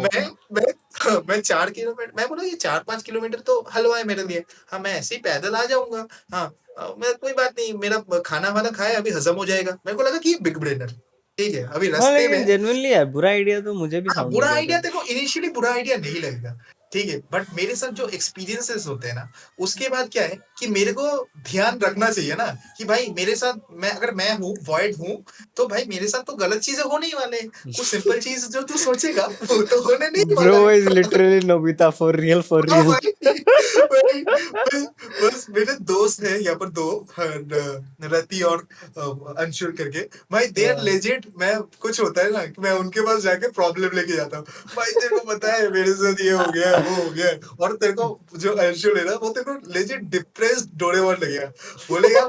Speaker 2: मैं 4 किलोमीटर मैं बोला ये 4-5 किलोमीटर तो हलवा है मेरे लिए। हाँ, मैं ऐसे ही पैदल आ जाऊँगा। हाँ, मैं कोई बात नहीं मेरा खाना-वाना खाया अभी हज़म हो जाएगा। मेरे को लगा कि ये बिग ब्रेनर ठीक है, अभी
Speaker 1: हाँ,
Speaker 2: रास्ते
Speaker 1: लेकिन
Speaker 2: में
Speaker 1: जेन्युइनली यार बुरा आइडिया तो मुझे भी
Speaker 2: हाँ,
Speaker 1: साउंड नहीं
Speaker 2: बुरा
Speaker 1: कर
Speaker 2: आइडिया
Speaker 1: रहा।
Speaker 2: तेरे को इनिशियली बुरा आइडिया नहीं लगेगा, ठीक है? बट मेरे साथ जो एक्सपीरियंसेस होते हैं ना, उसके बाद क्या है कि मेरे को ध्यान रखना चाहिए ना कि भाई मेरे साथ मैं हूँ, वॉइड हूँ, तो भाई मेरे साथ तो गलत चीज़ें होने ही वाले हैं। कुछ सिंपल चीज़ जो तू सोचेगा, वो तो होने नहीं वाला
Speaker 1: ब्रो
Speaker 2: है।
Speaker 1: Is literally Nobita for real for
Speaker 2: हाँ
Speaker 1: रियल।
Speaker 2: भाई, वही बस बस मेरे दोस्त हैं यहाँ पर 2 रति और अंशुल करके। भाई दे आर
Speaker 1: हाँ।
Speaker 2: लेजिट मैं कुछ होता है ना कि मैं उनके पास जाके प्रॉब्लम लेके जाता हूँ। भाई तेरे को पता है मेरे साथ ये हो गया है, वो हो गया है और तेरे को जो अंशुल है ना वो तेरे को लेजिट डिप्रेस्ड डोरेमोन लगेगा। बोलेगा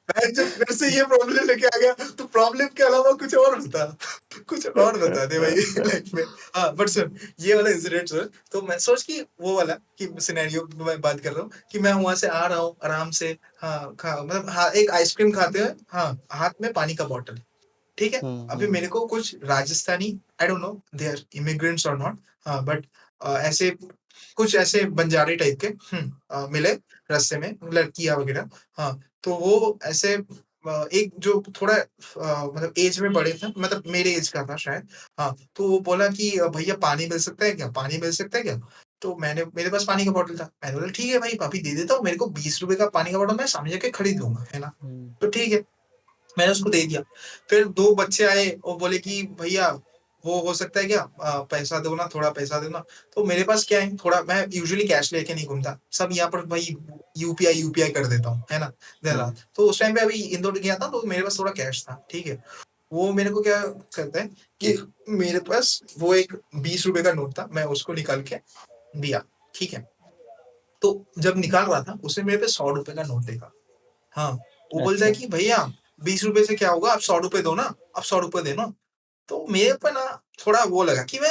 Speaker 2: मैं जब फिर से ये प्रॉब्लम लेके आ गया तो प्रॉब्लम के अलावा कुछ और बता दे भाई लाइफ में। हाँ, बट सुन ये वाला इंसिडेंट सुन तो मैं सोच कि वो वाला कि सिनेरियो मैं बात कर रहा हूँ कि मैं वहां से आ रहा हूँ आराम से हाँ मतलब हाँ एक आइसक्रीम खाते हुए हाँ हाथ में पानी का बॉटल ठीक है
Speaker 1: हुँ,
Speaker 2: अभी
Speaker 1: हुँ।
Speaker 2: मेरे को कुछ Rajasthani I don't know they are immigrants और नॉट हाँ बट ऐसे कुछ ऐसे बंजारी टाइप के मिले रास्ते में लड़कियां वगैरह हाँ तो वो ऐसे एक जो थोड़ा मतलब एज में बड़े थे मतलब मेरे एज का था शायद हाँ तो वो बोला कि भैया पानी मिल सकता है क्या पानी मिल सकता है क्या तो मैंने मेरे पास पानी का बॉटल था मैंने बोला ठीक है भाई अभी दे देता हूँ मेरे को 20 रुपए का पानी का बॉटल मैं सामने जाके खरीद लूंगा है ना
Speaker 1: हुँ।
Speaker 2: तो ठीक है मैंने उसको दे दिया। फिर 2 बच्चे आए और बोले कि भैया वो हो सकता है क्या पैसा दो ना, थोड़ा पैसा दो ना। तो मेरे पास क्या है थोड़ा मैं यूजुअली कैश लेके नहीं घूमता। सब यहाँ पर भाई यूपीआई कर देता हूँ, है ना?
Speaker 1: हुँ।
Speaker 2: दिन-रात। तो उस टाइम पे अभी इंदौर गया था तो मेरे पास थोड़ा कैश था, ठीक है? वो मेरे को क्या करता है कि मेरे पास वो एक ₹20 का नोट था, मैं उसको निकाल के दिया, ठीक है? तो जब निकाल रहा था उसने मेरे पे ₹100 का नोट देखा। हाँ, वो बोलता है
Speaker 1: अच्छा।
Speaker 2: कि भैया ₹20 से क्या होगा? आप ₹100 दो ना, आप ₹100 दे ना। तो मेरे पे ना थोड़ा वो लगा कि मैं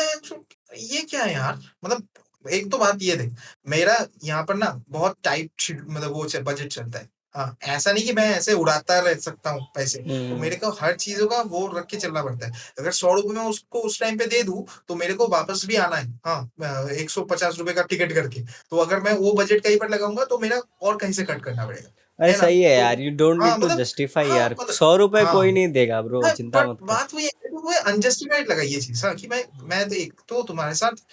Speaker 2: ये क्या है यार? मतलब एक तो बात ये देख, मेरा यहाँ पर ना बहुत टाइट मतलब वो बजट चलता है। हाँ, ऐसा नहीं कि मैं ऐसे उड़ाता रह सकता हूँ पैसे, तो
Speaker 1: हुँ।
Speaker 2: मेरे को हर चीज़ों का वो रख के चलना पड़ता है। अगर ₹100 मैं उसको उस टाइम पे दे दूँ, तो मेरे को वापस भी आना है। हाँ, ₹150 का टिकट करके। तो अगर मैं वो बजट कहीं पर लगाऊँगा, तो मेरा और कहीं से कट करना पड़ेगा।
Speaker 1: अरे
Speaker 2: है ना?
Speaker 1: सही है
Speaker 2: तो
Speaker 1: यार, यू डोंट
Speaker 2: हाँ,
Speaker 1: नीड टू
Speaker 2: मतलब
Speaker 1: जस्टिफाई
Speaker 2: हाँ,
Speaker 1: यार।
Speaker 2: मतलब
Speaker 1: ₹100 कोई
Speaker 2: हाँ।
Speaker 1: नहीं देगा ब्रो,
Speaker 2: हाँ,
Speaker 1: चिंता
Speaker 2: बट
Speaker 1: मत कर।
Speaker 2: बात वही है मेरे को वो अनजस्टिफाइड लगा ये चीज़ हाँ, कि मैं तो एक तो तुम्हारे साथ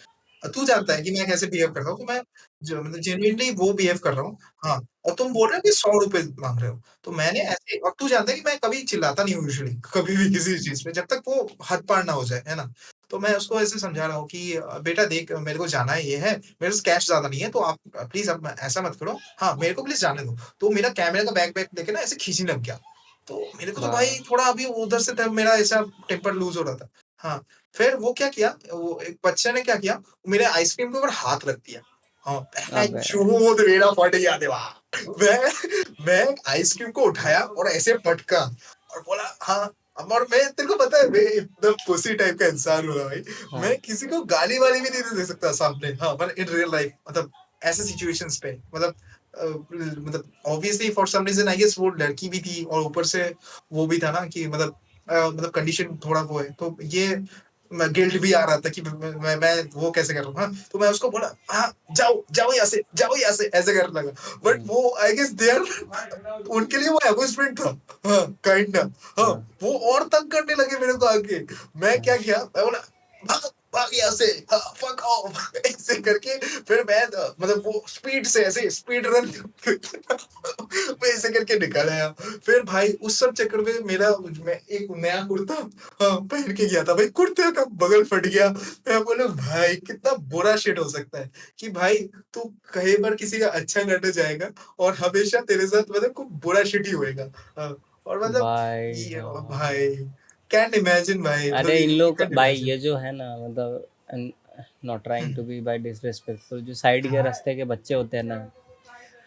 Speaker 2: तू जानता है कि मैं कैसे बिहेव करता हूँ, तो मैं जो मतलब जेनुइनली वो बिहेव कर रहा हूँ। हाँ, और तुम बोल रहे हो कि ₹100 माँग रहे हो। तो मैंने ऐसे और तू जानता है कि मैं कभी चिल्लाता नहीं हूँ यूजुअली, कभी भी किसी चीज़ पे, जब तक वो हद पार ना हो जाए, है ना? तो मैं उसको ऐसे समझा रहा हूँ कि बेटा देख मेरे को जाना है, ये है, मेरे पास कैश ज़्यादा नहीं है, तो आप प्लीज़ अब ऐसा मत करो। हाँ, मेरे को प्लीज़ जाने दो। तो मेरा कैमरे का बैग लेके ना ऐसे खींचने लग गया। तो मेरे को तो भाई
Speaker 1: हाँ।
Speaker 2: थोड़ा अभी उधर से तब मेरा ऐसा टेम्पर लूज़ हो रहा था। हाँ, फिर वो क्या किया, वो एक बच्चे ने क्या किया, मेरे आइसक्रीम के ऊपर हाथ रख दिया। हाँ,
Speaker 1: अबे!
Speaker 2: चूत मेरा फट गया दिमाग। मैं आइसक्रीम को उठाया और ऐसे पटका और बोला हाँ, अब और मैं तेरे को पता है मैं एकदम पुसी टाइप का इंसान हूँ भाई।
Speaker 1: हाँ।
Speaker 2: मैं किसी को गाली-वाली भी नहीं दे सकता सामने हाँ, पर इन रियल लाइफ मतलब ऐसे सिचुएशंस पे मतलब obviously for some reason I guess वो लड़की भी थी और ऊपर से वो भी था ना कि मतलब कंडीशन थोड़ा वो है। तो ये गिल्ट भी आ रहा था कि मैं वो कैसे कर रहा हूँ, हाँ? तो मैं उसको बोला, "हाँ, जाओ यहाँ से" ऐसे करने लगा। बट
Speaker 1: हुँ।
Speaker 2: वो आई गेस दे आर उनके लिए वो अम्यूज़मेंट था। हाँ, काइंड हाँ,
Speaker 1: हाँ,
Speaker 2: वो और तंग करने लगे मेरे को आके। मैं
Speaker 1: हाँ।
Speaker 2: क्या किया, मैं बोला, "भाग, भाग यहाँ से, हाँ, फक ऑफ" ऐसे करके फिर मैं मतलब वो स्पीड से ऐसे स्पीड रन मैं ऐसे करके निकल आया। फिर भाई उस सब चक्कर में मेरा मैं एक नया कुर्ता हाँ, पहन के गया था भाई कुर्ते का बगल फट गया। मैं बोला भाई कितना बुरा शिट हो सकता है कि भाई तू कहीं पर किसी का अच्छा करने जाएगा और हमेशा तेरे साथ मतलब खूब बुरा शिट ही होएगा। हाँ, और मतलब
Speaker 1: भाई
Speaker 2: ये
Speaker 1: साहब।
Speaker 2: भाई कांट इमेजिन भाई मतलब
Speaker 1: अरे इन
Speaker 2: यू
Speaker 1: लोग
Speaker 2: कांट
Speaker 1: भाई
Speaker 2: इमेजिन।
Speaker 1: ये जो है ना मतलब not trying
Speaker 2: hmm,
Speaker 1: to be by disrespectful, जो साइड के रास्ते के बच्चे होते हैं ना,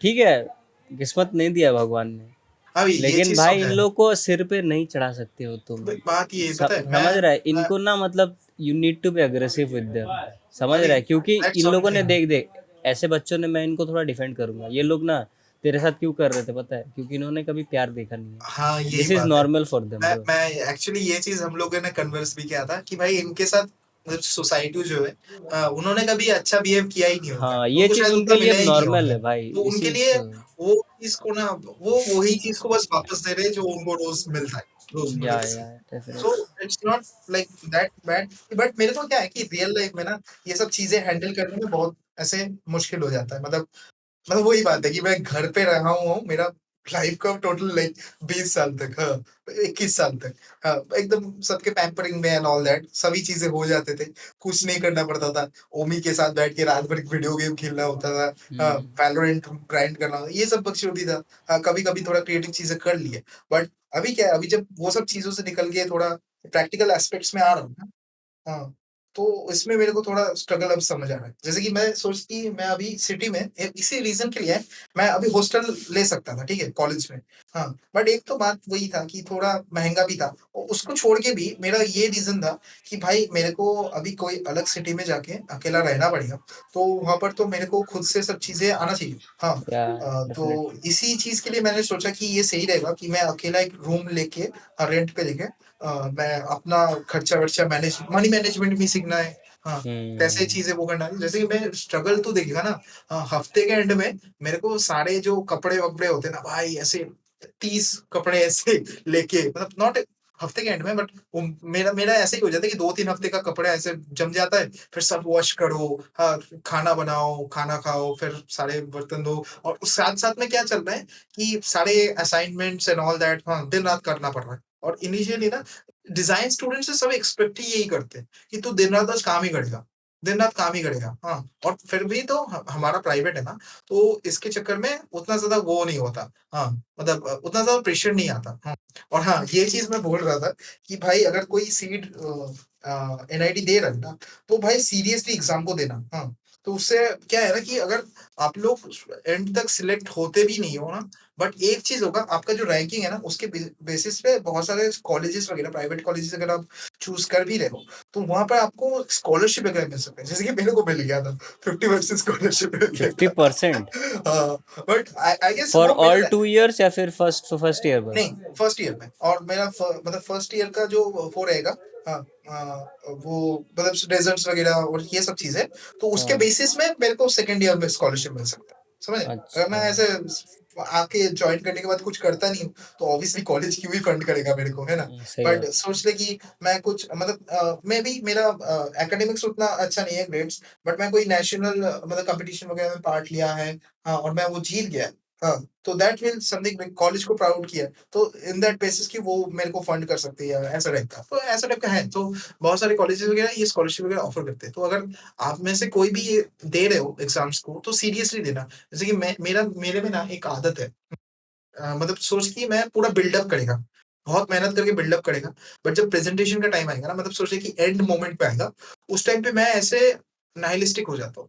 Speaker 1: ठीक है, किस्मत नहीं दिया भगवान ने,
Speaker 2: अभी ये
Speaker 1: लेकिन
Speaker 2: चीज तो
Speaker 1: भाई इन
Speaker 2: है।
Speaker 1: लोग को सिर पे नहीं चढ़ा सकते हो तुम।
Speaker 2: बात ये पता है,
Speaker 1: समझ रहा है
Speaker 2: मैं
Speaker 1: इनको ना, मतलब you need to be aggressive with them, समझ
Speaker 2: अभी
Speaker 1: रहा है, क्योंकि
Speaker 2: दैट्स
Speaker 1: इन लोगों ने
Speaker 2: समथिंग।
Speaker 1: देख देख ऐसे बच्चों ने, मैं इनको थोड़ा डिफेंड करूंगा, ये लोग ना तेरे साथ क्यों कर रहे थे पता है, क्योंकि इन्होंने कभी प्यार देखा नहीं है।
Speaker 2: हाँ, यही
Speaker 1: दिस इज
Speaker 2: बात है।
Speaker 1: Normal for them bro.
Speaker 2: मैं एक्चुअली ये चीज हम लोगों ने कन्वर्स भी किया था कि भाई इनके साथ मतलब सोसाइटी जो है, उन्होंने कभी अच्छा बिहेव किया ही नहीं होगा,
Speaker 1: हाँ, ये
Speaker 2: उनको
Speaker 1: चीज
Speaker 2: शायद
Speaker 1: उनके
Speaker 2: उतना
Speaker 1: लिए
Speaker 2: मिला ही नहीं
Speaker 1: नॉर्मल
Speaker 2: होगा।
Speaker 1: है भाई,
Speaker 2: तो उनके
Speaker 1: इसी
Speaker 2: लिए वो चीज को ना, वो वही चीज को बस वापस दे रहे हैं जो उनको रोज मिलता है, रोजमर्रा से।
Speaker 1: या
Speaker 2: so
Speaker 1: definitely.
Speaker 2: It's not like that bad. But मेरे को क्या है कि रियल लाइफ में ना ये सब चीजें हैंडल करने में बहुत ऐसे मुश्किल हो जाता है। मतलब वही बात है कि मैं घर पे रहा हूँ, मेरा लाइफ का टोटल लाइक 20 साल तक, हाँ, 21 साल तक, हाँ, एकदम सबके पैम्परिंग में एंड ऑल दैट सभी चीजें हो जाते थे, कुछ नहीं करना पड़ता था। ओमी के साथ बैठ के रात भर वीडियो गेम खेलना होता था, हाँ,
Speaker 1: हम्म।
Speaker 2: वैलोरेंट ग्राइंड करना होता था, ये सब बख्शी होती था। हाँ, कभी कभी थोड़ा क्रिएटिव चीजें कर लिए। बट अभी क्या है, अभी जब वो सब चीजों से निकल के थोड़ा प्रैक्टिकल एस्पेक्ट्स में आ रहा हूँ ना, हाँ, तो इसमें मेरे को थोड़ा स्ट्रगल अब समझ आ रहा है। जैसे कि मैं सोचती मैं अभी सिटी में इसी रीज़न के लिए मैं अभी हॉस्टल ले सकता था, ठीक है? कॉलेज में। हाँ, बट एक तो बात वही था कि थोड़ा महँगा भी था और उसको छोड़ के भी मेरा ये रीज़न था कि भाई मेरे को अभी कोई अलग सिटी में जाके अकेला रहना पड़ेगा, तो वहाँ पर तो मेरे को खुद से सब चीज़ें आना चाहिए। हाँ,
Speaker 1: या
Speaker 2: तो
Speaker 1: डेफिनेटली।
Speaker 2: इसी चीज़ के लिए मैंने सोचा कि ये सही रहेगा कि मैं अकेला एक रूम लेके रेंट पे लेके मैं अपना खर्चा-वर्चा मनी मैनेजमेंट भी सीखना है। हाँ, कैसे
Speaker 1: हम्म।
Speaker 2: चीज़ें वो करना है। जैसे कि मैं स्ट्रगल तो देखिएगा ना, हफ्ते के एंड में मेरे को सारे जो कपड़े-वपड़े होते हैं ना भाई, ऐसे 30 कपड़े ऐसे लेके, मतलब नॉट हफ्ते के एंड में, बट वो मेरा मेरा ऐसे ही हो जाता है कि 2-3 हफ्ते का कपड़ा ऐसे जम जाता है, फिर सब वॉश करो, हाँ, खाना बनाओ, खाना खाओ, फिर सारे बर्तन धो, और उस साथ-साथ में क्या चल रहा है कि सारे असाइनमेंट्स एंड ऑल दैट, हाँ, दिन-रात करना पड़ रहा है। और इनिशियली ना डिज़ाइन स्टूडेंट से सब एक्सपेक्ट ही यही करते हैं कि तू दिन-रात बस काम ही करेगा, दिन-रात काम ही करेगा। हाँ, और फिर भी तो हमारा प्राइवेट है ना, तो इसके चक्कर में उतना ज़्यादा वो नहीं होता। हाँ, मतलब उतना ज़्यादा प्रेशर नहीं आता। हाँ, और हाँ, ये चीज़ मैं बोल रहा था कि भाई अगर कोई सीट एनआईटी दे रहा है ना, तो भाई सीरियसली एग्ज़ाम को देना। हाँ, तो उससे क्या है ना कि अगर आप लोग एंड तक सिलेक्ट होते भी नहीं हो ना, बट एक चीज़ होगा, आपका जो रैंकिंग है ना, उसके बेसिस पे बहुत सारे कॉलेजेस वगैरह, प्राइवेट कॉलेजेस अगर आप चूज़ कर भी रहे हो, तो वहाँ पे आपको स्कॉलरशिप वगैरह मिल सकते हैं। जैसे कि मेरे को मिल गया था, 50% स्कॉलरशिप मिल गया था।
Speaker 1: 50%
Speaker 2: हाँ, बट आई गेस
Speaker 1: फॉर
Speaker 2: वो मिल
Speaker 1: ऑल
Speaker 2: रहा है।
Speaker 1: 2 years या फिर फर्स्ट ईयर बस?
Speaker 2: नहीं, फर्स्ट ईयर में, और मेरा मतलब फर्स्ट ईयर का जो वो रहेगा, हाँ, वो मतलब डेजर्ट्स वगैरह और ये सब चीज़ें, तो उसके
Speaker 1: हाँ।
Speaker 2: बेसिस में मेरे को सेकंड ईयर में स्कॉलरशिप मिल सकता है, समझे? अगर मैं
Speaker 1: अच्छा।
Speaker 2: ऐसे आके जॉइन करने के बाद कुछ करता नहीं हूँ, तो ऑब्वियसली कॉलेज क्यों ही फंड करेगा मेरे को, है ना?
Speaker 1: सही
Speaker 2: बट
Speaker 1: बात।
Speaker 2: सोच ले कि मैं कुछ मतलब मैं भी मेरा एकेडमिक्स उतना अच्छा नहीं है ग्रेड्स, बट मैं कोई नेशनल मतलब कॉम्पिटिशन वगैरह में पार्ट लिया है, हाँ, और मैं वो जीत गया। हाँ, तो दैट विल समथिंग कॉलेज को प्राउड किया। तो इन दैट बेसिस कि वो मेरे को फंड कर सकती है, ऐसा टाइप का। तो ऐसा टाइप का है, तो बहुत सारे कॉलेजेस वगैरह ये स्कॉलरशिप वगैरह ऑफर करते हैं। तो अगर आप में से कोई भी ये दे रहे हो एग्ज़ाम्स को, तो सीरियसली देना। जैसे कि मेरे में ना एक आदत है, मतलब सोच कि मैं पूरा बिल्डअप करेगा, बहुत मेहनत करके बिल्डअप करेगा, बट जब प्रेज़ेंटेशन का टाइम आएगा ना, मतलब सोचिए कि एंड मोमेंट पे आएगा, उस टाइम पे मैं ऐसे नाइहिलिस्टिक हो जाता हूँ।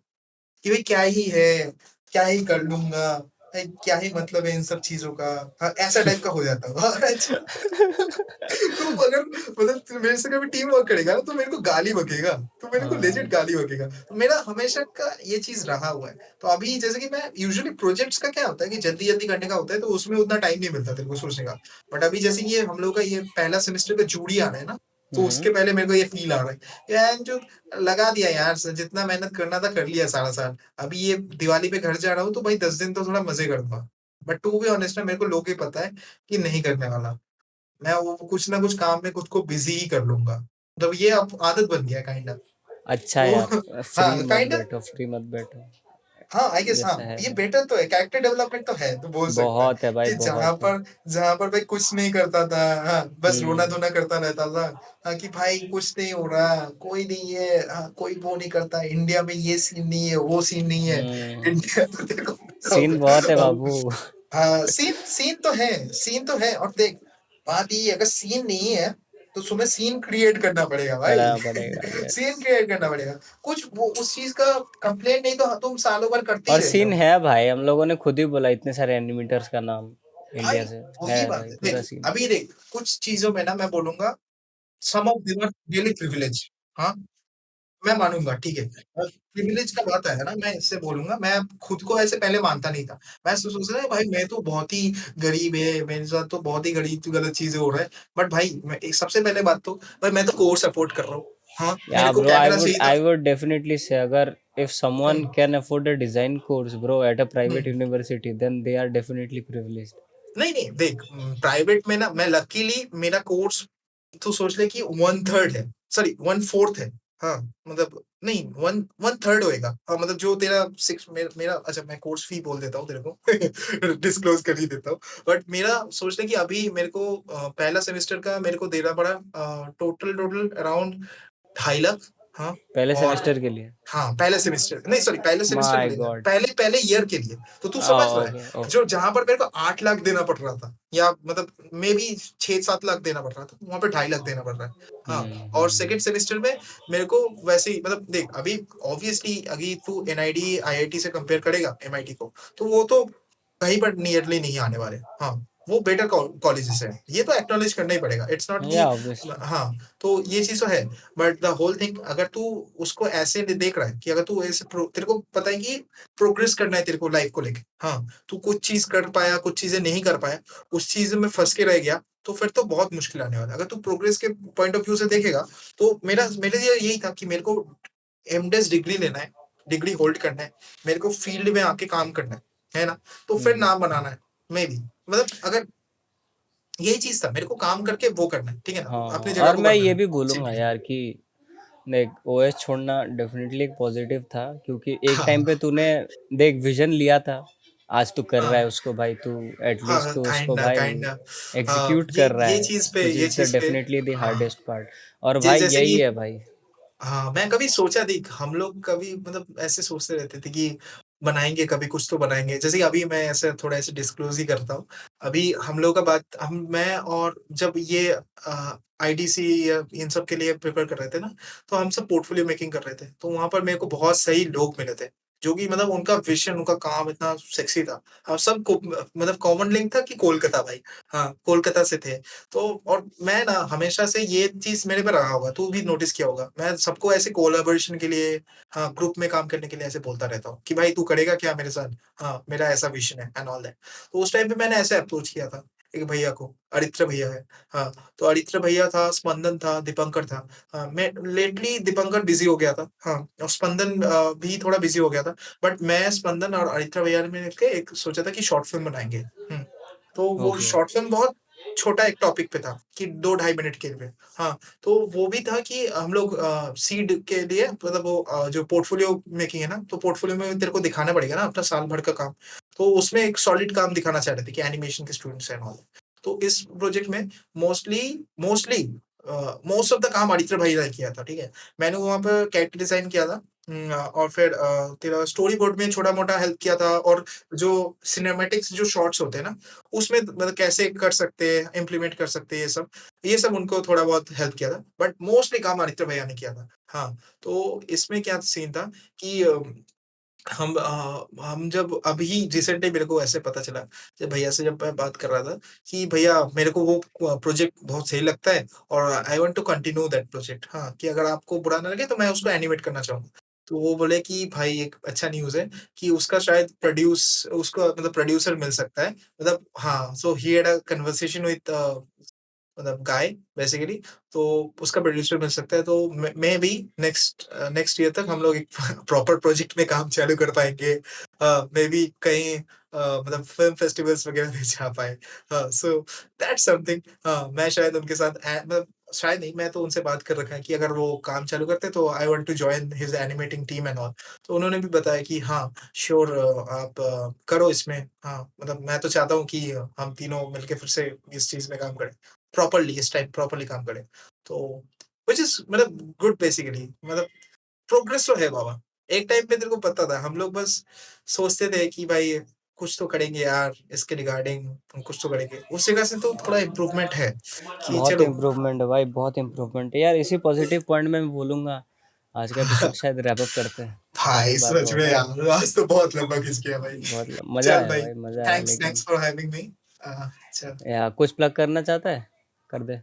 Speaker 2: कि भाई क्या ही है, क्या ही कर लूँगा, क्या ही मतलब है इन सब चीज़ों का। हाँ, ऐसा टाइप का हो जाता हूँ। हाँ, अच्छा। तो अगर मतलब तू मेरे से कभी टीम वर्क करेगा ना, तो मेरे को गाली बकेगा, तो मेरे को लेजिट
Speaker 1: हाँ।
Speaker 2: गाली बकेगा। तो मेरा हमेशा का ये चीज़ रहा हुआ है। तो अभी जैसे कि मैं यूजुअली प्रोजेक्ट्स का क्या होता है कि जल्दी-जल्दी करने का होता है, तो उसमें उतना टाइम नहीं मिलता तेरे को सोचने का। बट अभी जैसे कि ये हम लोग का ये पहला सेमेस्टर का जूरी आ रहा है ना, तो उसके
Speaker 1: हम्म।
Speaker 2: पहले मेरे को ये फ़ील आ रहा है। यार जो लगा दिया यार, जितना मेहनत करना था कर लिया सारा साल। अभी ये दिवाली पे घर जा रहा हूँ, तो भाई 10 दिन तो थोड़ा मज़े करूँगा। बट टू बी ऑनेस्ट ना, मेरे को लोग ही पता है कि नहीं करने वाला। मैं वो कुछ ना कुछ काम में खुद को बिज़ी ही कर लूँगा। मतलब ये अब आदत बन गया है काइंड ऑफ।
Speaker 1: अच्छा
Speaker 2: तो
Speaker 1: यार, फ्री
Speaker 2: हाँ,
Speaker 1: मत
Speaker 2: काइंड ऑफ।
Speaker 1: बैठो, फ्री मत बैठो।
Speaker 2: हाँ, आई गेस हाँ,
Speaker 1: जैसा है
Speaker 2: ये बेटर तो है, कैरेक्टर डेवलपमेंट तो है, तो बोल सकता है
Speaker 1: बहुत है भाई,
Speaker 2: कि
Speaker 1: बहुत है।
Speaker 2: जहाँ पर भाई कुछ नहीं करता था, हाँ, बस
Speaker 1: हम्म।
Speaker 2: रोना-धोना करता रहता था, हाँ, कि भाई कुछ नहीं हो रहा, कोई नहीं है, हाँ, कोई वो नहीं करता, इंडिया में ये सीन नहीं है, वो सीन नहीं है, इंडिया में देखो क्या
Speaker 1: सीन बहुत है
Speaker 2: होगा।
Speaker 1: बाबू।
Speaker 2: हाँ, सीन सीन तो है, सीन तो है, और देख, बात ये है, अगर सीन नहीं है तो तुम्हें सीन क्रिएट करना पड़ेगा भाई।
Speaker 1: करना पड़ेगा, यस।
Speaker 2: सीन क्रिएट करना पड़ेगा। कुछ वो उस चीज़ का कंप्लेंट नहीं तो तुम सालों भर करते ही
Speaker 1: और
Speaker 2: रहते
Speaker 1: सीन
Speaker 2: हो।
Speaker 1: है भाई, हम लोगों ने खुद ही बोला इतने सारे एनिमेटर्स का नाम
Speaker 2: भाई
Speaker 1: इंडिया से।
Speaker 2: वही
Speaker 1: है
Speaker 2: बात
Speaker 1: भाई
Speaker 2: है।
Speaker 1: पूरा
Speaker 2: देख,
Speaker 1: सीन।
Speaker 2: अभी देख कुछ चीज़ों में ना मैं बोलूँगा some of them are really privilege. हाँ, मैं मानूँगा ठीक है। प्रिविलेज का बात है ना मैं इससे बोलूँगा मैं खुद को ऐसे पहले मानता नहीं था। मैं सोच रहा भाई मैं तो बहुत ही गरीब है, मेरे साथ तो बहुत ही गरीब गलत चीज़ें हो रहा है। बट भाई मैं एक सबसे पहले बात तो भाई मैं तो कोर्स अफोर्ड कर रहा हूँ। हाँ,
Speaker 1: या
Speaker 2: मेरे को
Speaker 1: ब्रो,
Speaker 2: क्या
Speaker 1: आई
Speaker 2: करना
Speaker 1: वुड
Speaker 2: चाहिए था?
Speaker 1: आई वुड डेफिनेटली से, अगर if someone
Speaker 2: hmm,
Speaker 1: can afford a design course bro at a
Speaker 2: hmm.
Speaker 1: Private university, then they are definitely privileged.
Speaker 2: नहीं, नहीं देख प्राइवेट में ना मैं लकीली मेरा कोर्स तू सोच ले कि 1/3 है, सॉरी 1/4 है। हाँ, मतलब नहीं 1/3 होएगा। हाँ, मतलब जो तेरा 6 मेरा अच्छा मैं कोर्स फी बोल देता हूँ तेरे को डिस्क्लोज़ कर ही देता हूँ। बट मेरा सोच ले कि अभी मेरे को पहला सेमेस्टर का मेरे को देना पड़ा टोटल टोटल अराउंड 2.5 लाख। हाँ,
Speaker 1: पहले
Speaker 2: और
Speaker 1: सेमेस्टर के लिए?
Speaker 2: हाँ, पहले सेमेस्टर नहीं सॉरी पहले सेमेस्टर के
Speaker 1: माय
Speaker 2: लिए नहीं,
Speaker 1: गॉड।
Speaker 2: पहले पहले ईयर के लिए। तो तू समझ रहा है,
Speaker 1: ओके, ओके।
Speaker 2: जो जहाँ पर मेरे को 8 लाख देना पड़ रहा था या मतलब मेबी 6-7 लाख देना पड़ रहा था, वहाँ पे 2.5 लाख देना पड़ रहा है। हाँ, और सेकंड सेमेस्टर में मेरे को वैसे ही मतलब देख अभी ऑब्वियसली अभी तू एनआईडी, आईआईटी से कंपेयर करेगा एमआईटी को, तो वो तो कहीं पर नियरली नहीं आने वाले। हाँ, वो बेटर कॉलेजेस हैं। ये तो एक्नॉलेज करना ही पड़ेगा। इट्स नॉट कि
Speaker 1: या ऑब्वियसली।
Speaker 2: हाँ, तो ये चीज़ तो है। बट द होल थिंग अगर तू उसको ऐसे देख रहा है कि अगर तू ऐसे तेरे को पता है कि प्रोग्रेस करना है तेरे को लाइफ को लेके। हाँ, तू कुछ चीज़ कर पाया, कुछ चीज़ें नहीं कर पाया, उस चीज़ में फँस के रह गया, तो फिर तो बहुत मुश्किल आने वाला है। अगर तू प्रोग्रेस के पॉइंट ऑफ व्यू से देखेगा, तो मेरे लिए यही था कि मेरे को एमडिएस डिग्री लेना है, डिग्री होल्ड करना है, मेरे को फील्ड में आके काम करना है ना? तो फिर नाम बनाना है, मेबी मतलब अगर यही चीज़ था, मेरे को काम करके वो करना है, ठीक है ना?
Speaker 1: हाँ,
Speaker 2: अपनी
Speaker 1: हाँ,
Speaker 2: जगह
Speaker 1: और
Speaker 2: को
Speaker 1: मैं
Speaker 2: बनना
Speaker 1: ये
Speaker 2: है,
Speaker 1: भी बोलूँगा
Speaker 2: सिंपली।
Speaker 1: यार कि देख, ओएस छोड़ना डेफिनेटली एक पॉजिटिव था, क्योंकि एक
Speaker 2: हाँ,
Speaker 1: टाइम पे तूने देख विजन लिया था, आज तू कर रहा है
Speaker 2: हाँ,
Speaker 1: उसको भाई, तू एटलीस्ट
Speaker 2: हाँ,
Speaker 1: तू उसको
Speaker 2: काइंडा
Speaker 1: भाई
Speaker 2: काइंडा
Speaker 1: एग्जीक्यूट
Speaker 2: ये
Speaker 1: कर रहा
Speaker 2: ये
Speaker 1: है,
Speaker 2: चीज़ पे
Speaker 1: विच
Speaker 2: ये
Speaker 1: इज़ द
Speaker 2: चीज़ पे
Speaker 1: डेफिनेटली द
Speaker 2: हाँ,
Speaker 1: हार्डेस्ट पार्ट। और भाई
Speaker 2: जैसे
Speaker 1: यही
Speaker 2: कि
Speaker 1: है भाई।
Speaker 2: हाँ, मैं कभी सोचा देख हम लोग कभी मतलब ऐसे सोचते रहते थे कि बनाएँगे कभी कुछ तो बनाएँगे। जैसे कि अभी मैं ऐसे थोड़ा ऐसे डिस्क्लोज़ ही करता हूँ। अभी हम लोग का बात हम मैं और जब ये आईडीसी या इन सब के लिए प्रिपेयर कर रहे थे ना, तो हम सब पोर्टफोलियो मेकिंग कर रहे थे। तो वहाँ पर मेरे को बहुत सही लोग मिले थे, जो कि मतलब उनका विज़न, उनका काम इतना सेक्सी था। हम सबको मतलब कॉमन लिंक था कि कोलकाता भाई। हाँ, कोलकाता से थे। तो और मैं ना हमेशा से ये चीज़ मेरे में रहा होगा, तू भी नोटिस किया होगा। मैं सबको ऐसे कोलैबोरेशन के लिए हाँ, ग्रुप में काम करने के लिए ऐसे बोलता रहता हूँ कि भाई तू करेगा क्या मेरे साथ? हाँ, मेरा ऐसा विज़न है एंड ऑल दैट। तो उस टाइम पे मैंने ऐसे अप्रोच किया था, एक भैया को, अरित्र भैया है। हाँ, तो अरित्र भैया था, स्पंदन था, दीपंकर था। हाँ, मैं लेटली दीपंकर बिज़ी हो गया था। हाँ, और स्पंदन भी थोड़ा बिज़ी हो गया था। बट मैं, स्पंदन और अरित्र भैया ने मिलके एक सोचा था कि शॉर्ट फ़िल्म बनाएँगे। हुँ, तो वो
Speaker 1: ओके।
Speaker 2: शॉर्ट फ़िल्म बहुत छोटा एक टॉपिक पे था कि 2 ढाई मिनट के लिए। हाँ, तो वो भी था कि हम लोग सीड के लिए मतलब वो जो पोर्टफ़ोलियो मेकिंग है ना, तो पोर्टफ़ोलियो में तेरे को दिखाना पड़ेगा ना अपना साल भर का काम। तो उसमें एक सॉलिड काम दिखाना चाह रहे थे कि एनिमेशन के स्टूडेंट्स एंड ऑल। तो इस प्रोजेक्ट में mostly mostly most of the काम आदित्य भाई ने किया था, ठीक है? मैंने वहाँ पे कैरेक्टर डिज़ाइन किया था और फिर तेरा स्टोरी बोर्ड में छोटा-मोटा हेल्प किया था और जो सिनेमैटिक्स जो शॉट्स होते हैं ना, उसमें मतलब कैसे कर सकते हैं, इम्प्लीमेंट कर सकते हैं ये सब उनको थोड़ा बहुत हेल्प किया था। बट मोस्टली काम आदित्य भैया ने किया था। हाँ, तो इसमें क्या सीन था कि हम जब अभी रिसेंटली मेरे को ऐसे पता चला, जब भैया से जब मैं बात कर रहा था कि भैया मेरे को वो प्रोजेक्ट बहुत सही लगता है और I want to continue that project हाँ, कि अगर आपको बुरा ना लगे तो मैं उसको एनिमेट करना चाहूँगा। तो वो बोले कि भाई एक अच्छा न्यूज़ है कि उसका शायद उसको मतलब प्रोड्यूसर मिल सकता है। मतलब हाँ, so he had a conversation with मतलब गाय बेसिकली तो उसका प्रोड्यूसर मिल सकता है तो मैं भी नेक्स्ट ईयर तक हम लोग एक प्रॉपर प्रोजेक्ट में काम चालू कर पाएँगे। मे बी कहीं मतलब फ़िल्म फेस्टिवल्स वगैरह में जा पाएँ। सो दैट्स समथिंग मैं शायद उनके साथ मतलब शायद नहीं, मैं तो उनसे बात कर रखा है कि अगर वो काम चालू करते हैं तो I want to join his animating team and all. तो उन्होंने भी बताया कि हाँ, श्योर आप करो इसमें। हाँ, मतलब मैं तो चाहता हूँ कि हम तीनों मिलके फिर से इस चीज़ में काम करें। प्रॉपर्ली इस टाइम प्रॉपर्ली काम करें। तो व्हिच इज़ मतलब गुड बेसिकली मतलब प्रोग्रेस तो है बाबा। एक टाइम पे तेरे को पता था हम लोग बस सोचते थे कि भाई कुछ तो करेंगे यार इसके रिगार्डिंग, हम कुछ तो करेंगे। उस जगह से तो थोड़ा इम्प्रूवमेंट है कि
Speaker 1: बहुत
Speaker 2: चलो
Speaker 1: इम्प्रूवमेंट है भाई, बहुत इम्प्रूवमेंट है यार। इसी पॉजिटिव पॉइंट में मैं बोलूँगा आज का एपिसोड शायद रैप अप करते हैं। काफ़ी
Speaker 2: भाई
Speaker 1: बात
Speaker 2: सच
Speaker 1: हो
Speaker 2: में
Speaker 1: गई।
Speaker 2: यार आज तो बहुत लंबा खिंच गया भाई।
Speaker 1: मज़ा
Speaker 2: चल
Speaker 1: आया
Speaker 2: भाई,
Speaker 1: भाई, मज़ा आया
Speaker 2: थैंक्स
Speaker 1: लेकिन।
Speaker 2: Thanks for having me. चल
Speaker 1: या कुछ प्लग करना चाहता है? कर दे।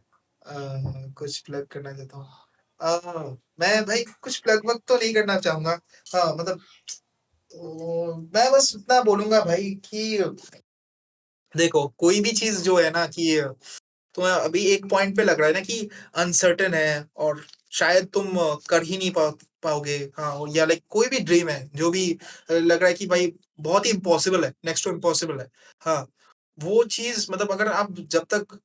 Speaker 2: कुछ प्लग करना चाहता हूँ। मैं भाई कुछ प्लग वग तो नहीं करना चाहूँगा। हाँ, मतलब मैं बस इतना बोलूँगा भाई कि देखो, कोई भी चीज़ जो है ना कि तुम्हें अभी एक पॉइंट पे लग रहा है ना कि अनसर्टेन है और शायद तुम कर ही नहीं पाओगे, हाँ, या लाइक कोई भी ड्रीम है जो भी लग रहा है कि भाई बहुत ही इम्पॉसिबल है, नेक्स्ट टू इम्पॉसिबल है, हाँ, वो चीज मतलब अगर आप जब तक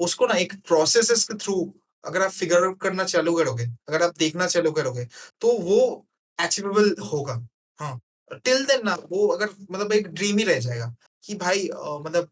Speaker 2: उसको ना एक प्रोसेस के थ्रू अगर आप फिगर आउट करना चालू करोगे, अगर आप देखना चालू करोगे, तो वो अचीवेबल होगा। हाँ, टिल देन ना वो अगर मतलब एक ड्रीम ही रह जाएगा कि भाई मतलब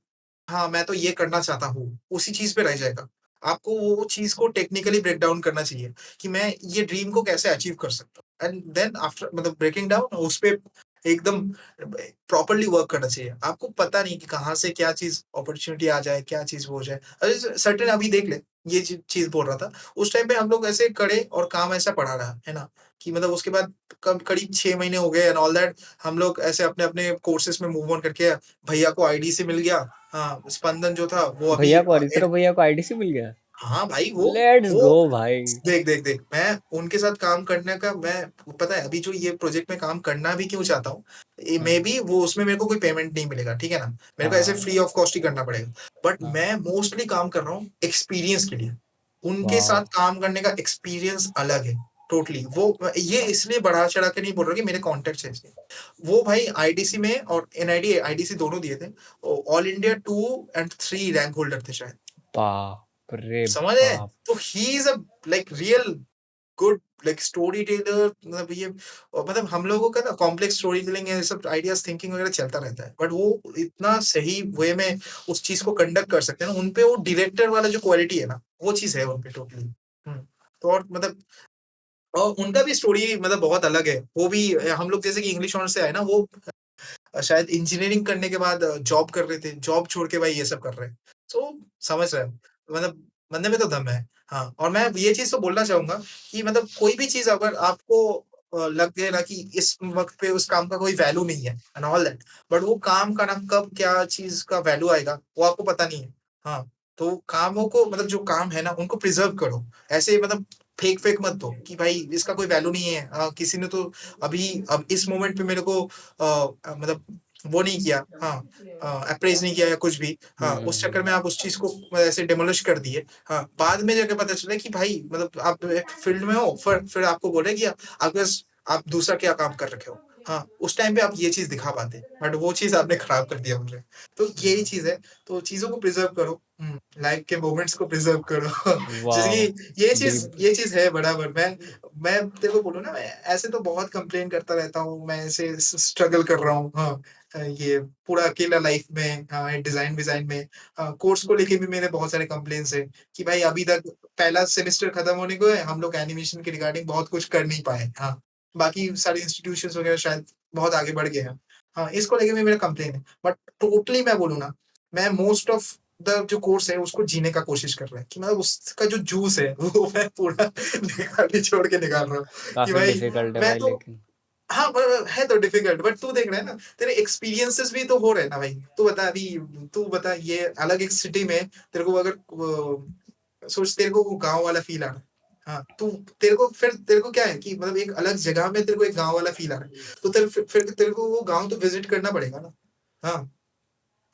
Speaker 2: हाँ, मैं तो ये करना चाहता हूँ, उसी चीज़ पे रह जाएगा। आपको वो चीज़ को टेक्निकली ब्रेक डाउन करना चाहिए कि मैं ये ड्रीम को कैसे अचीव कर सकता हूँ एंड देन आफ्टर मतलब ब्रेकिंग डाउन उस पे एकदम प्रॉपर्ली वर्क करना चाहिए। आपको पता नहीं कि कहाँ से क्या चीज़ अपॉर्च्युनिटी आ जाए, क्या चीज़ हो जाए। अरे सर्टेन अभी देख ले, ये चीज़ बोल रहा था, उस टाइम पे हम लोग ऐसे खड़े और काम ऐसा पड़ा रहा, है ना? कि मतलब उसके बाद कब करीब 6 महीने हो गए एंड ऑल दैट हम लोग ऐसे अपने-अपने कोर्सेज़ में मूव ऑन करके भैया को आईडीसी मिल गया। हाँ, स्पंदन जो था वो अभी
Speaker 1: भैया को, हरिश्रा भैया को आईडीसी मिल गया।
Speaker 2: हाँ भाई
Speaker 1: लेट्स
Speaker 2: वो
Speaker 1: गो भाई।
Speaker 2: देख मैं उनके साथ काम करने का मैं पता है अभी जो ये प्रोजेक्ट में काम करना भी क्यों चाहता हूँ मे
Speaker 1: हाँ
Speaker 2: बी वो उसमें मेरे को कोई पेमेंट नहीं मिलेगा, ठीक है ना, मेरे को ऐसे
Speaker 1: हाँ
Speaker 2: फ्री ऑफ कॉस्ट ही करना पड़ेगा, बट
Speaker 1: हाँ।
Speaker 2: मैं मोस्टली काम कर रहा हूँ एक्सपीरियंस के लिए। उनके
Speaker 1: वाह।
Speaker 2: साथ काम करने का एक्सपीरियंस अलग है टोटली। वो ये इसलिए बढ़ा चढ़ा के नहीं बोल रहा कि मेरे कॉन्टेक्ट है इसलिए। वो भाई आईडीसी में और एनआईडी आईडीसी दोनों दिए थे, all India 2 and 3 rank holder थे शायद,
Speaker 1: बाप रे
Speaker 2: समझ रहे हैं?
Speaker 1: बाप।
Speaker 2: तो he is a like real good like story teller, मतलब ये मतलब हम लोगों का ना कॉम्प्लेक्स स्टोरी टेलिंग ये सब आइडियाज़ थिंकिंग वगैरह चलता रहता है। बट वो इतना सही वे में उस चीज़ को कंडक्ट कर सकते हैं ना, उनपे वो डायरेक्टर वाला जो क्वालिटी है ना, वो चीज़ है उनपे टोटली। हुँ, तो और मतलब और उनका भी स्टोरी मतलब बहुत अलग है। वो भी हम लोग जैसे कि इंग्लिश ऑनर्स से आए ना, वो शायद इंजीनियरिंग करने के बाद जॉब कर रहे थे। जॉब छोड़ के भाई ये सब कर रहे हैं। तो समझ रहे हो? मतलब बंदे में तो दम है। हाँ, और मैं ये चीज़ तो बोलना चाहूँगा कि मतलब कोई भी चीज़ अगर आपको लगे ना कि इस वक़्त पे उस काम का कोई वैल्यू नहीं है एंड ऑल दैट, बट वो काम का ना कब क्या चीज़ का वैल्यू आएगा, वो आपको पता नहीं है। हाँ, तो कामों को मतलब जो काम है ना, उनको प्रिज़र्व करो। ऐसे मतलब फेंक-फेंक मत दो कि भाई इसका कोई वैल्यू नहीं है। किसी ने तो अभी अब इस मोमेंट पे मेरे को मतलब वो नहीं किया, हाँ, अप्रेज़ नहीं किया या कुछ भी, हाँ, उस चक्कर में आप उस चीज़ को ऐसे डिमोलिश कर दिए। हाँ, बाद में जाके पता चला कि भाई मतलब आप एक फ़ील्ड में हो, फिर आपको बोल रहे हैं कि आप बस आप दूसरा क्या काम कर रखे हो। हाँ, उस टाइम पे आप ये चीज़ दिखा पाते, बट वो चीज़ आपने खराब कर दिया मुझे। तो यही चीज़ है, तो चीज़ों को प्रिज़र्व करो। लाइफ़ के मोमेंट्स को प्रिज़र्व करो। जैसे
Speaker 1: वाओ।
Speaker 2: कि ये चीज़
Speaker 1: डीप।
Speaker 2: ये चीज़ है बराबर। मैं तेरे को बोलूँ ना, मैं ऐसे तो बहुत कंप्लेन करता रहता हूँ, मैं ऐसे स्ट्रगल कर रहा हूँ, हाँ, ये पूरा अकेला लाइफ में, हाँ, डिज़ाइन-विज़ाइन में, कोर्स को लेके भी मेरे बहुत सारे कंप्लेंट्स हैं कि भाई अभी तक पहला सेमेस्टर खत्म होने को है, हम लोग एनिमेशन के रिगार्डिंग बहुत कुछ कर नहीं पाए, हाँ। बाकी सारे इंस्टीट्यूशंस वगैरह शायद बहुत आगे बढ़ गए हैं। हाँ, इसको लेके भी मेरा कंप्लेन है। बट टोटली मैं बोलूँ ना, मैं मोस्ट ऑफ द जो कोर्स है उसको जीने का कोशिश कर रहा है कि मतलब उसका जो जूस है वो मैं पूरा निचोड़ के निकाल रहा हूँ कि
Speaker 1: काफी
Speaker 2: भाई
Speaker 1: डिफिकल्ट है
Speaker 2: मैं
Speaker 1: भाई
Speaker 2: तो
Speaker 1: लेकिन।
Speaker 2: हाँ, है तो डिफिकल्ट, बट तू देख रहा है ना, तेरे एक्सपीरियंसेस भी तो हो रहे हैं ना भाई। तू बता अभी, तू बता ये अलग एक सिटी में तेरे को अगर सोच तेरे को वो गाँव वाला फ़ील आ रहा है। हाँ, तू तेरे को फिर तेरे को क्या है कि मतलब एक अलग जगह में तेरे को एक गाँव वाला फ़ील आ रहा है। तो तेरे फिर तेरे को वो गाँव तो विज़िट करना पड़ेगा ना। हाँ,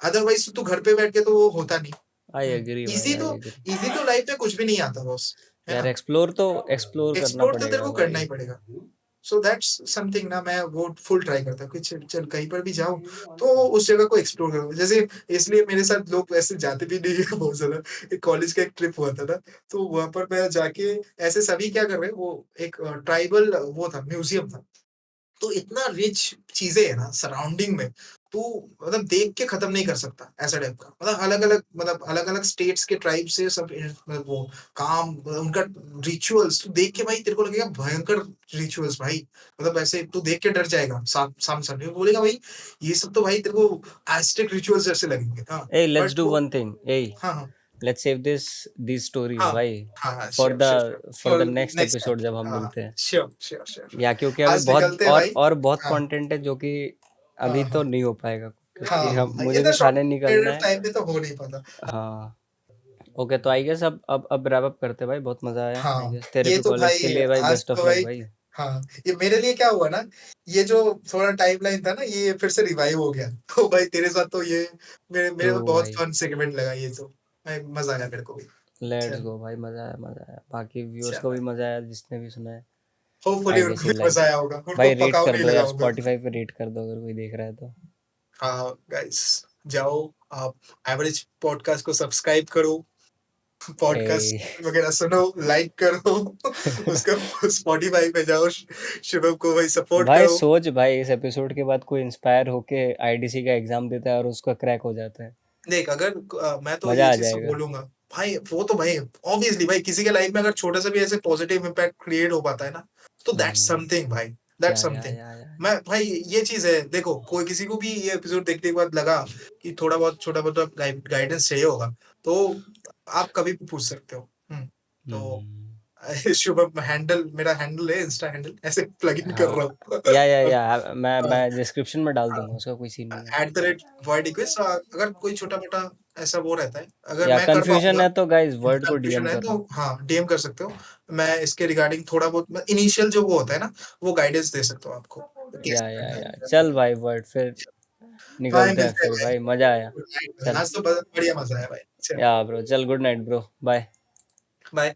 Speaker 2: अदरवाइज़ तू घर पे बैठ के तो वो होता नहीं।
Speaker 1: आई
Speaker 2: हुँ,
Speaker 1: एग्री भाई,
Speaker 2: ईज़ी
Speaker 1: आई
Speaker 2: तो
Speaker 1: एग्री।
Speaker 2: ईज़ी तो लाइफ़ में कुछ भी नहीं आता बॉस, है
Speaker 1: यार
Speaker 2: ना?
Speaker 1: एक्सप्लोर तो एक्सप्लोर करना
Speaker 2: एक्सप्लोर तो तेरे
Speaker 1: पड़ेगा
Speaker 2: को करना
Speaker 1: भाई।
Speaker 2: ही पड़ेगा। सो दैट्स समथिंग ना, मैं वो फुल ट्राई करता हूँ कि चल चल कहीं पर भी जाऊँ, तो उस जगह को एक्सप्लोर करूँ। जैसे इसलिए मेरे साथ लोग वैसे जाते भी नहीं है बहुत ज़्यादा। एक कॉलेज का एक ट्रिप हुआ था ना, तो वहाँ पर मैं जाके ऐसे सभी क्या कर रहे हैं, वो एक ट्राइबल वो था, म्यूज़ियम था। तो इतना रिच चीज़ें हैं ना सराउंडिंग में, तू मतलब देख के खत्म नहीं कर सकता, ऐसा टाइप का। मतलब अलग-अलग स्टेट्स के ट्राइब से सब मतलब वो काम उनका रिचुअल्स तू देख के भाई तेरे को लगेगा भयंकर रिचुअल्स भाई। मतलब ऐसे तू देख के डर जाएगा सामने बोलेगा भाई ये सब तो भाई तेरे को एज़टेक रिचुअल्स जैसे लगेंगे। हाँ,
Speaker 1: Hey, let's
Speaker 2: बट
Speaker 1: do
Speaker 2: वो
Speaker 1: one thing. Hey,
Speaker 2: हाँ, हाँ।
Speaker 1: let's save these stories
Speaker 2: हाँ,
Speaker 1: भाई
Speaker 2: हाँ, हाँ,
Speaker 1: for
Speaker 2: sure,
Speaker 1: the
Speaker 2: sure, sure.
Speaker 1: for the
Speaker 2: for
Speaker 1: next
Speaker 2: next time
Speaker 1: episode जब हम
Speaker 2: हाँ,
Speaker 1: मिलते हैं।
Speaker 2: Sure, sure, sure.
Speaker 1: या क्योंकि अभी
Speaker 2: आज
Speaker 1: बहुत
Speaker 2: निकलते हैं भाई।
Speaker 1: और बहुत
Speaker 2: हाँ,
Speaker 1: कंटेंट है जो कि अभी
Speaker 2: हाँ,
Speaker 1: तो
Speaker 2: हाँ।
Speaker 1: नहीं हो पाएगा क्योंकि
Speaker 2: हाँ,
Speaker 1: हम
Speaker 2: हाँ, ये
Speaker 1: मुझे
Speaker 2: तो
Speaker 1: भी
Speaker 2: शॉर्ट
Speaker 1: खाने
Speaker 2: पीरियड
Speaker 1: निकलना
Speaker 2: ऑफ
Speaker 1: है।
Speaker 2: टाइम में तो हो नहीं पाता।
Speaker 1: हाँ, ओके तो आई गेस अब रैप अप करते हैं भाई, बहुत मजा आया आई
Speaker 2: हाँ,
Speaker 1: गेस।
Speaker 2: ये
Speaker 1: थेरेपी
Speaker 2: तो
Speaker 1: कॉलेज के
Speaker 2: भाई
Speaker 1: लिए भाई
Speaker 2: आज
Speaker 1: बेस्ट ऑफ
Speaker 2: तो
Speaker 1: लक
Speaker 2: भाई
Speaker 1: भाई।
Speaker 2: हाँ, ये मेरे लिए क्या हुआ ना, ये जो थोड़ा टाइमलाइन था ना, ये फिर से रिवाइव हो गया। तो भाई तेरे साथ तो ये मेरे मेरे
Speaker 1: ट्रू
Speaker 2: को बहुत
Speaker 1: भाई,
Speaker 2: फन सेगमेंट लगा ये तो। भाई मज़ा आया मेरे को भी।
Speaker 1: लेट्स
Speaker 2: चल,
Speaker 1: गो भाई, मजा आया मजा आया, बाकी व्यूअर्स
Speaker 2: चल
Speaker 1: को भी
Speaker 2: भाई।
Speaker 1: मजा आया जिसने भी सुना है।
Speaker 2: होपफुली
Speaker 1: आई गेस
Speaker 2: उनको
Speaker 1: ही
Speaker 2: भी
Speaker 1: लाइक
Speaker 2: मज़ा
Speaker 1: इट।
Speaker 2: आया होगा, उनको
Speaker 1: भाई रेट
Speaker 2: पकाव
Speaker 1: कर
Speaker 2: नहीं
Speaker 1: दो
Speaker 2: लगा
Speaker 1: यार,
Speaker 2: होगा।
Speaker 1: स्पॉटिफाई पे रेट कर दो अगर कोई देख रहा है तो।
Speaker 2: हाँ, गाइस जाओ आप एवरेज पॉडकास्ट को सब्सक्राइब करो,
Speaker 1: ए
Speaker 2: पॉडकास्ट वगैरह सुनो, लाइक करो, उसका स्पॉटिफ़ाई पे जाओ, शुभम को भाई सपोर्ट
Speaker 1: भाई
Speaker 2: करो।
Speaker 1: सोच भाई, इस एपिसोड के बाद कोई इंस्पायर होके आईडीसी का एग्जाम देता है और उसका क्रैक हो जाता है,
Speaker 2: देख अगर मैं तो ये
Speaker 1: मजा आ
Speaker 2: चीज़ तो
Speaker 1: जाएगा।
Speaker 2: बोलूँगा, भाई वो तो भाई ऑब्वियसली भाई किसी के लाइफ में अगर छोटा-सा भी ऐसे पॉजिटिव इम्पैक्ट क्रिएट हो पाता है ना, तो दैट्स
Speaker 1: हम्म,
Speaker 2: समथिंग भाई, दैट्स समथिंग। मैं भाई ये चीज़ है, देखो कोई किसी को भी ये एपिसोड देखने के बाद लगा कि थोड़ा बहुत छोटा बहुत गाइडेंस चाहिए होगा, तो आप कभी भी पूछ सकते हो। तो
Speaker 1: हम्म,
Speaker 2: शुभम हैंडल मेरा हैंडल है, इंस्टा हैंडल ऐसे प्लग इन कर
Speaker 1: हाँ
Speaker 2: रहा हूँ।
Speaker 1: मैं डिस्क्रिप्शन में डाल दूंगा, उसका कोई सीन नहीं है।
Speaker 2: @voidicus अगर कोई छोटा-मोटा ऐसा वो रहता है, अगर
Speaker 1: या
Speaker 2: मैं कर
Speaker 1: कंफ्यूजन
Speaker 2: पाऊँगा,
Speaker 1: है तो गाइस वर्ड को
Speaker 2: कन्फ्यूज़न
Speaker 1: डीएम
Speaker 2: है
Speaker 1: करना।
Speaker 2: तो हाँ, डीएम कर सकते हो। मैं इसके रिगार्डिंग थोड़ा बहुत इनिशियल जो वो होता है ना, वो गाइडेंस दे सकता हूँ आपको। कैसे करना है, क्या
Speaker 1: चल
Speaker 2: करना
Speaker 1: भाई वर्ड, फिर
Speaker 2: है। भाई
Speaker 1: निकलते हैं
Speaker 2: मिलते हैं
Speaker 1: फिर
Speaker 2: भाई,
Speaker 1: भाई, मजा आया।
Speaker 2: गुड नाइट भाई,
Speaker 1: चल
Speaker 2: आज तो ब बढ़िया मज़ा आया भाई। चल,
Speaker 1: या ब्रो, चल good night bro, bye.
Speaker 2: Bye.